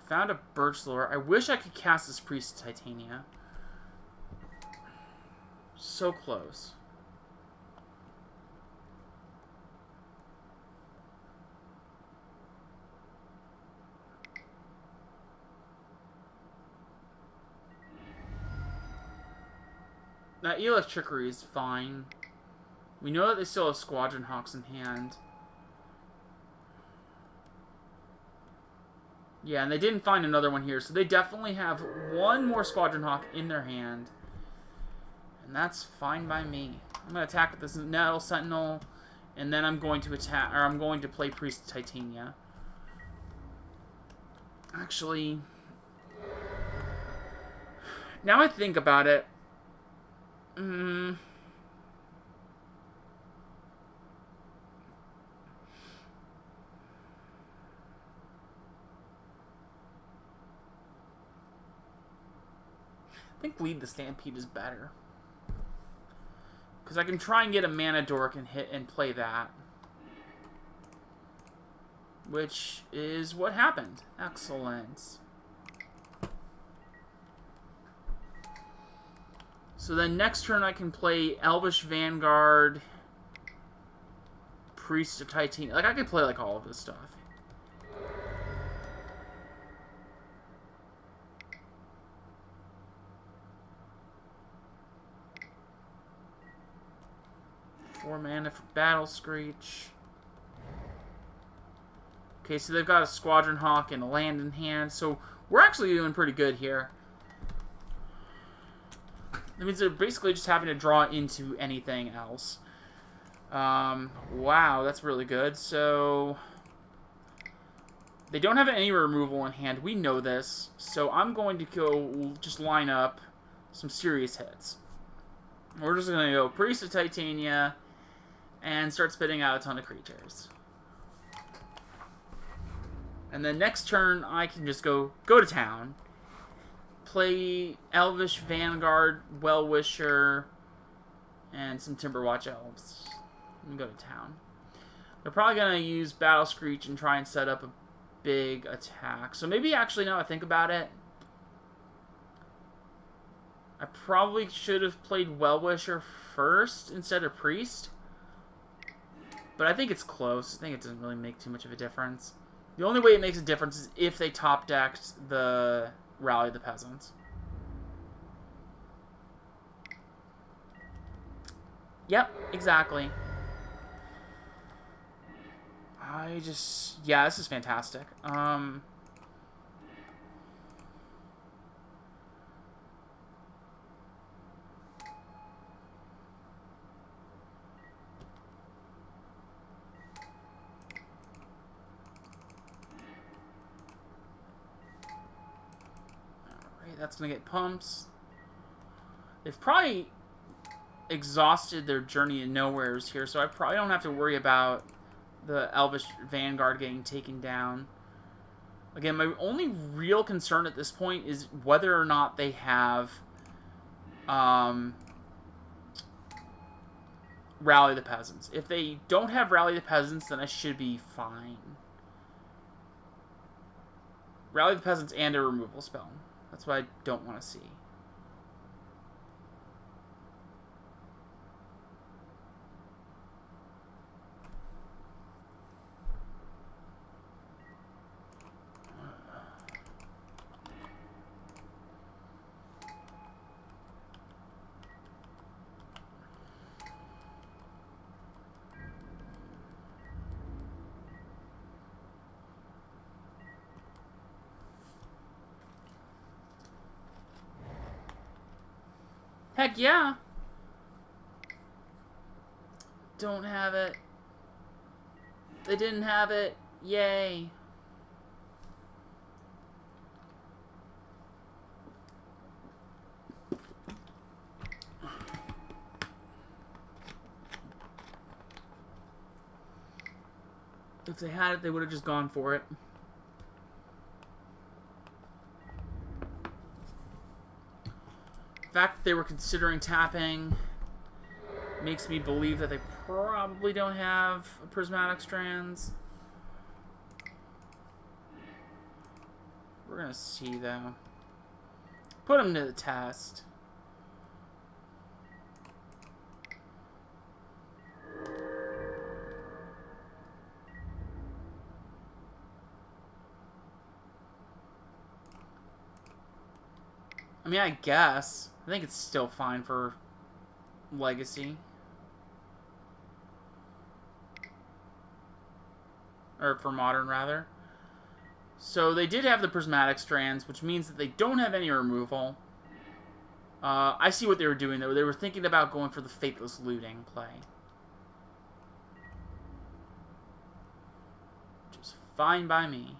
Found a Birch Lure. I wish I could cast this Priest of Titania. So close. Now, Elec Trickery is fine. We know that they still have Squadron Hawks in hand. Yeah, and they didn't find another one here, so they definitely have one more Squadron Hawk in their hand. And that's fine by me. I'm going to attack with this Nettle Sentinel, and then I'm going to attack, or I'm going to play Priest of Titania. Actually, now I think about it, I think Lead the Stampede is better. Because I can try and get a Mana Dork and hit and play that. Which is what happened. Excellent. So then next turn I can play Elvish Vanguard, Priest of Titania. Like, I could play like all of this stuff. Four mana for Battle Screech. Okay, so they've got a Squadron Hawk and a land in hand, so we're actually doing pretty good here. That means they're basically just having to draw into anything else. Wow, that's really good. So they don't have any removal in hand. We know this. So I'm going to go just line up some serious hits. We're just going to go Priest of Titania and start spitting out a ton of creatures. And then next turn, I can just go to town. Play Elvish Vanguard, Well-Wisher, and some Timberwatch Elves. And go to town. They're probably going to use Battle Screech and try and set up a big attack. So maybe actually, now I think about it, I probably should have played Well-Wisher first instead of Priest. But I think it's close. I think it doesn't really make too much of a difference. The only way it makes a difference is if they top-decked the Rally the Peasants. Yep, exactly. Yeah, this is fantastic. That's going to get pumps. They've probably exhausted their Journey to Nowheres here, so I probably don't have to worry about the Elvish Vanguard getting taken down. Again, my only real concern at this point is whether or not they have Rally the Peasants. If they don't have Rally the Peasants, then I should be fine. Rally the Peasants and a removal spell. That's what I don't want to see. Heck yeah! Don't have it. They didn't have it. Yay. If they had it, they would have just gone for it. The fact that they were considering tapping makes me believe that they probably don't have a prismatic strands. We're gonna see though. Put them to the test. I mean, I guess. I think it's still fine for Legacy. Or for Modern, rather. So they did have the prismatic strands, which means that they don't have any removal. I see what they were doing, though. They were thinking about going for the Faithless Looting play. Which is fine by me.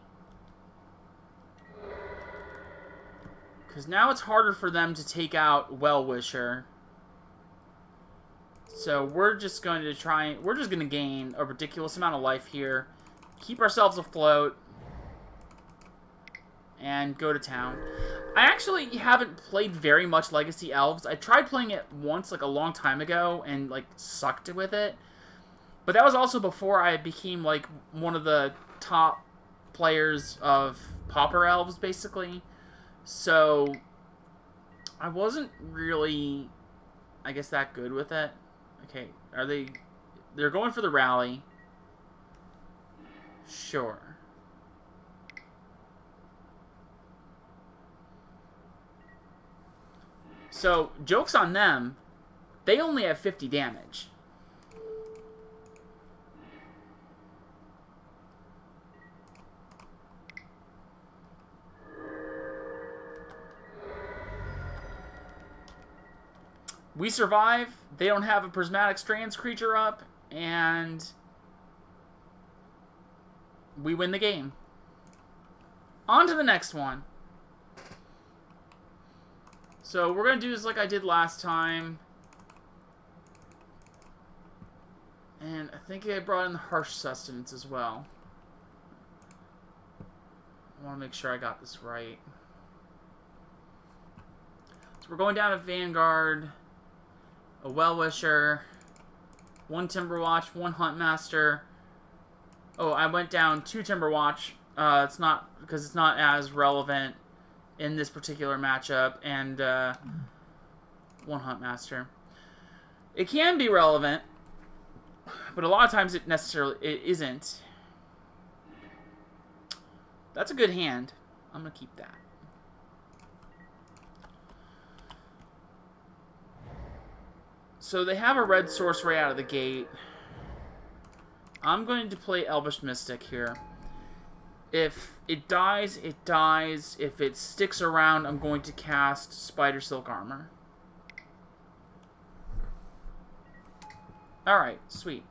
Because now it's harder for them to take out Well-Wisher. So we're just going to try... We're just going to gain a ridiculous amount of life here. Keep ourselves afloat. And go to town. I actually haven't played very much Legacy Elves. I tried playing it once, like, a long time ago, and, like, sucked with it. But that was also before I became, like, one of the top players of Pauper Elves, basically. So, I wasn't really, I guess, that good with it. Okay, are they... They're going for the rally. Sure. So, joke's on them. They only have 50 damage. We survive. They don't have a Prismatic Strands creature up. And we win the game. On to the next one. So we're going to do this like I did last time. And I think I brought in the Harsh Sustenance as well. I want to make sure I got this right. So we're going down to Vanguard, a Well-Wisher, 1 Timberwatch, 1 Huntmaster. Oh, I went down 2 Timberwatch. It's not, because it's not as relevant in this particular matchup, and 1 Huntmaster. It can be relevant, but a lot of times it isn't. That's a good hand. I'm going to keep that. So they have a red source right out of the gate. I'm going to play Elvish Mystic here. If it dies, it dies. If it sticks around, I'm going to cast Spider Silk Armor. Alright, sweet.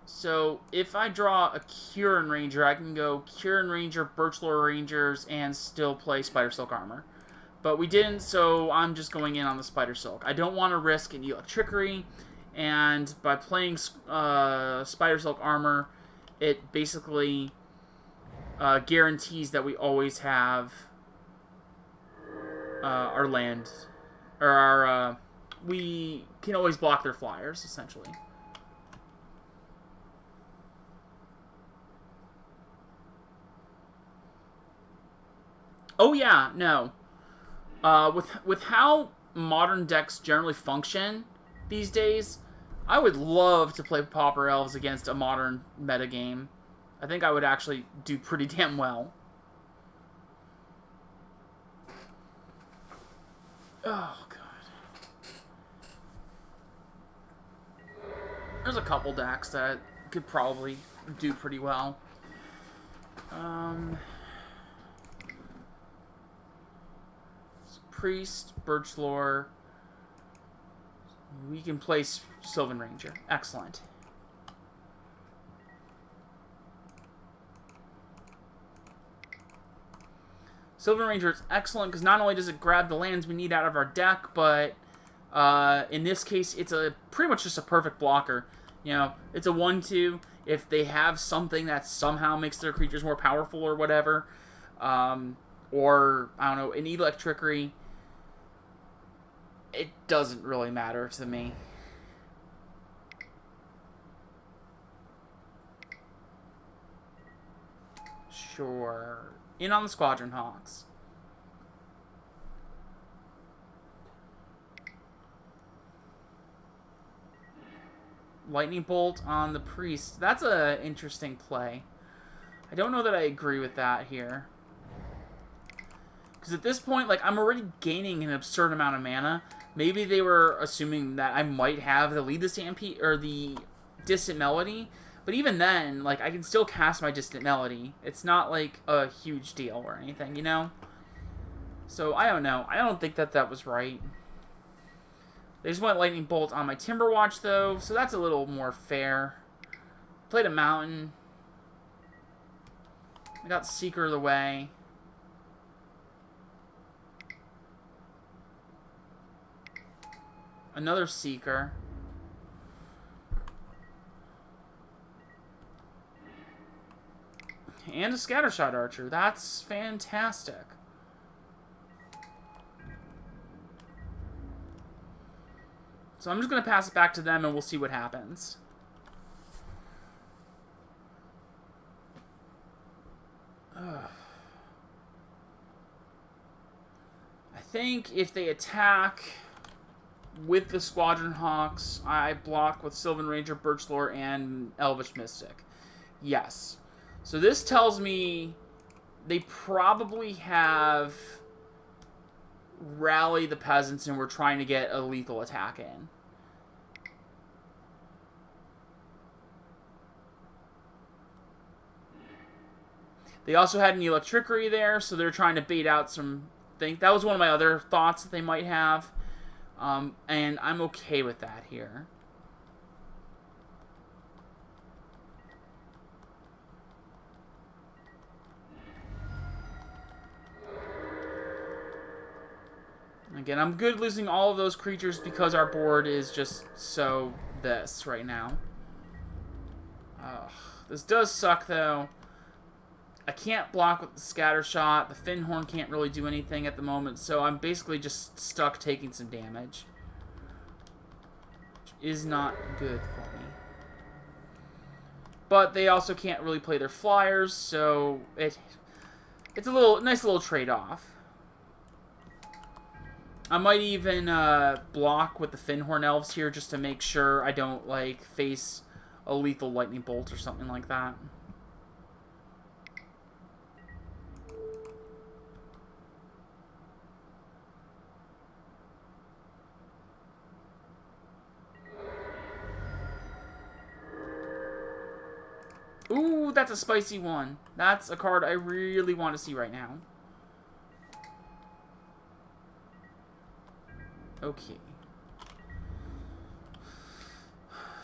So, if I draw a Kieran Ranger, I can go Kieran Ranger, Birchlore Rangers, and still play Spider Silk Armor. But we didn't, so I'm just going in on the Spider Silk. I don't want to risk an Electrickery, and by playing Spider Silk Armor, it basically guarantees that we always have our land, or our, we can always block their flyers, essentially. Oh yeah, no. With how modern decks generally function these days, I would love to play Pauper Elves against a modern metagame. I think I would actually do pretty damn well. Oh, God. There's a couple decks that could probably do pretty well. Priest, Birch Lore. We can play Sylvan Ranger. Excellent. Sylvan Ranger is excellent because not only does it grab the lands we need out of our deck, but in this case, it's pretty much just a perfect blocker. You know, it's a 1/2. If they have something that somehow makes their creatures more powerful or whatever, or, I don't know, an Electrickery, it doesn't really matter to me. Sure. In on the Squadron Hawks. Lightning Bolt on the Priest. That's an interesting play. I don't know that I agree with that here. Because at this point, like, I'm already gaining an absurd amount of mana. Maybe they were assuming that I might have the Lead the Stampede, or the Distant Melody. But even then, like, I can still cast my Distant Melody. It's not, like, a huge deal or anything, you know? So, I don't know. I don't think that that was right. They just went Lightning Bolt on my Timberwatch, though, so that's a little more fair. Played a Mountain. I got Seeker of the Way. Another Seeker. And a Scattershot Archer. That's fantastic. So I'm just going to pass it back to them and we'll see what happens. Ugh. I think if they attack with the Squadron Hawks, I block with Sylvan Ranger, Birch Lore, and Elvish Mystic. Yes. So this tells me they probably have Rally the Peasants and we're trying to get a lethal attack in. They also had an Electrickery there, so they're trying to bait out some things. That was one of my other thoughts that they might have. And I'm okay with that here. Again, I'm good losing all of those creatures because our board is just so this right now. Ugh. This does suck, though. I can't block with the Scattershot. The Finhorn can't really do anything at the moment, so I'm basically just stuck taking some damage. Which is not good for me. But they also can't really play their flyers, so it's a nice little trade-off. I might even block with the Finhorn Elves here just to make sure I don't, like, face a lethal Lightning Bolt or something like that. Ooh, that's a spicy one. That's a card I really want to see right now. Okay.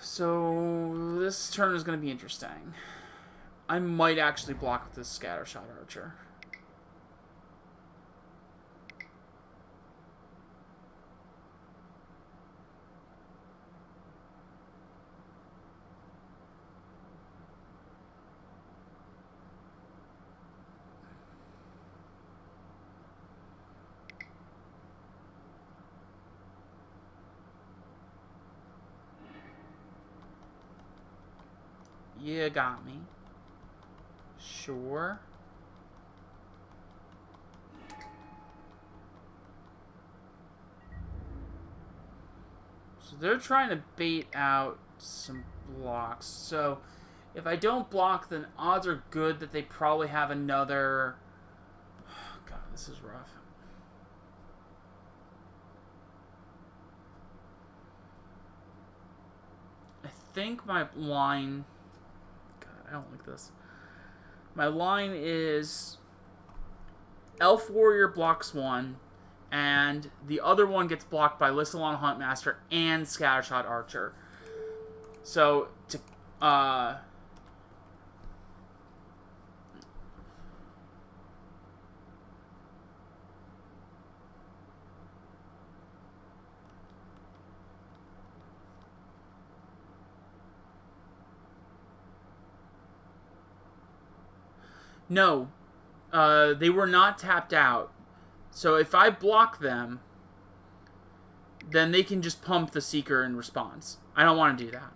So, this turn is going to be interesting. I might actually block with this Scattershot Archer. You got me. Sure. So they're trying to bait out some blocks. So if I don't block, then odds are good that they probably have another... God, this is rough. I think my line... I don't like this. My line is Elf Warrior blocks 1, and the other one gets blocked by Lissalon Huntmaster and Scattershot Archer. So, no, they were not tapped out. So if I block them, then they can just pump the Seeker in response. I don't want to do that.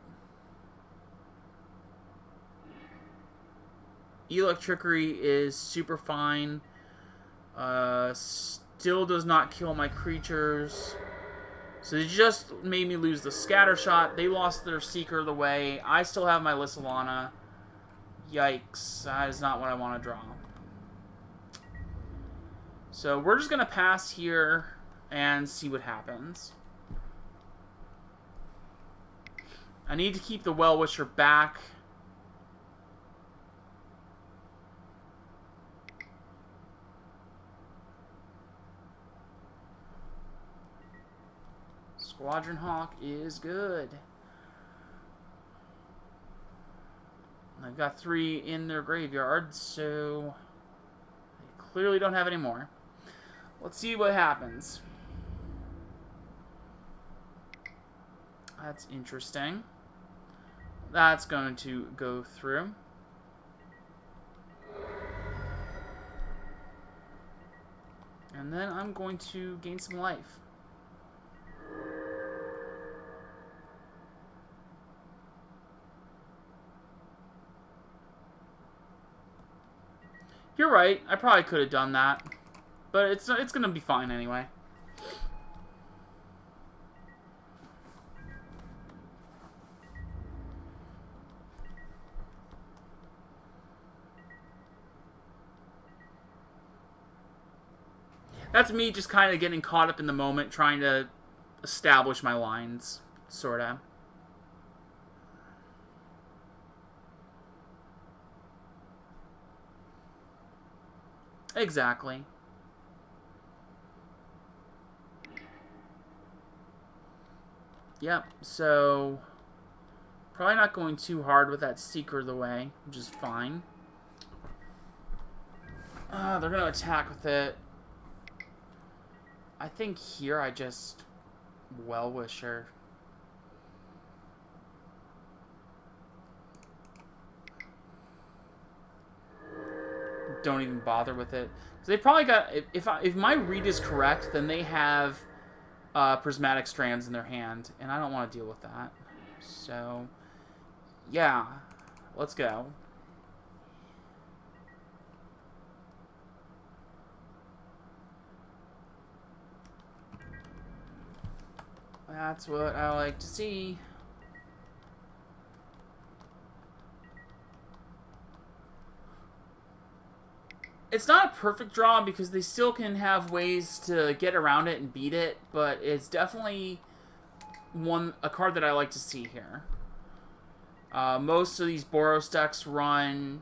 Electrickery is super fine. Still does not kill my creatures. So they just made me lose the Scattershot. They lost their Seeker the way. I still have my Lissalana. Yikes. That is not what I want to draw. So we're just going to pass here and see what happens. I need to keep the Well-Wisher back. Squadron Hawk is good. I've got 3 in their graveyard, so they clearly don't have any more. Let's see what happens. That's interesting. That's going to go through. And then I'm going to gain some life. You're right. I probably could have done that. But it's going to be fine anyway. That's me just kind of getting caught up in the moment, trying to establish my lines, sort of. Exactly. Yep, so probably not going too hard with that Seeker the way, which is fine. They're going to attack with it. I think here I just Well-Wisher. Don't even bother with it. So they probably got, if my read is correct, then they have prismatic strands in their hand, and I don't want to deal with that. So, yeah, let's go. That's what I like to see. It's not a perfect draw because they still can have ways to get around it and beat it, but it's definitely a card that I like to see here. Most of these Boros decks run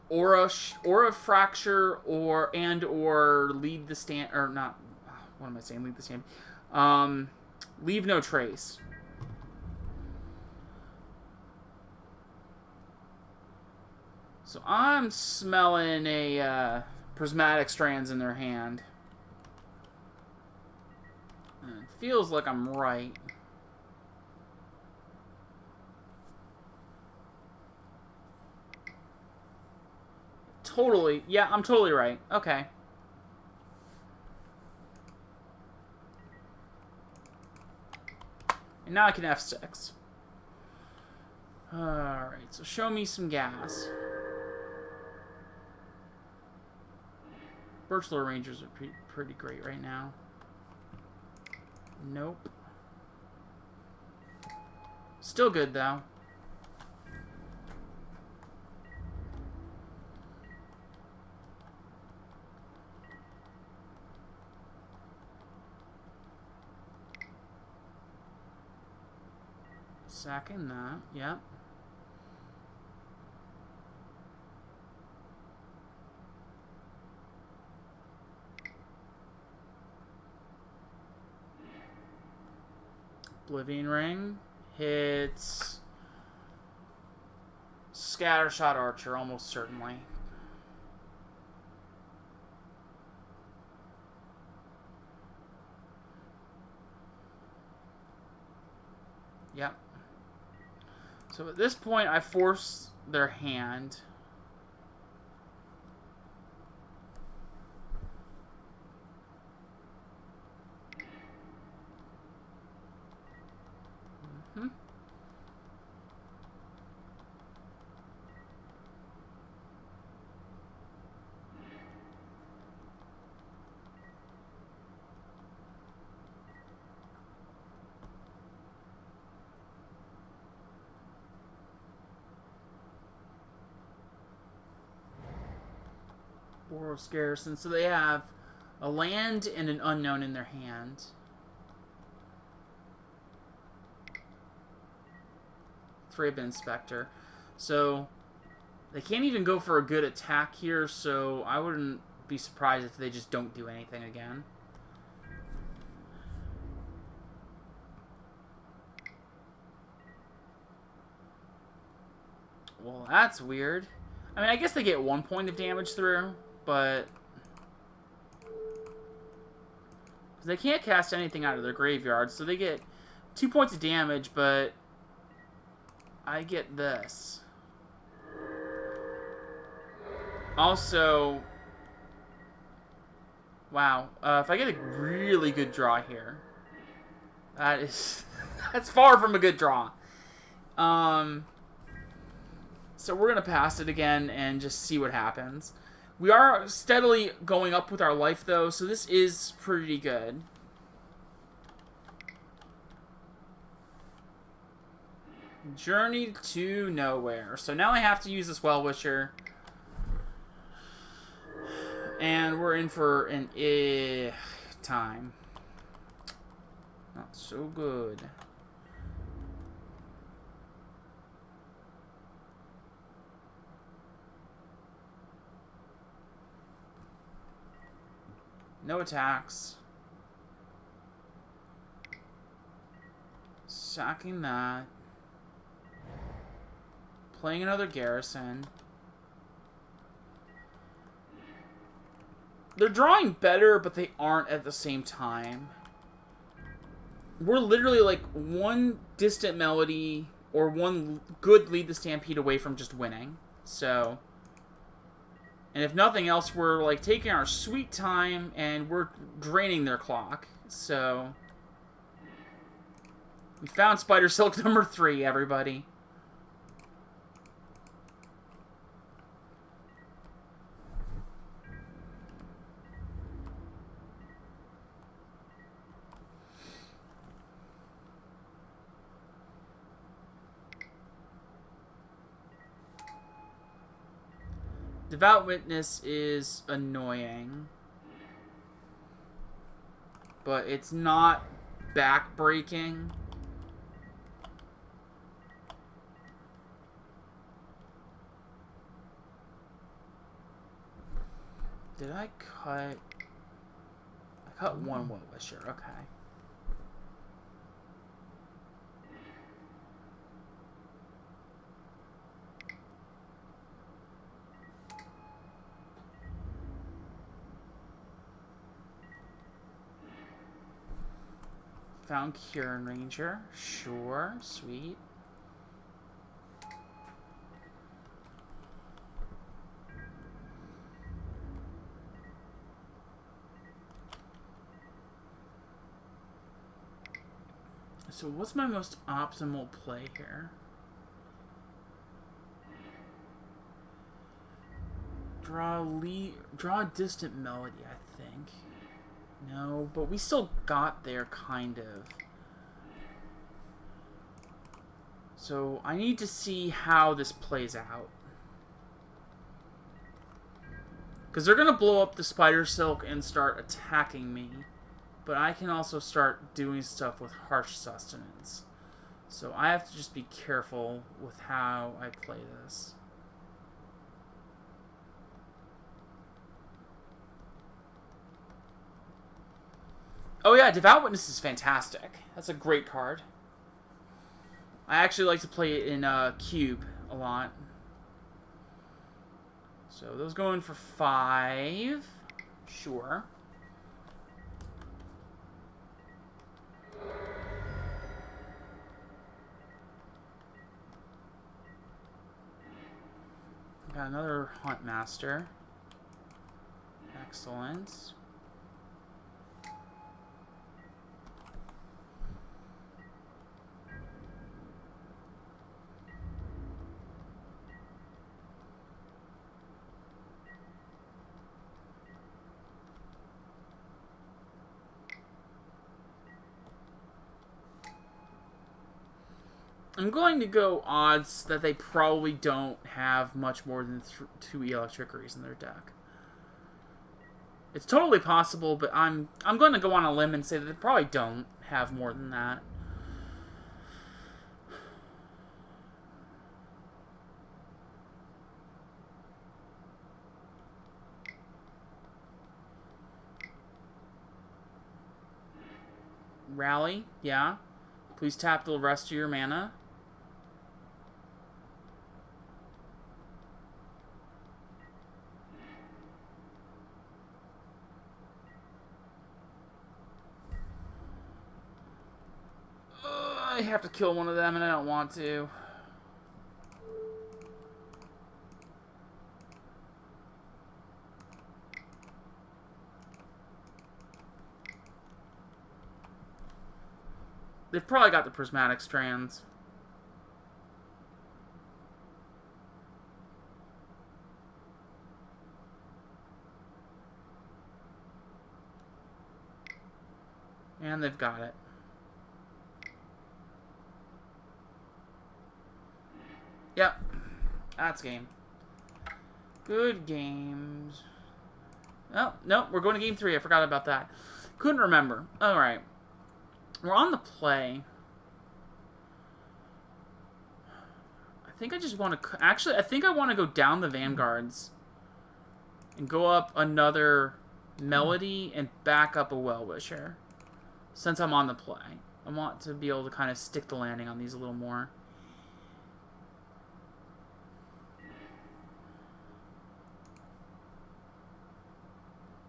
Aura Fracture or Leave the Stand, or not, what am I saying, Leave the Stand? Leave No Trace. So I'm smelling a prismatic strands in their hand. And it feels like I'm right. Totally. Yeah, I'm totally right. Okay. And now I can F6. Alright, so show me some gas. Birchlore Rangers are pretty great right now. Nope. Still good, though. Sacking that, yep. Oblivion Ring hits Scattershot Archer, almost certainly. Yep. So at this point, I force their hand. Boros Garrison. So they have a land and an unknown in their hand. Thraben Inspector. So they can't even go for a good attack here, so I wouldn't be surprised if they just don't do anything again. Well, that's weird. I mean, I guess they get 1 point of damage through, but they can't cast anything out of their graveyard, so they get 2 points of damage, but I get this. Also, wow, if I get a really good draw here, that's far from a good draw. So we're going to pass it again and just see what happens. We are steadily going up with our life, though, so this is pretty good. Journey to Nowhere. So now I have to use this Well-Wisher. And we're in for an time. Not so good. No attacks. Sacking that. Playing another Garrison. They're drawing better, but they aren't at the same time. We're literally like one distant melody or one good Lead the Stampede away from just winning. So, and if nothing else, we're like taking our sweet time and we're draining their clock. So, we found Spider Silk number 3, everybody. Devout Witness is annoying, but it's not back-breaking. Did I cut? I cut one Well-Wisher, okay. Found Kieran Ranger. Sure. Sweet. So what's my most optimal play here? Draw a distant melody, I think. No, but we still got there, kind of. So, I need to see how this plays out. Because they're going to blow up the Spider Silk and start attacking me. But I can also start doing stuff with Harsh Sustenance. So, I have to just be careful with how I play this. Oh yeah, Devout Witness is fantastic. That's a great card. I actually like to play it in cube a lot. So those go in for 5. Sure. Got another Hunt Master. Excellent. I'm going to go odds that they probably don't have much more than 2 Electricities in their deck. It's totally possible, but I'm going to go on a limb and say that they probably don't have more than that. Rally, yeah. Please tap the rest of your mana. I have to kill one of them, and I don't want to. They've probably got the prismatic strands. And they've got it. Yep. That's game. Good games. Oh, no, we're going to game 3. I forgot about that. Couldn't remember. Alright. We're on the play. I think I just want to... Actually, I think I want to go down the Vanguards. And go up another Melody and back up a Well-Wisher. Since I'm on the play. I want to be able to kind of stick the landing on these a little more.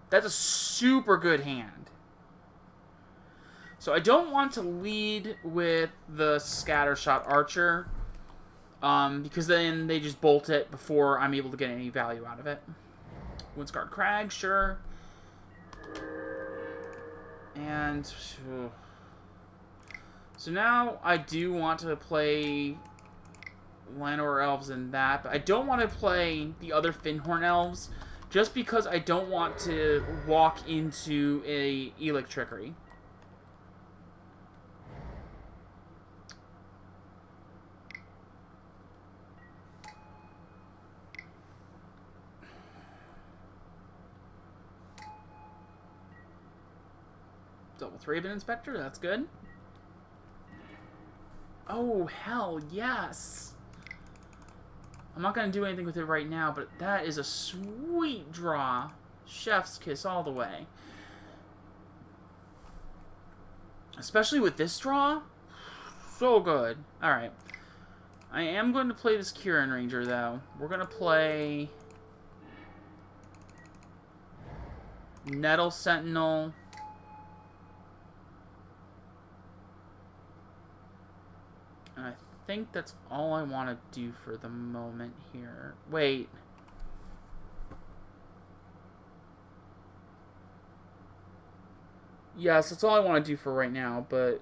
That's a super good hand. So I don't want to lead with the Scattershot Archer, because then they just bolt it before I'm able to get any value out of it. Windscarred Crag, sure. And so now I do want to play Llanowar Elves in that, but I don't want to play the other Fyndhorn Elves, just because I don't want to walk into a Electricity. Double Thraben Inspector, that's good. Oh, hell yes! I'm not going to do anything with it right now, but that is a sweet draw. Chef's kiss all the way. Especially with this draw. So good. Alright. I am going to play this Kieran Ranger, though. We're going to play Nettle Sentinel. And I think that's all I want to do for the moment here. Wait. Yes, that's all I want to do for right now, but...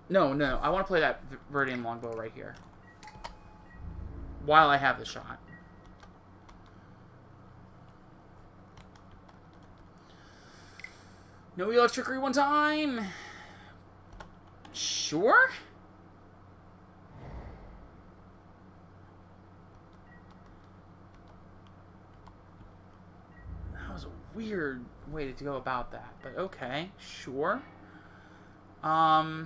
No, I want to play that Viridian Longbow right here. While I have the shot. No Electricity one time! Sure? That was a weird way to go about that, but okay, sure. I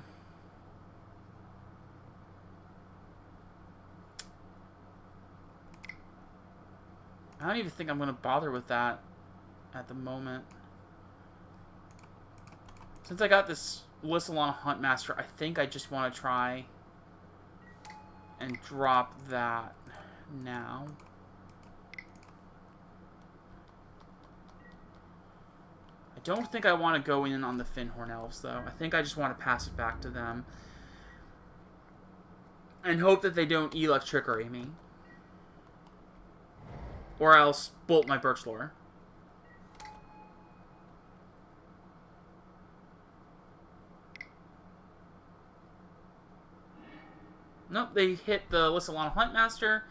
don't even think I'm going to bother with that at the moment. Since I got this Lissalon Huntmaster, I think I just want to try and drop that now. I don't think I want to go in on the Finhorn Elves, though. I think I just want to pass it back to them. And hope that they don't Electrickery me. Or else bolt my Birch Lore. Nope, they hit the Lissalana Huntmaster,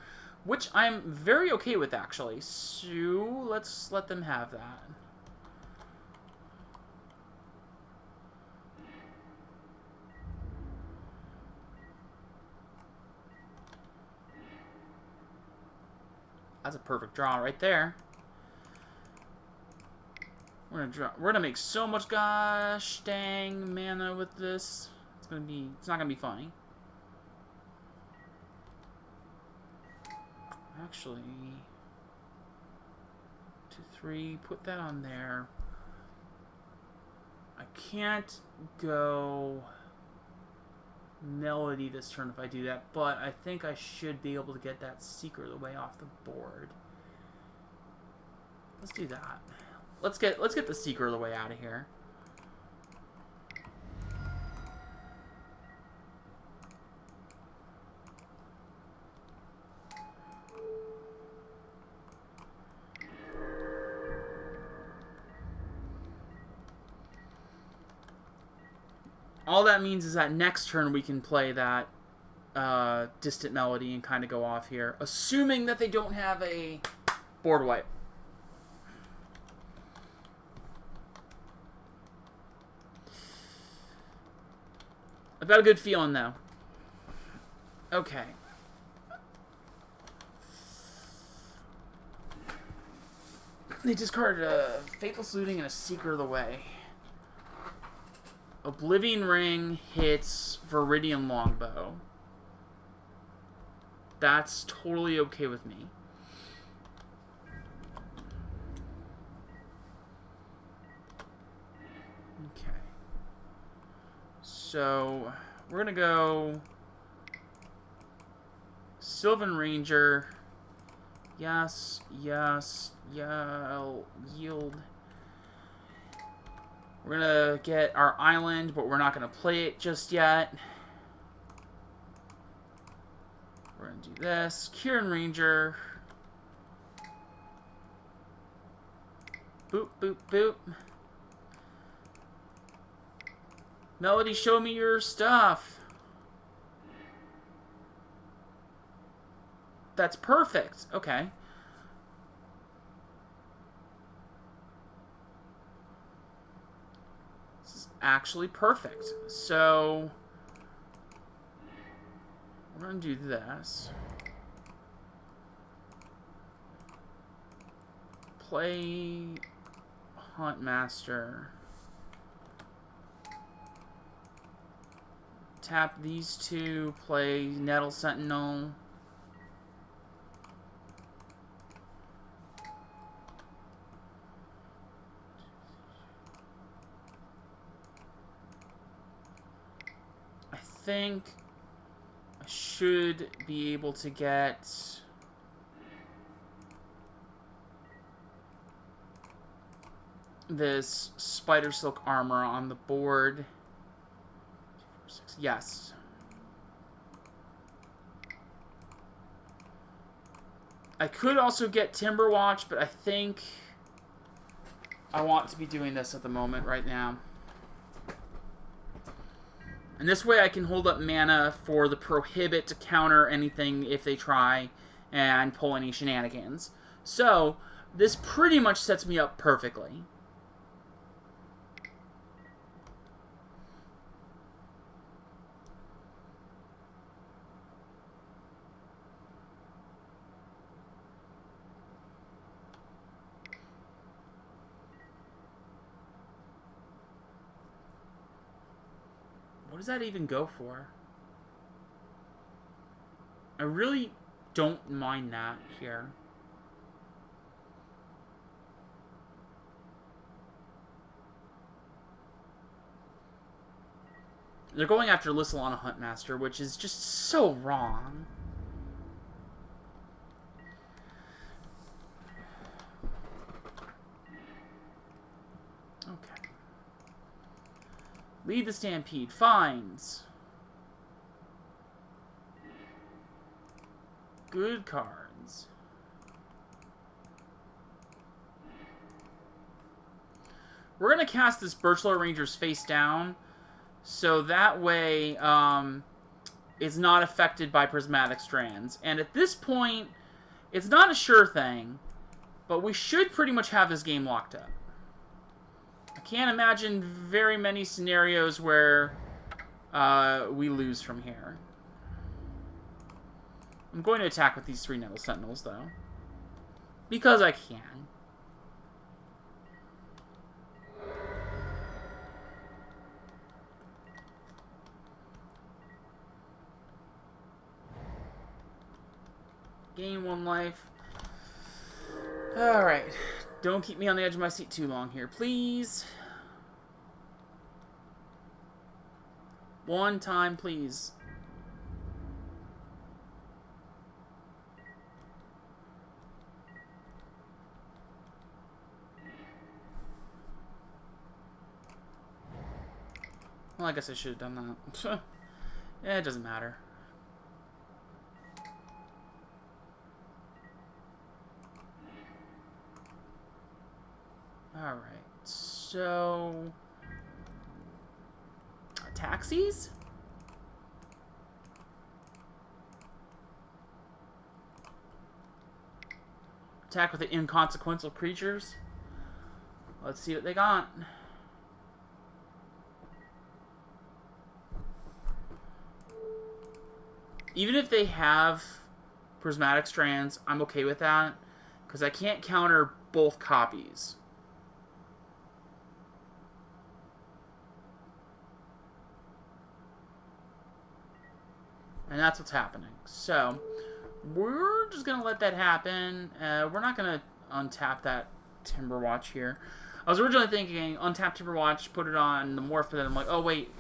which I'm very okay with, actually. So, let's let them have that. That's a perfect draw right there. We're gonna make so much gosh dang mana with this. It's not gonna be funny. Actually, 2, 3, put that on there. I can't go Melody this turn if I do that, but I think I should be able to get that Seeker of the Way off the board. Let's do that. Let's get the Seeker of the Way out of here. All that means is that next turn we can play that Distant Melody and kind of go off here. Assuming that they don't have a board wipe. I've got a good feeling, though. Okay. They discarded a Fateful Saluting and a Seeker of the Way. Oblivion Ring hits Viridian Longbow. That's totally okay with me. Okay. So, we're going to go Sylvan Ranger. Yes, yes, yield. We're going to get our island, but we're not going to play it just yet. We're going to do this. Kieran Ranger. Boop, boop, boop. Melody, show me your stuff. That's perfect. Okay. Actually perfect. So we're going to do this. Play Huntmaster. Tap these two. Play Nettle Sentinel. I think I should be able to get this Spider Silk armor on the board. 2, 4, 6. Yes. I could also get Timberwatch, but I think I want to be doing this at the moment right now. And this way I can hold up mana for the Prohibit to counter anything if they try and pull any shenanigans. So, this pretty much sets me up perfectly. What does that even go for? I really don't mind that here. They're going after Lissalana Huntmaster, which is just so wrong. Okay. Lead the Stampede. Finds. Good cards. We're going to cast this Birchlow Rangers face down, so that way it's not affected by Prismatic Strands. And at this point, it's not a sure thing, but we should pretty much have this game locked up. I can't imagine very many scenarios where we lose from here. I'm going to attack with these 3 Nettle Sentinels, though, because I can. Gain 1 life. Alright. Don't keep me on the edge of my seat too long here, please. 1 time, please. Well, I guess I should have done that. Yeah, it doesn't matter. Alright, so... taxis? Attack with the inconsequential creatures. Let's see what they got. Even if they have Prismatic Strands, I'm okay with that, because I can't counter both copies. And that's what's happening. So, we're just going to let that happen. We're not going to untap that Timberwatch here. I was originally thinking, untap Timberwatch, put it on the Morph, but then I'm like, oh wait.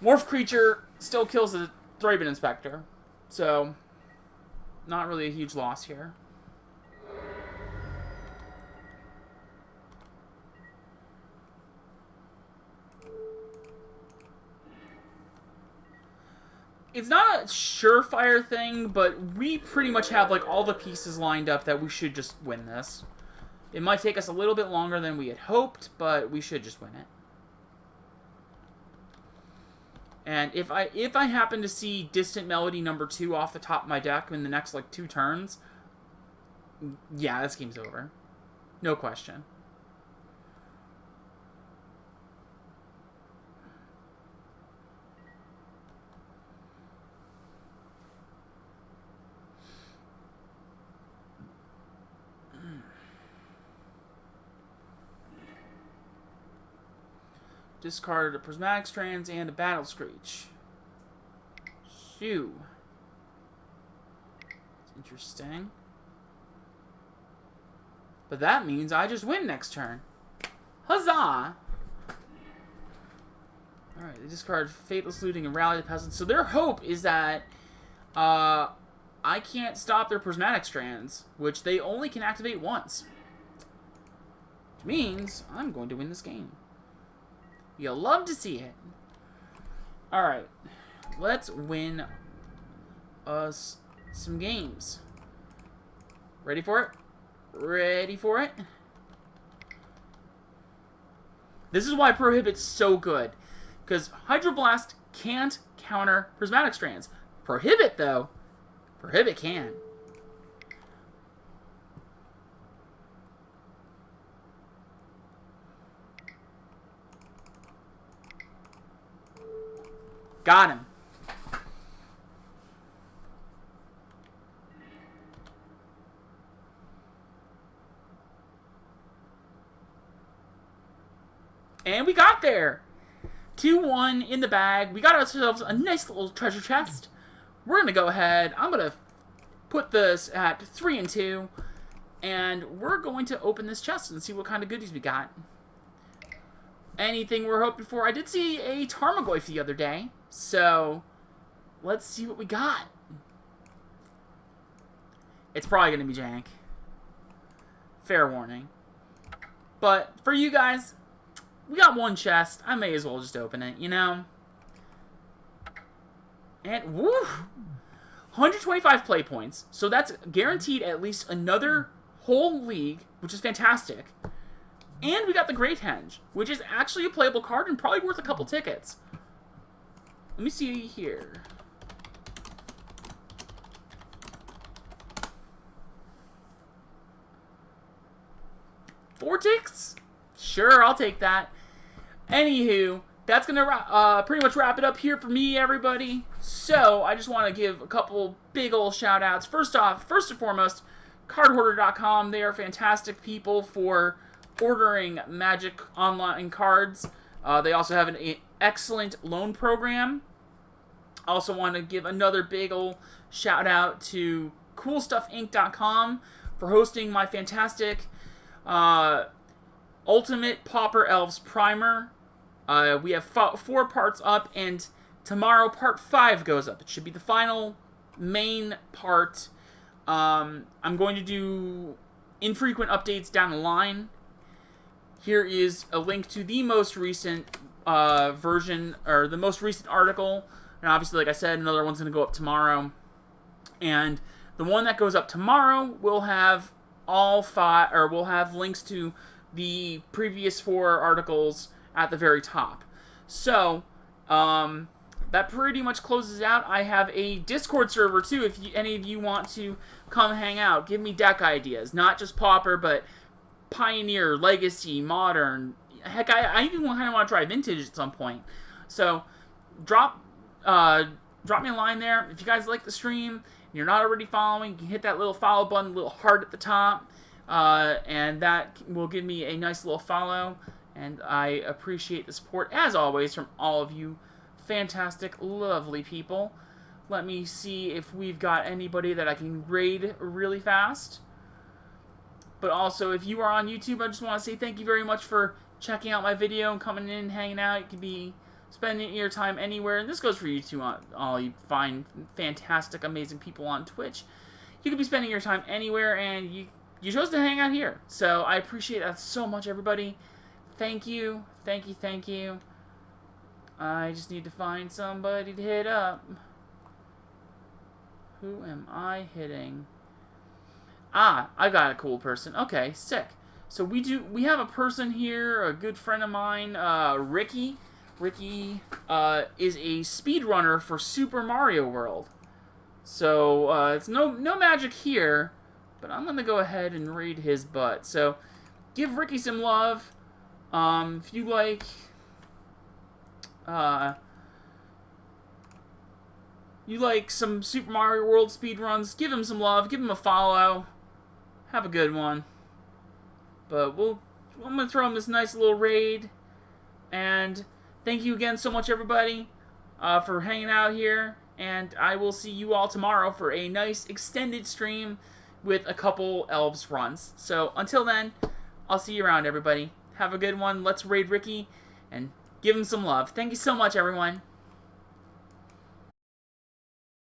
Morph creature still kills the Thraben Inspector. So, not really a huge loss here. It's not a surefire thing, but we pretty much have like all the pieces lined up that we should just win this. It might take us a little bit longer than we had hoped, but we should just win it. And if I happen to see Distant Melody #2 off the top of my deck in the next like 2 turns, yeah, this game's over. No question. Discard a Prismatic Strands and a Battle Screech. Shoo. That's interesting. But that means I just win next turn. Huzzah! Alright, they discard Fateless Looting and Rally the Peasants. So their hope is that I can't stop their Prismatic Strands, which they only can activate once. Which means I'm going to win this game. You'll love to see it. Alright. Let's win us some games. Ready for it? Ready for it? This is why Prohibit's so good. Because Hydroblast can't counter Prismatic Strands. Prohibit, though. Prohibit can. Got him. And we got there. 2-1 in the bag. We got ourselves a nice little treasure chest. We're going to go ahead. I'm going to put this at 3 and 2. And we're going to open this chest and see what kind of goodies we got. anything we're hoping for. I did see a Tarmogoyf the other day, so let's see what we got. It's probably going to be jank. Fair warning. But for you guys, we got one chest. I may as well just open it, you know? And, woo! 125 play points. So that's guaranteed at least another whole league, which is fantastic. And we got the Great Henge, which is actually a playable card and probably worth a couple tickets. Let me see here. Four ticks? Sure, I'll take that. Anywho, that's going to pretty much wrap it up here for me, everybody. So, I just want to give a couple big ol' shout-outs. First and foremost, cardhoarder.com. They are fantastic people for ordering Magic Online cards. They also have an excellent loan program. I also want to give another big ol' shout-out to CoolStuffInc.com for hosting my fantastic Ultimate Pauper Elves Primer. We have 4 parts up, and tomorrow part 5 goes up. It should be the final main part. I'm going to do infrequent updates down the line. Here is a link to the most recent version, or the most recent article. And obviously, like I said, another one's going to go up tomorrow. And the one that goes up tomorrow will have all 5, or will have links to the previous 4 articles at the very top. So, that pretty much closes out. I have a Discord server, too, if any of you want to come hang out. Give me deck ideas. Not just Pauper, but Pioneer, Legacy, Modern. Heck, I even kind of want to try Vintage at some point. So, drop me a line there. If you guys like the stream and you're not already following, you can hit that little follow button, little heart at the top. And that will give me a nice little follow. And I appreciate the support, as always, from all of you fantastic, lovely people. Let me see if we've got anybody that I can raid really fast. But also, if you are on YouTube, I just want to say thank you very much for checking out my video and coming in, hanging out. You can be spending your time anywhere. And this goes for you too, all you fine, fantastic, amazing people on Twitch. You could be spending your time anywhere, and you chose to hang out here. So I appreciate that so much, everybody. Thank you. Thank you. Thank you. I just need to find somebody to hit up. Who am I hitting? Ah, I got a cool person. Okay, sick. So we have a person here, a good friend of mine, Ricky. Ricky is a speedrunner for Super Mario World. So it's no magic here, but I'm gonna go ahead and raid his butt. So give Ricky some love. If you like some Super Mario World speedruns, give him some love, give him a follow. Have a good one. But I'm gonna throw him this nice little raid. And thank you again so much, everybody, for hanging out here. And I will see you all tomorrow for a nice extended stream with a couple Elves runs. So until then, I'll see you around, everybody. Have a good one. Let's raid Ricky and give him some love. Thank you so much, everyone.